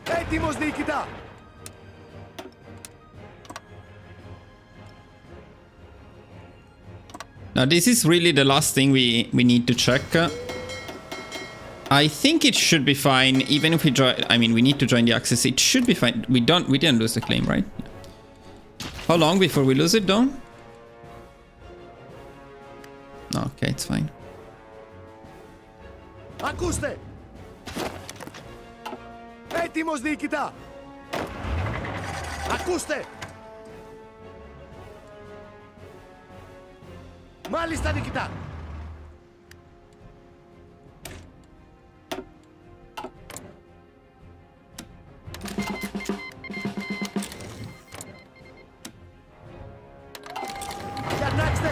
Έτοιμος διοικητά! Now this is really the last thing we need to check. I think it should be fine, even if we join. I mean, we need to join the Axis. It should be fine. We didn't lose the claim, right? How long before we lose it, though? Okay, it's fine. Ακούστε! Έτοιμος διοικητά! Ακούστε! Μάλιστα διοικητά! Διατάξτε!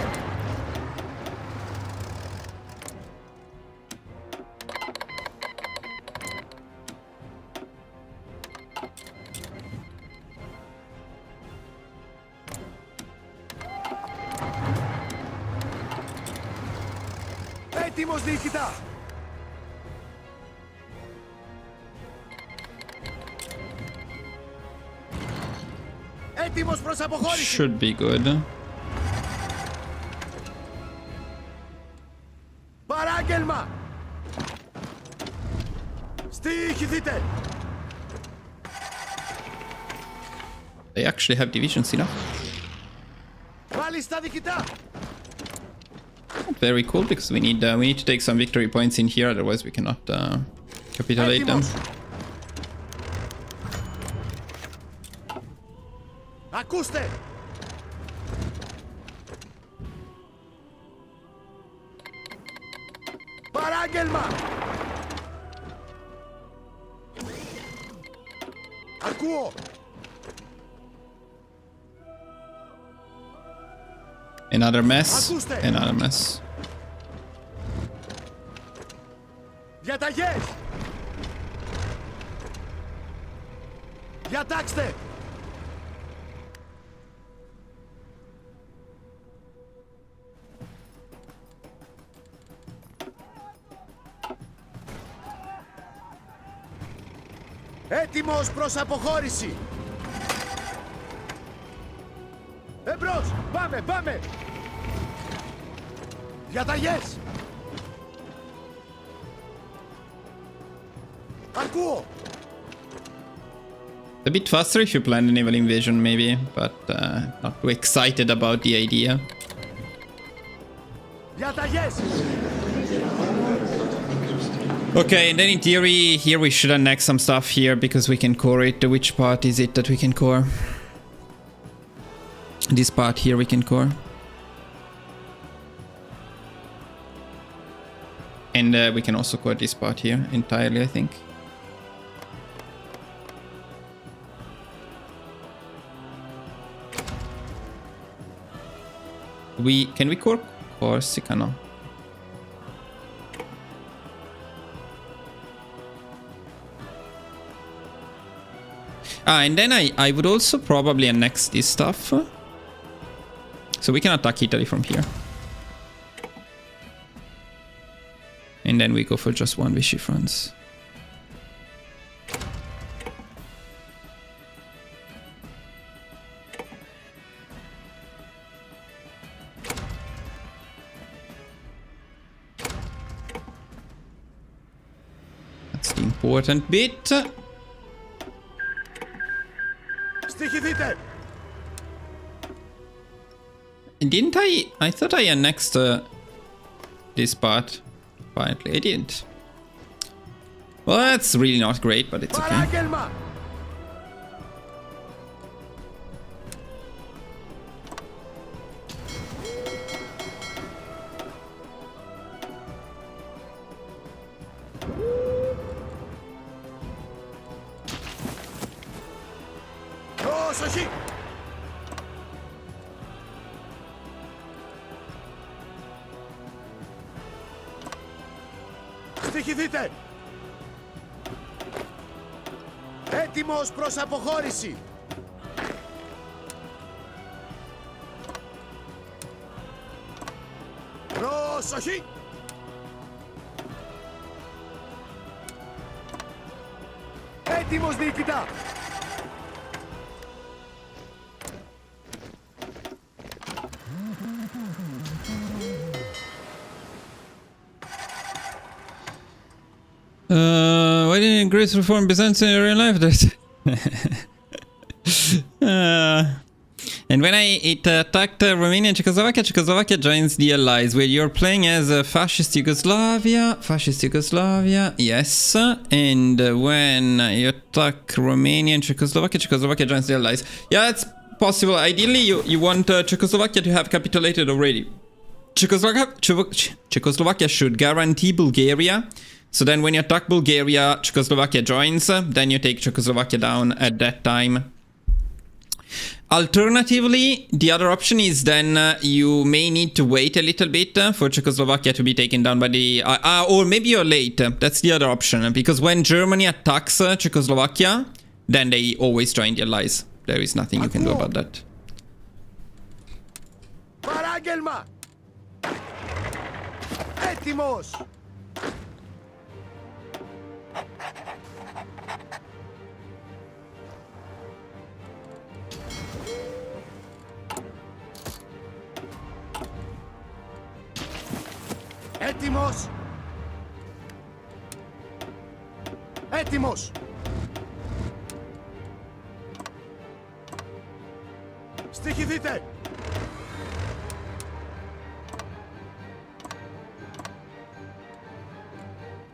Έτοιμος διοικητά! Έτοιμος προς αποχώρηση! Should be good. Παράγγελμα! Στοιχηθείτε! They actually have divisions enough. Πάλι στα διοικητά! Very cool, because we need to take some victory points in here, otherwise we cannot capitulate them. Έτοιμος! Ακούστε! Παράγγελμα! Ακούω! Another mess. Ακούστε! Another mess. Διαταγές! Διατάξτε! Έτοιμος προς αποχώρηση! Εμπρός! Πάμε, πάμε! Διαταγές! Ακούω! A bit faster if you plan a naval invasion, maybe, but not too excited about the idea. Διαταγές! Okay, and then in theory, here we should annex some stuff here because we can core it. Which part is it that we can core? This part here we can core. And we can also core this part here entirely, I think. Can we core Corsica? No. And then I would also probably annex this stuff. So we can attack Italy from here. And then we go for just one Vichy France. That's the important bit. Στοιχηθείτε! Didn't I thought I annexed this part. Apparently I didn't. Well, that's really not great, but it's okay. Παράγγελμα! Προσοχή! Στοιχηθείτε! Έτοιμος προς αποχώρηση! Προσοχή! Έτοιμος διοικητά! Why didn't Greece reform Byzantium in real life? And when it attacked Romania and Czechoslovakia, Czechoslovakia joins the allies. Where you're playing as fascist Yugoslavia, yes. And when you attack Romania and Czechoslovakia, Czechoslovakia joins the allies. Yeah, it's possible. Ideally, you want Czechoslovakia to have capitulated already. Czechoslovakia should guarantee Bulgaria. So then when you attack Bulgaria, Czechoslovakia joins, then you take Czechoslovakia down at that time. Alternatively, the other option is then you may need to wait a little bit for Czechoslovakia to be taken down by the... or maybe you're late. That's the other option. Because when Germany attacks Czechoslovakia, then they always join the allies. There is nothing you can do about that. Παράγγελμα! Έτοιμος! Έτοιμος! Έτοιμος! Στοιχηθείτε!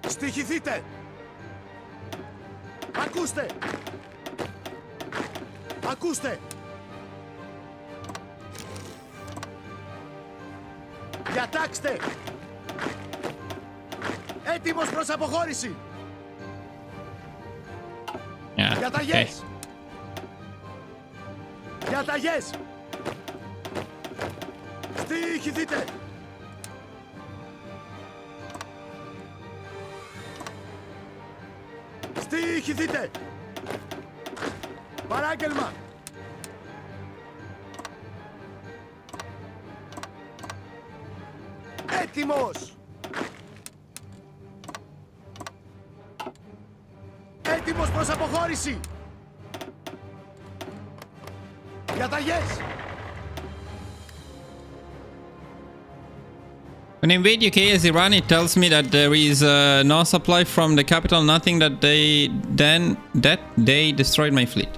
Στοιχηθείτε! Ακούστε! Ακούστε! Διατάξτε! Έτοιμος προς αποχώρηση! Yeah, Διαταγές! okay. Διαταγές! Στοιχηθείτε! Διοικηθείτε. Παράγγελμα. Έτοιμος. Έτοιμος προς αποχώρηση. Διαταγές. When I invade UK as Iran, it tells me that there is no supply from the capital, nothing that they destroyed my fleet.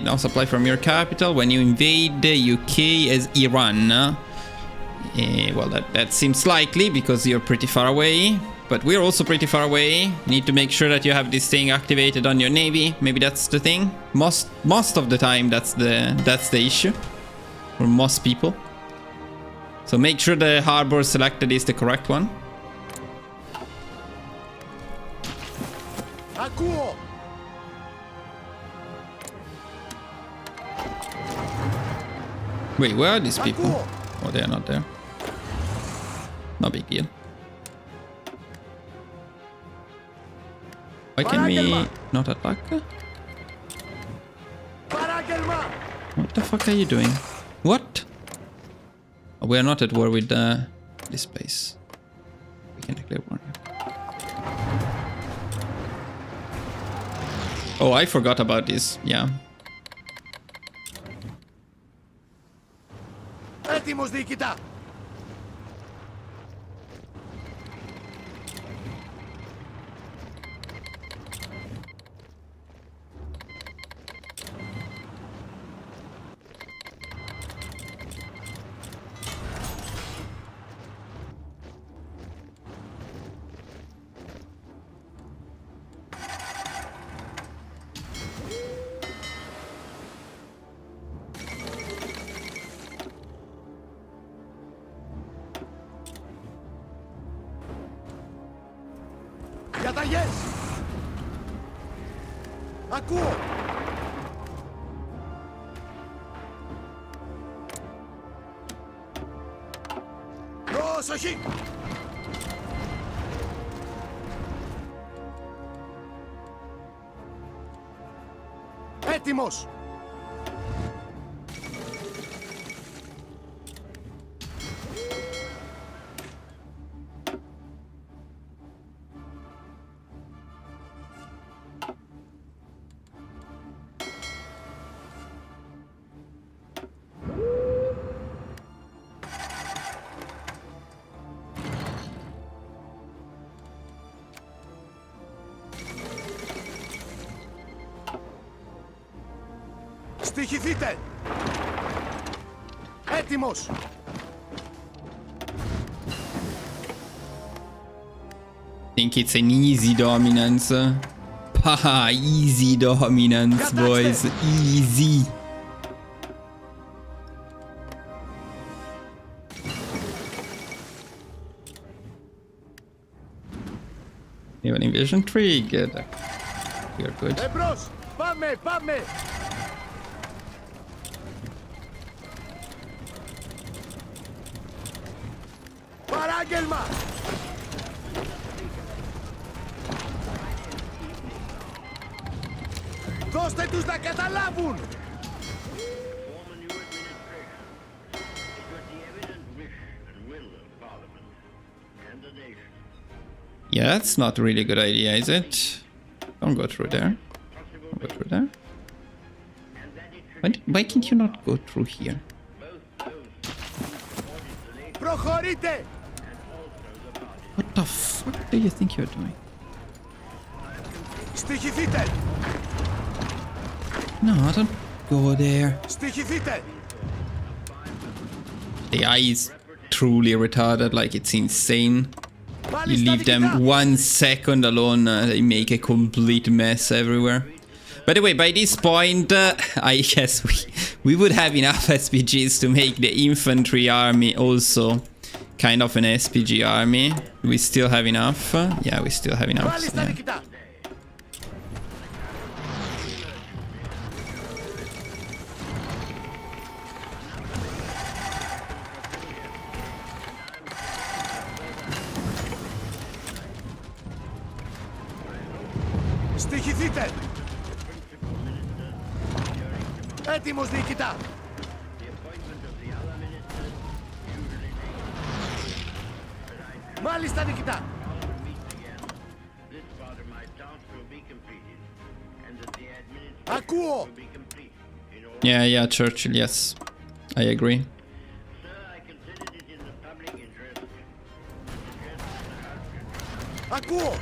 No supply from your capital when you invade the UK as Iran. Well, that seems likely because you're pretty far away, but we're also pretty far away. Need to make sure that you have this thing activated on your navy. Maybe that's the thing. Most of the time, that's the issue for most people. So make sure the harbor selected is the correct one. Ακούω. Wait, where are these people? Ακούω. Oh, they are not there. No big deal. Why can we not attack? Παράγγελμα. What the fuck are you doing? What? Oh, we are not at war with this place. We can declare war. Oh, I forgot about this. Yeah. Έτοιμος διοικητά. Διαταγές. Ακούω. Προσοχή. Έτοιμος. Στοιχηθείτε! Έτοιμος! Think it's an easy dominance. Haha, easy dominance, boys. Easy. You have an invasion tree. Good. You're good. Εμπρός! Πάμε! Πάμε! Παράγγελμα! Δώστε τους να καταλάβουν! Yeah, that's not a really good idea, is it? Don't go through there. Don't go through there. Why can't you not go through here? Προχωρείτε! What the fuck do you think you're doing? Στοιχηθείτε! No, don't go there. Στοιχηθείτε! The AI is truly retarded, like it's insane. You leave them 1 second alone, they make a complete mess everywhere. By the way, by this point, I guess we would have enough SPGs to make the infantry army also kind of an SPG army. We still have enough. Yeah, we still have enough. Yeah. Στοιχηθείτε! Έτοιμος, διοικητά! Μάλιστα, διοικητά! Ακούω! Yeah, Churchill, yes. I agree. Ακούω!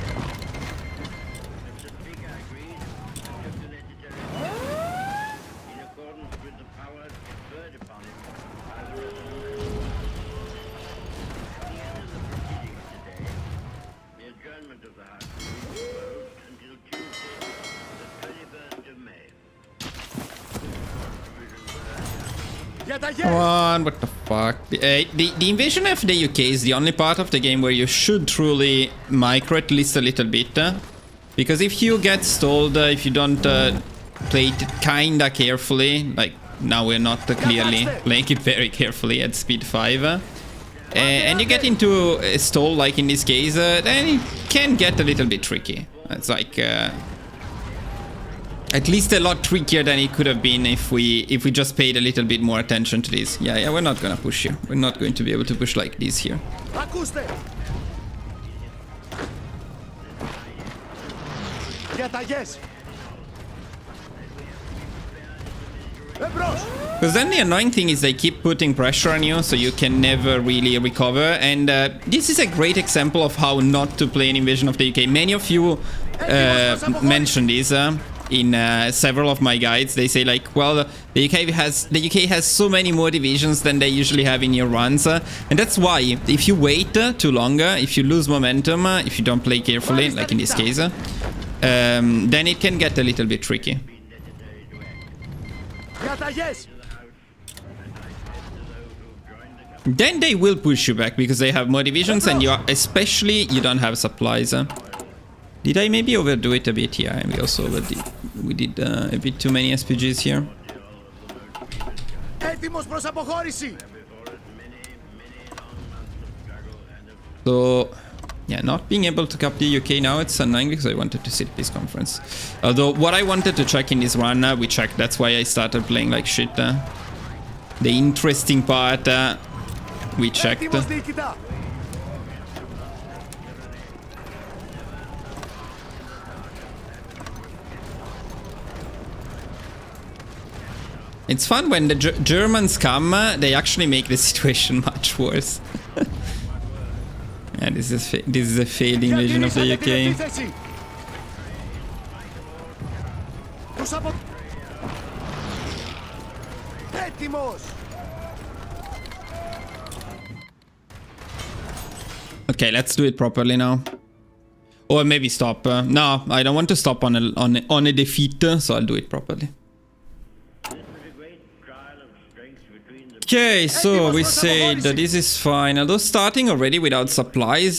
Για τα Come on, what the fuck? The invasion of the UK is the only part of the game where you should truly micro at least a little bit. Because if you get stalled, if you don't play it kinda carefully, like now we're not clearly playing it very carefully at speed 5, and you get into a stall like in this case, then it can get a little bit tricky. It's like... at least a lot trickier than it could have been if we just paid a little bit more attention to this. Yeah, we're not gonna push here. We're not going to be able to push like this here. Ακούστε! Διαταγές! Εμπρός! Because then the annoying thing is they keep putting pressure on you, so you can never really recover. And this is a great example of how not to play an invasion of the UK. Many of you mentioned this. In several of my guides, they say like, well, the UK has so many more divisions than they usually have in your runs, and that's why if you wait too long, if you lose momentum, if you don't play carefully, like in this case, then it can get a little bit tricky. Διαταγές! Then they will push you back because they have more divisions, and especially you don't have supplies. Did I maybe overdo it a bit? Yeah, we also overdid. We did a bit too many SPGs here. Έτοιμος προς αποχώρηση! So, yeah, not being able to cap the UK now, it's annoying because I wanted to see the peace conference. Although, what I wanted to check in this run, we checked. That's why I started playing like shit. The interesting part, we checked. Έτοιμος, διοικητά! It's fun when the Germans come, they actually make the situation much worse. Yeah, this is a failed invasion of the UK. Έτοιμος! Okay, let's do it properly now. Or maybe stop. No, I don't want to stop on a defeat, so I'll do it properly. Okay, so we said that this is fine, although starting already without supplies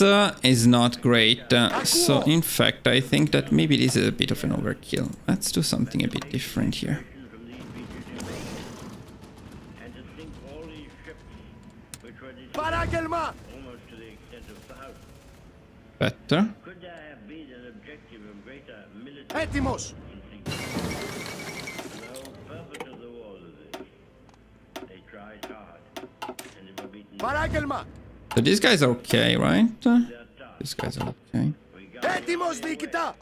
is not great. So in fact, I think that maybe this is a bit of an overkill. Let's do something a bit different here. Παράγγελμα! Better. Έτοιμος! Παράγγελμα! So these guys are okay, right? These guys are okay. Έτοιμος, διοικητά!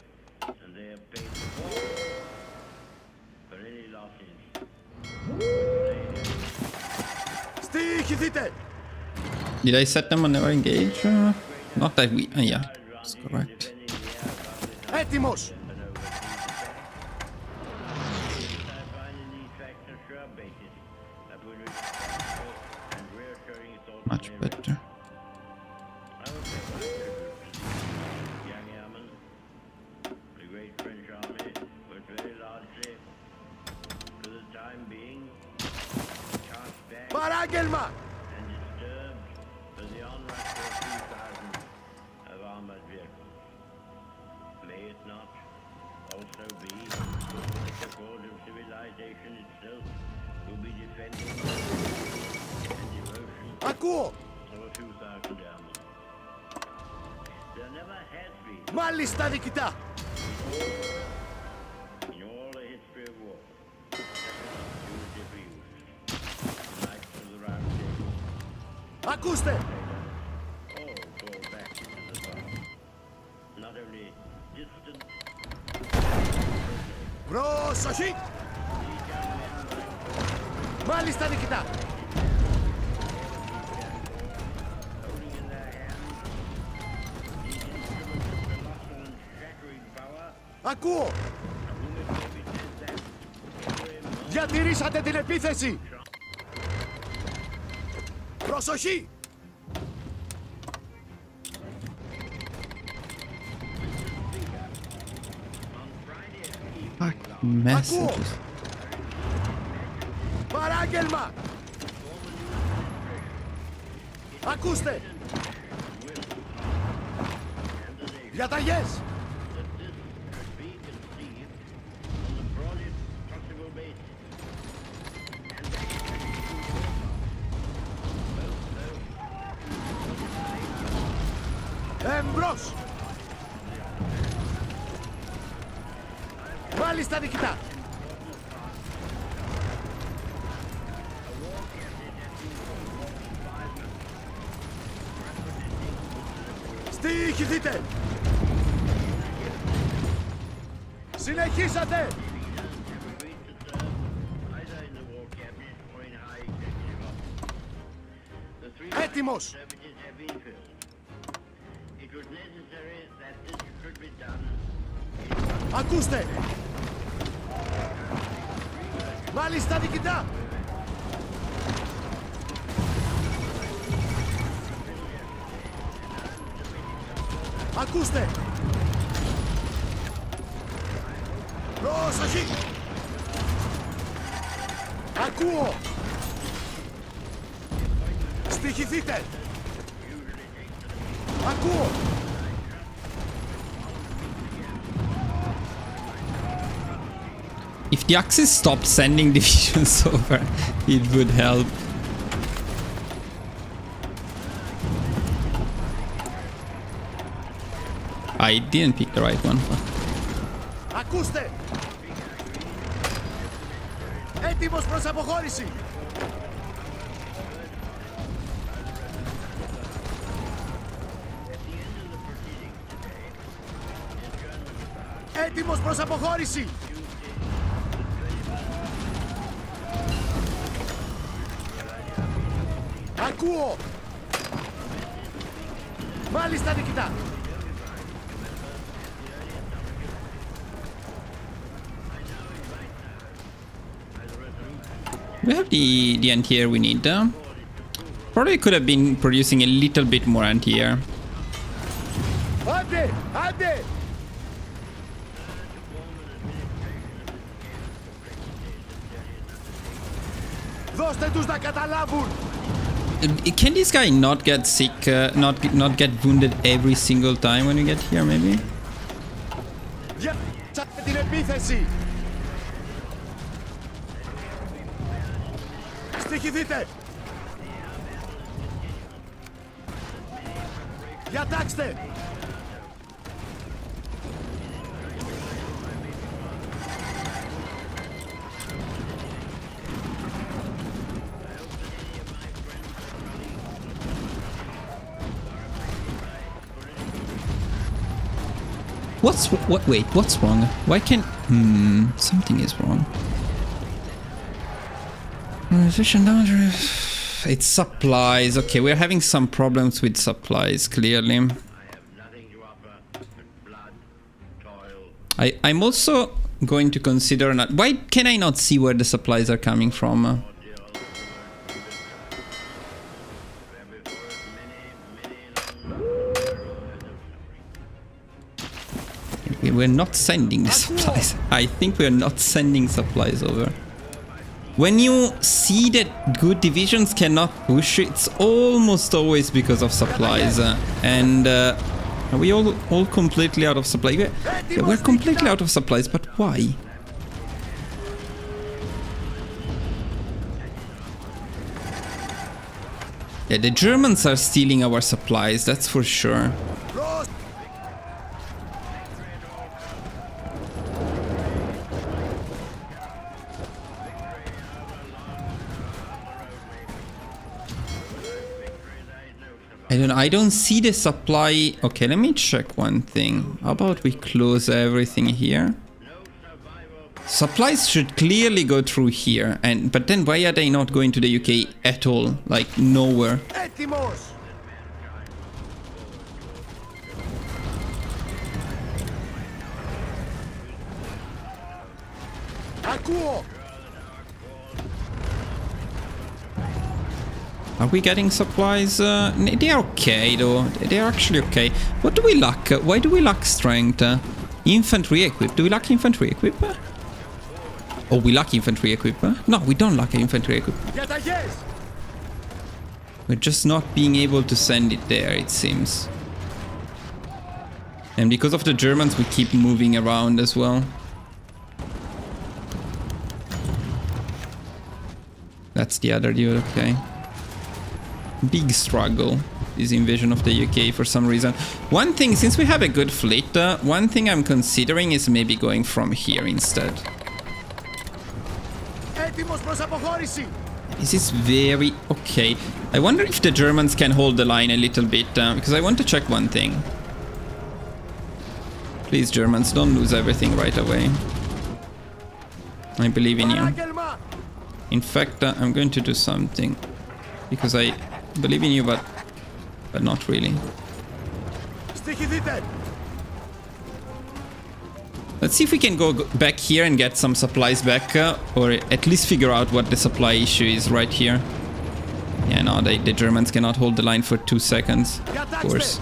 Στοιχηθείτε! Did I set them on never engage? Not that we... yeah, that's correct. Έτοιμος! Much better. Παράγγελμα! Ακούω! Μάλιστα, διοικητά! Ακούστε! All fall back in the dark. Not only distant, Προσοχή! Μάλιστα, νικητά! holding in their hands these instruments of colossal and shattering power, Ακούω! whom it may be said that every moment Διατηρήσατε την επίθεση! Προσοχή! Fuck messages. Παράγγελμα! Ακούστε! Διαταγές! be conceived on the broadest possible basis. Εμπρός! Μάλιστα, νικητά! Στοιχηθείτε! Συνεχίσατε! Either in the war cabinet or in high executive office. The three Έτοιμος! services have been filled. It was necessary that this should be done Ακούστε! Μάλιστα, νικητά! Ακούστε! Προσοχή! Ακούω! Στοιχηθείτε! Ακούω! If the Axis stopped sending divisions over, it would help. I didn't pick the right one. Ακούστε! Έτοιμος προς αποχώρηση! Έτοιμος προς αποχώρηση! Ακούω! Μάλιστα, νικητά! We have the anti-air we need. Probably could have been producing a little bit more anti-air. Άντε! Άντε! Δώστε τους να καταλάβουν! Can this guy not get sick, not get wounded every single time when you get here, maybe? Διάψατε την επίθεση! Στοιχηθείτε! Διατάξτε! Wait, what's wrong? Why can't... something is wrong. It's supplies. Okay, we're having some problems with supplies, clearly. I have nothing to offer but blood, toil, I'm also going to consider... Why can I not see where the supplies are coming from? We're not sending the supplies. I think we're not sending supplies over. When you see that good divisions cannot push, it's almost always because of supplies. And are we all completely out of supply? Yeah, we're completely out of supplies, but why? Yeah, the Germans are stealing our supplies, that's for sure. I don't see the supply. Okay, let me check one thing. How about we close everything here? Supplies should clearly go through here, but then why are they not going to the UK at all? Like nowhere. Έτοιμος! Ακούω! Are we getting supplies? They are okay though. They are actually okay. What do we lack? Why do we lack strength? Infantry equip. Do we lack infantry equip? Oh, we lack infantry equip. No, we don't lack infantry equip. Διαταγές! We're just not being able to send it there, it seems. And because of the Germans, we keep moving around as well. That's the other dude, okay. Big struggle, this invasion of the UK for some reason. One thing, since we have a good fleet, one thing I'm considering is maybe going from here instead. Έτοιμος προς αποχώρηση! This is very okay. I wonder if the Germans can hold the line a little bit, because I want to check one thing. Please, Germans, don't lose everything right away. I believe in you. Παράγγελμα! In fact, I'm going to do something, because I believe in you, but not really. Στοιχηθείτε! Let's see if we can go back here and get some supplies back, or at least figure out what the supply issue is right here. Yeah, no, the Germans cannot hold the line for 2 seconds, of course.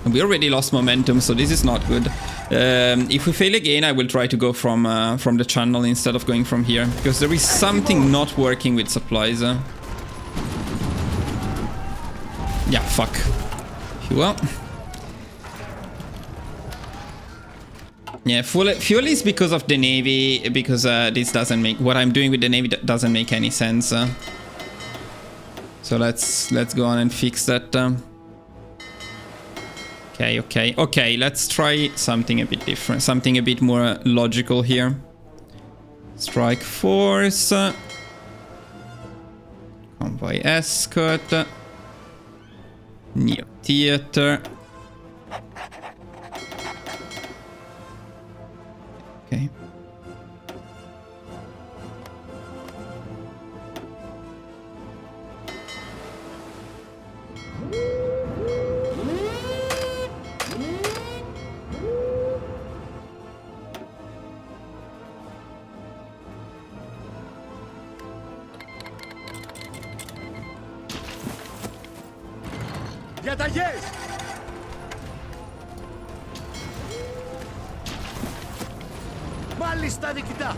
And we already lost momentum, so this is not good. If we fail again, I will try to go from the channel instead of going from here, because there is something not working with supplies. Yeah, fuck. Fuel. Yeah, fuel is because of the Navy, because this doesn't make... What I'm doing with the Navy doesn't make any sense. So let's go on and fix that. Okay, let's try something a bit different. Something a bit more logical here. Strike force. Convoy escort. Neo theater. Okay. Διαταγές! Μάλιστα, νικητά!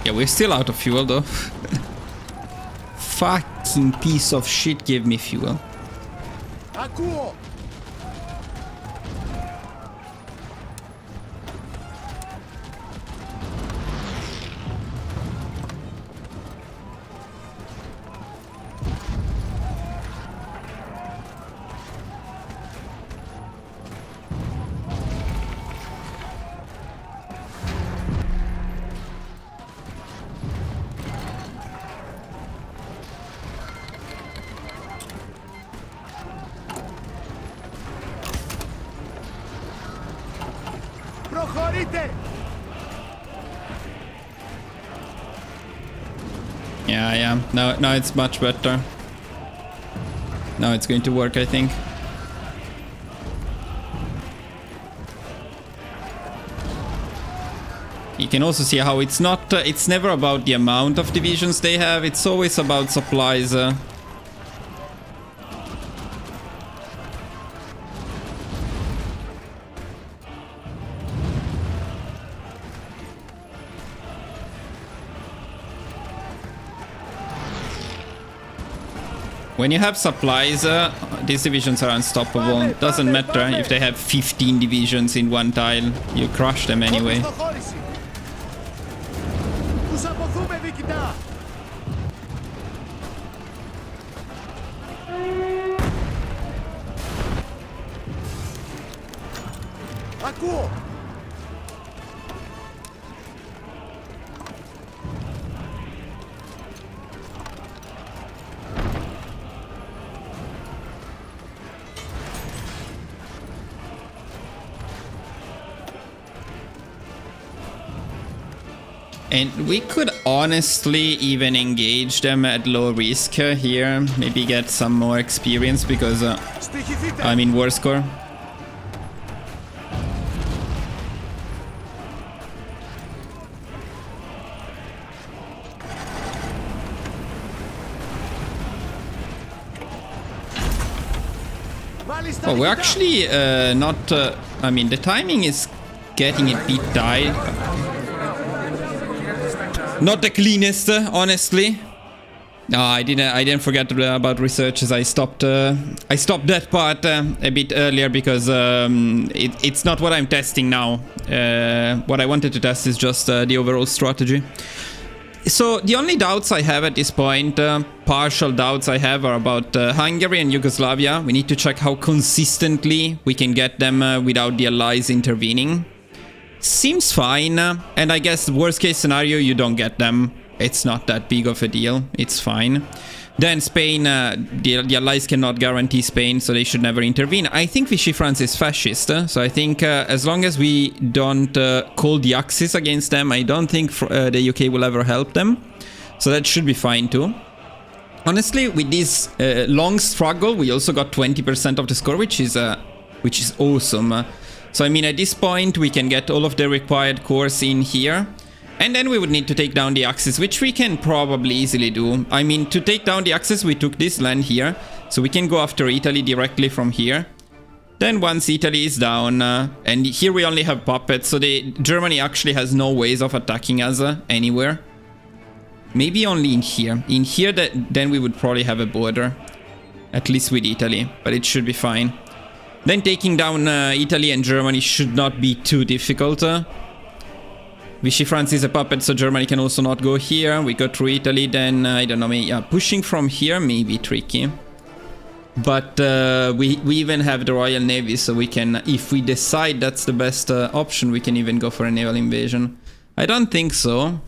Yeah, we're still out of fuel though. Fucking piece of shit gave me fuel. Ακούω! Προχωρείτε! Yeah. Now it's much better. Now it's going to work, I think. You can also see how it's not... it's never about the amount of divisions they have. It's always about supplies. When you have supplies, these divisions are unstoppable. Doesn't matter if they have 15 divisions in one tile. You crush them anyway. Προχώρηση! Τους αποθούμε, νικητά! Ακούω! And we could honestly even engage them at low risk here. Maybe get some more experience because I'm in war score. Oh, we're actually not... I mean, the timing is getting a bit tight. Not the cleanest, honestly. No, I didn't forget about researches. I stopped that part a bit earlier because it's not what I'm testing now. What I wanted to test is just the overall strategy. So the only doubts I have at this point, partial doubts I have, are about Hungary and Yugoslavia. We need to check how consistently we can get them without the allies intervening. Seems fine, and I guess worst case scenario, you don't get them. It's not that big of a deal. It's fine. Then Spain, the allies cannot guarantee Spain, so they should never intervene. I think Vichy France is fascist, so I think as long as we don't call the Axis against them, I don't think the UK will ever help them. So that should be fine too. Honestly, with this long struggle, we also got 20% of the score, which is awesome. So I mean, at this point, we can get all of the required cores in here. And then we would need to take down the Axis, which we can probably easily do. I mean, to take down the Axis, we took this land here. So we can go after Italy directly from here. Then once Italy is down, and here we only have puppets, so Germany actually has no ways of attacking us anywhere. Maybe only in here. In here, then we would probably have a border. At least with Italy, but it should be fine. Then taking down Italy and Germany should not be too difficult. Vichy France is a puppet, so Germany can also not go here. We go through Italy, then, I don't know, maybe, pushing from here may be tricky. But we even have the Royal Navy, so we can, if we decide that's the best option, we can even go for a naval invasion. I don't think so.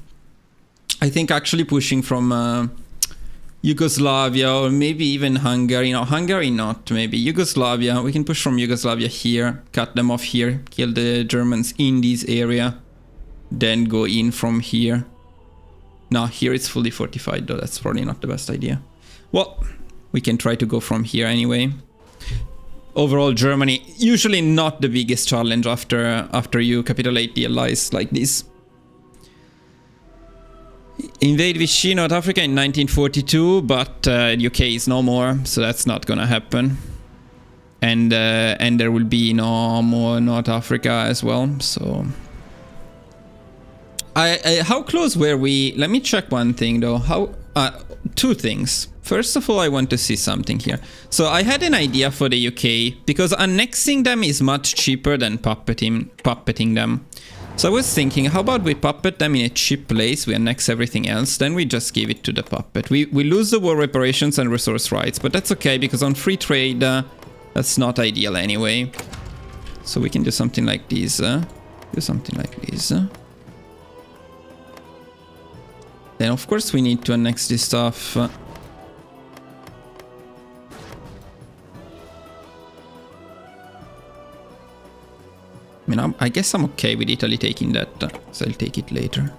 I think actually pushing from Yugoslavia, or maybe even Hungary. No, Hungary not, maybe. Yugoslavia, we can push from Yugoslavia here, cut them off here, kill the Germans in this area. Then go in from here. No, here it's fully fortified though. That's probably not the best idea. Well, we can try to go from here anyway. Overall, Germany usually not the biggest challenge after you capitulate the allies like this. Invade Vichy, North Africa in 1942, but UK is no more, so that's not gonna happen. And there will be no more North Africa as well, so... how close were we? Let me check one thing though. Two things. First of all, I want to see something here. So I had an idea for the UK, because annexing them is much cheaper than puppeting them. So I was thinking, how about we puppet them in a cheap place, we annex everything else, then we just give it to the puppet. We lose the war reparations and resource rights, but that's okay, because on free trade, that's not ideal anyway. So we can do something like this. Do something like this. Then of course we need to annex this stuff. I mean, I guess I'm okay with Italy taking that, so I'll take it later.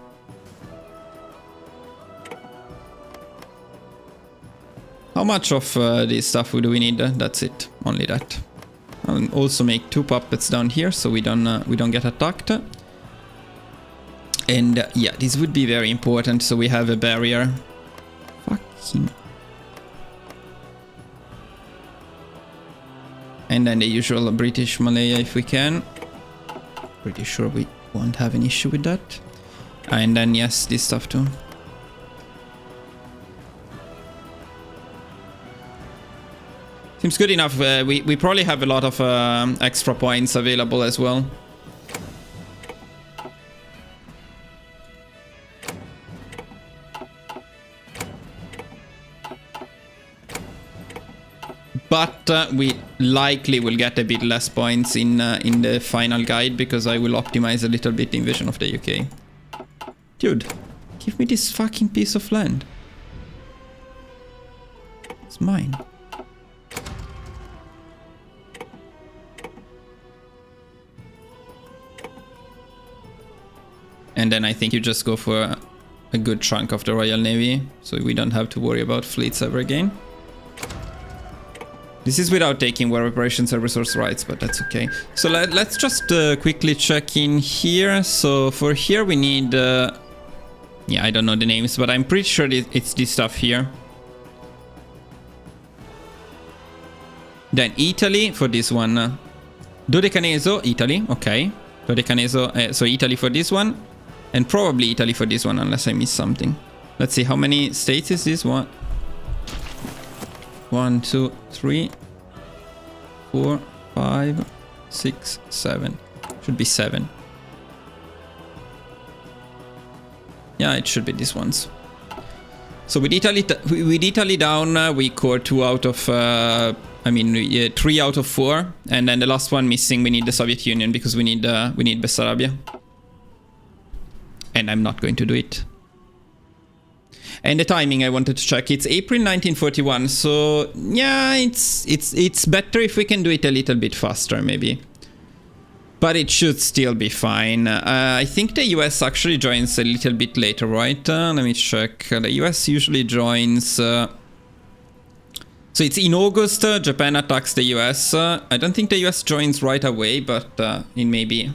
How much of this stuff do we need? That's it, only that. I'll also make 2 puppets down here, so we don't get attacked. And yeah, this would be very important, so we have a barrier. Fucking... And then the usual British Malaya if we can. Pretty sure we won't have an issue with that. And then yes, this stuff too. Seems good enough. We probably have a lot of extra points available as well. But we likely will get a bit less points in the final guide, because I will optimize a little bit the invasion of the UK. Dude, give me this fucking piece of land. It's mine. And then I think you just go for a good chunk of the Royal Navy, so we don't have to worry about fleets ever again. This is without taking war operations or resource rights, but that's okay. So let's just quickly check in here. So for here we need... yeah, I don't know the names, but I'm pretty sure it's this stuff here. Then Italy for this one. Dodecaneso, Italy, okay. Dodecaneso, so Italy for this one. And probably Italy for this one, unless I miss something. Let's see, how many states is this one? 1, 2, 3, 4, 5, 6, 7. Should be 7. Yeah, it should be these ones. So with Italy down, we core 2 out of, 3 out of 4, and then the last one missing. We need the Soviet Union because we need Bessarabia, and I'm not going to do it. And the timing I wanted to check. It's April 1941, so yeah, it's better if we can do it a little bit faster, maybe. But it should still be fine. I think the US actually joins a little bit later, right? Let me check. The US usually joins... so it's in August, Japan attacks the US. I don't think the US joins right away, but it may be.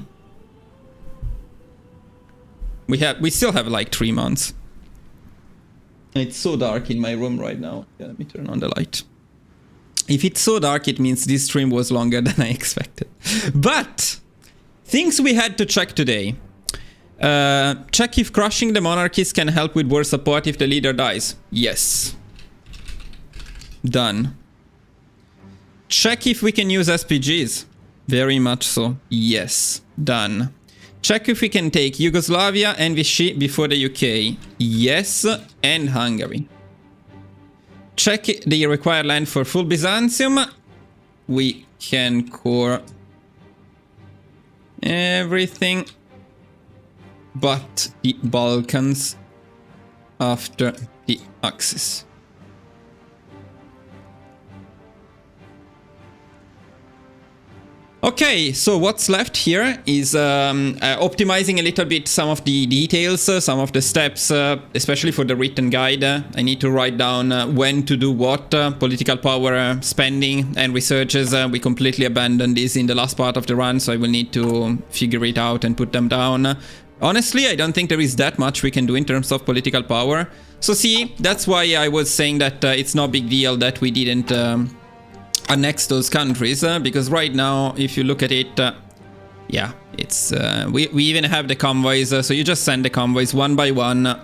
We still have like 3 months. It's so dark in my room right now. Yeah, let me turn on the light. If it's so dark, it means this stream was longer than I expected. But things we had to check today. Check if crushing the monarchies can help with war support if the leader dies. Yes. Done. Check if we can use SPGs. Very much so. Yes. Done. Check if we can take Yugoslavia and Vichy before the UK. Yes. And Hungary. Check the required land for full Byzantium. We can core everything but the Balkans after the Axis. Okay, so what's left here is optimizing a little bit some of the details, some of the steps, especially for the written guide. I need to write down when to do what, political power, spending, and researches. We completely abandoned this in the last part of the run, so I will need to figure it out and put them down. Honestly, I don't think there is that much we can do in terms of political power. So see, that's why I was saying that it's no big deal that we didn't... annex those countries, because right now, if you look at it, yeah, it's we even have the convoys, so you just send the convoys one by one.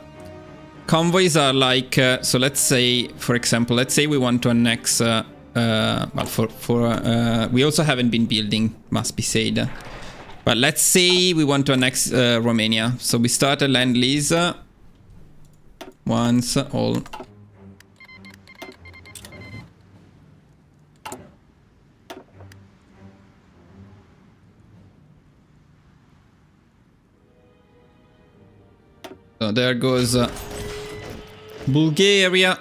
Convoys are like, so let's say, for example, let's say we want to annex, well, we also haven't been building, must be said, but let's say we want to annex Romania, so we start a land lease once, all. So there goes Bulgaria.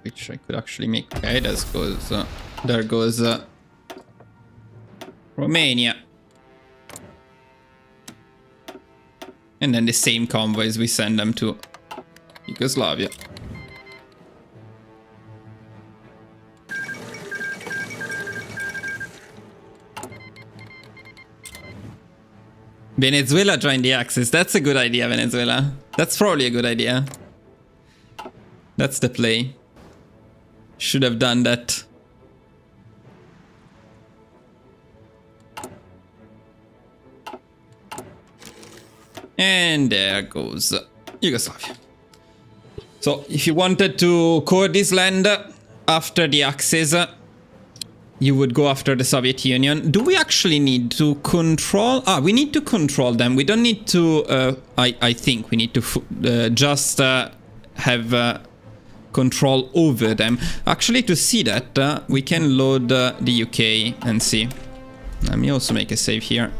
Which I could actually make. Okay, there goes Romania. And then the same convoys, we send them to Yugoslavia. Venezuela joined the Axis. That's a good idea, Venezuela. That's probably a good idea. That's the play. Should have done that. And there goes Yugoslavia. So if you wanted to core this land after the Axis, you would go after the Soviet Union. Do we actually need to control? We need to control them. We don't need to, I think we need to just have control over them. Actually, to see that, we can load the UK and see. Let me also make a save here.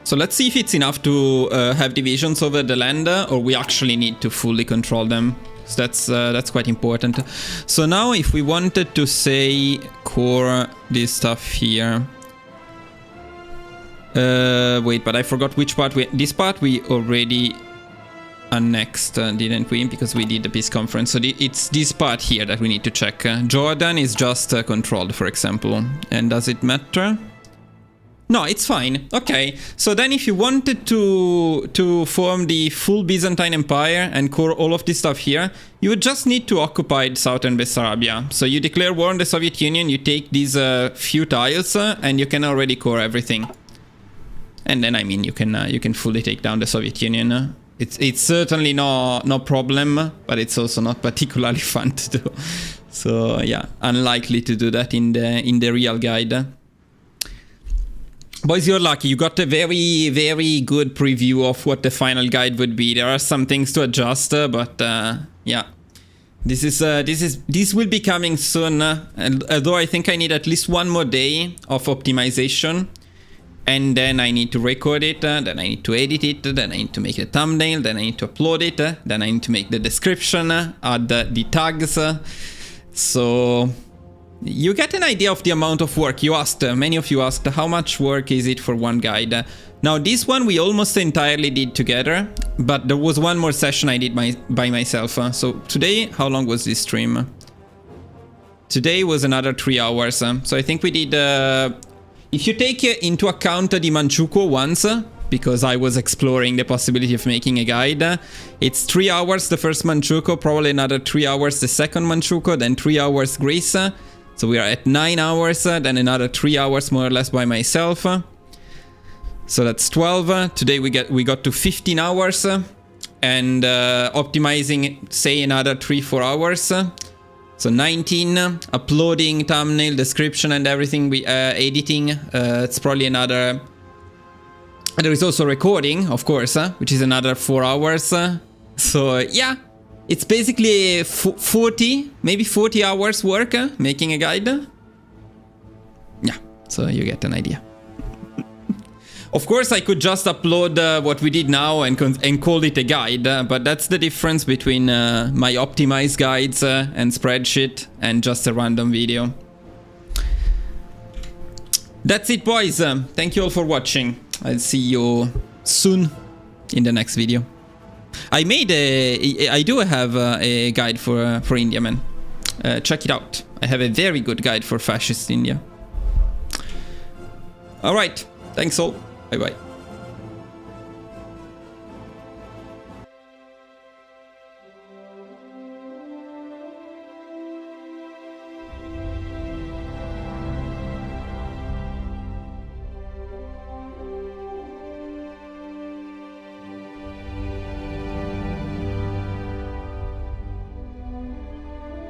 So let's see if it's enough to have divisions over the land, or we actually need to fully control them. So that's quite important. So now if we wanted to say core this stuff here. Wait, but I forgot which part this part we already annexed, didn't we? Because we did the peace conference. So it's this part here that we need to check. Jordan is just controlled, for example. And does it matter? No, it's fine. Okay, so then if you wanted to form the full Byzantine Empire and core all of this stuff here, you would just need to occupy southern Bessarabia. So you declare war on the Soviet Union, you take these few tiles, and you can already core everything. And then, I mean, you can fully take down the Soviet Union. It's certainly no problem, but it's also not particularly fun to do. So yeah, unlikely to do that in the real guide. Boys, you're lucky. You got a very, very good preview of what the final guide would be. There are some things to adjust, but yeah, this will be coming soon. And although I think I need at least one more day of optimization, and then I need to record it. Then I need to edit it. Then I need to make a thumbnail. Then I need to upload it. Then I need to make the description, add the tags. So you get an idea of the amount of work. You asked, many of you asked, how much work is it for one guide? Now this one we almost entirely did together, but there was one more session I did by myself. So today, how long was this stream? Today was another 3 hours. So I think we did, if you take into account the Manchukuo ones, because I was exploring the possibility of making a guide. It's 3 hours the first Manchukuo, probably another 3 hours the second Manchukuo, then 3 hours Greece. So we are at 9 hours, then another 3 hours more or less by myself. So that's 12. Today we got to 15 hours, and optimizing, say, another 3-4 hours. So 19, uploading, thumbnail, description and everything, editing, it's probably another... There is also recording, of course, which is another 4 hours. So yeah, it's basically 40, maybe 40 hours work making a guide. Yeah, so you get an idea. Of course, I could just upload what we did now and call it a guide, but that's the difference between my optimized guides and spreadsheet and just a random video. That's it, boys. Thank you all for watching. I'll see you soon in the next video. I do have a guide for India, man. Check it out. I have a very good guide for fascist India. All right. Thanks all. Bye-bye.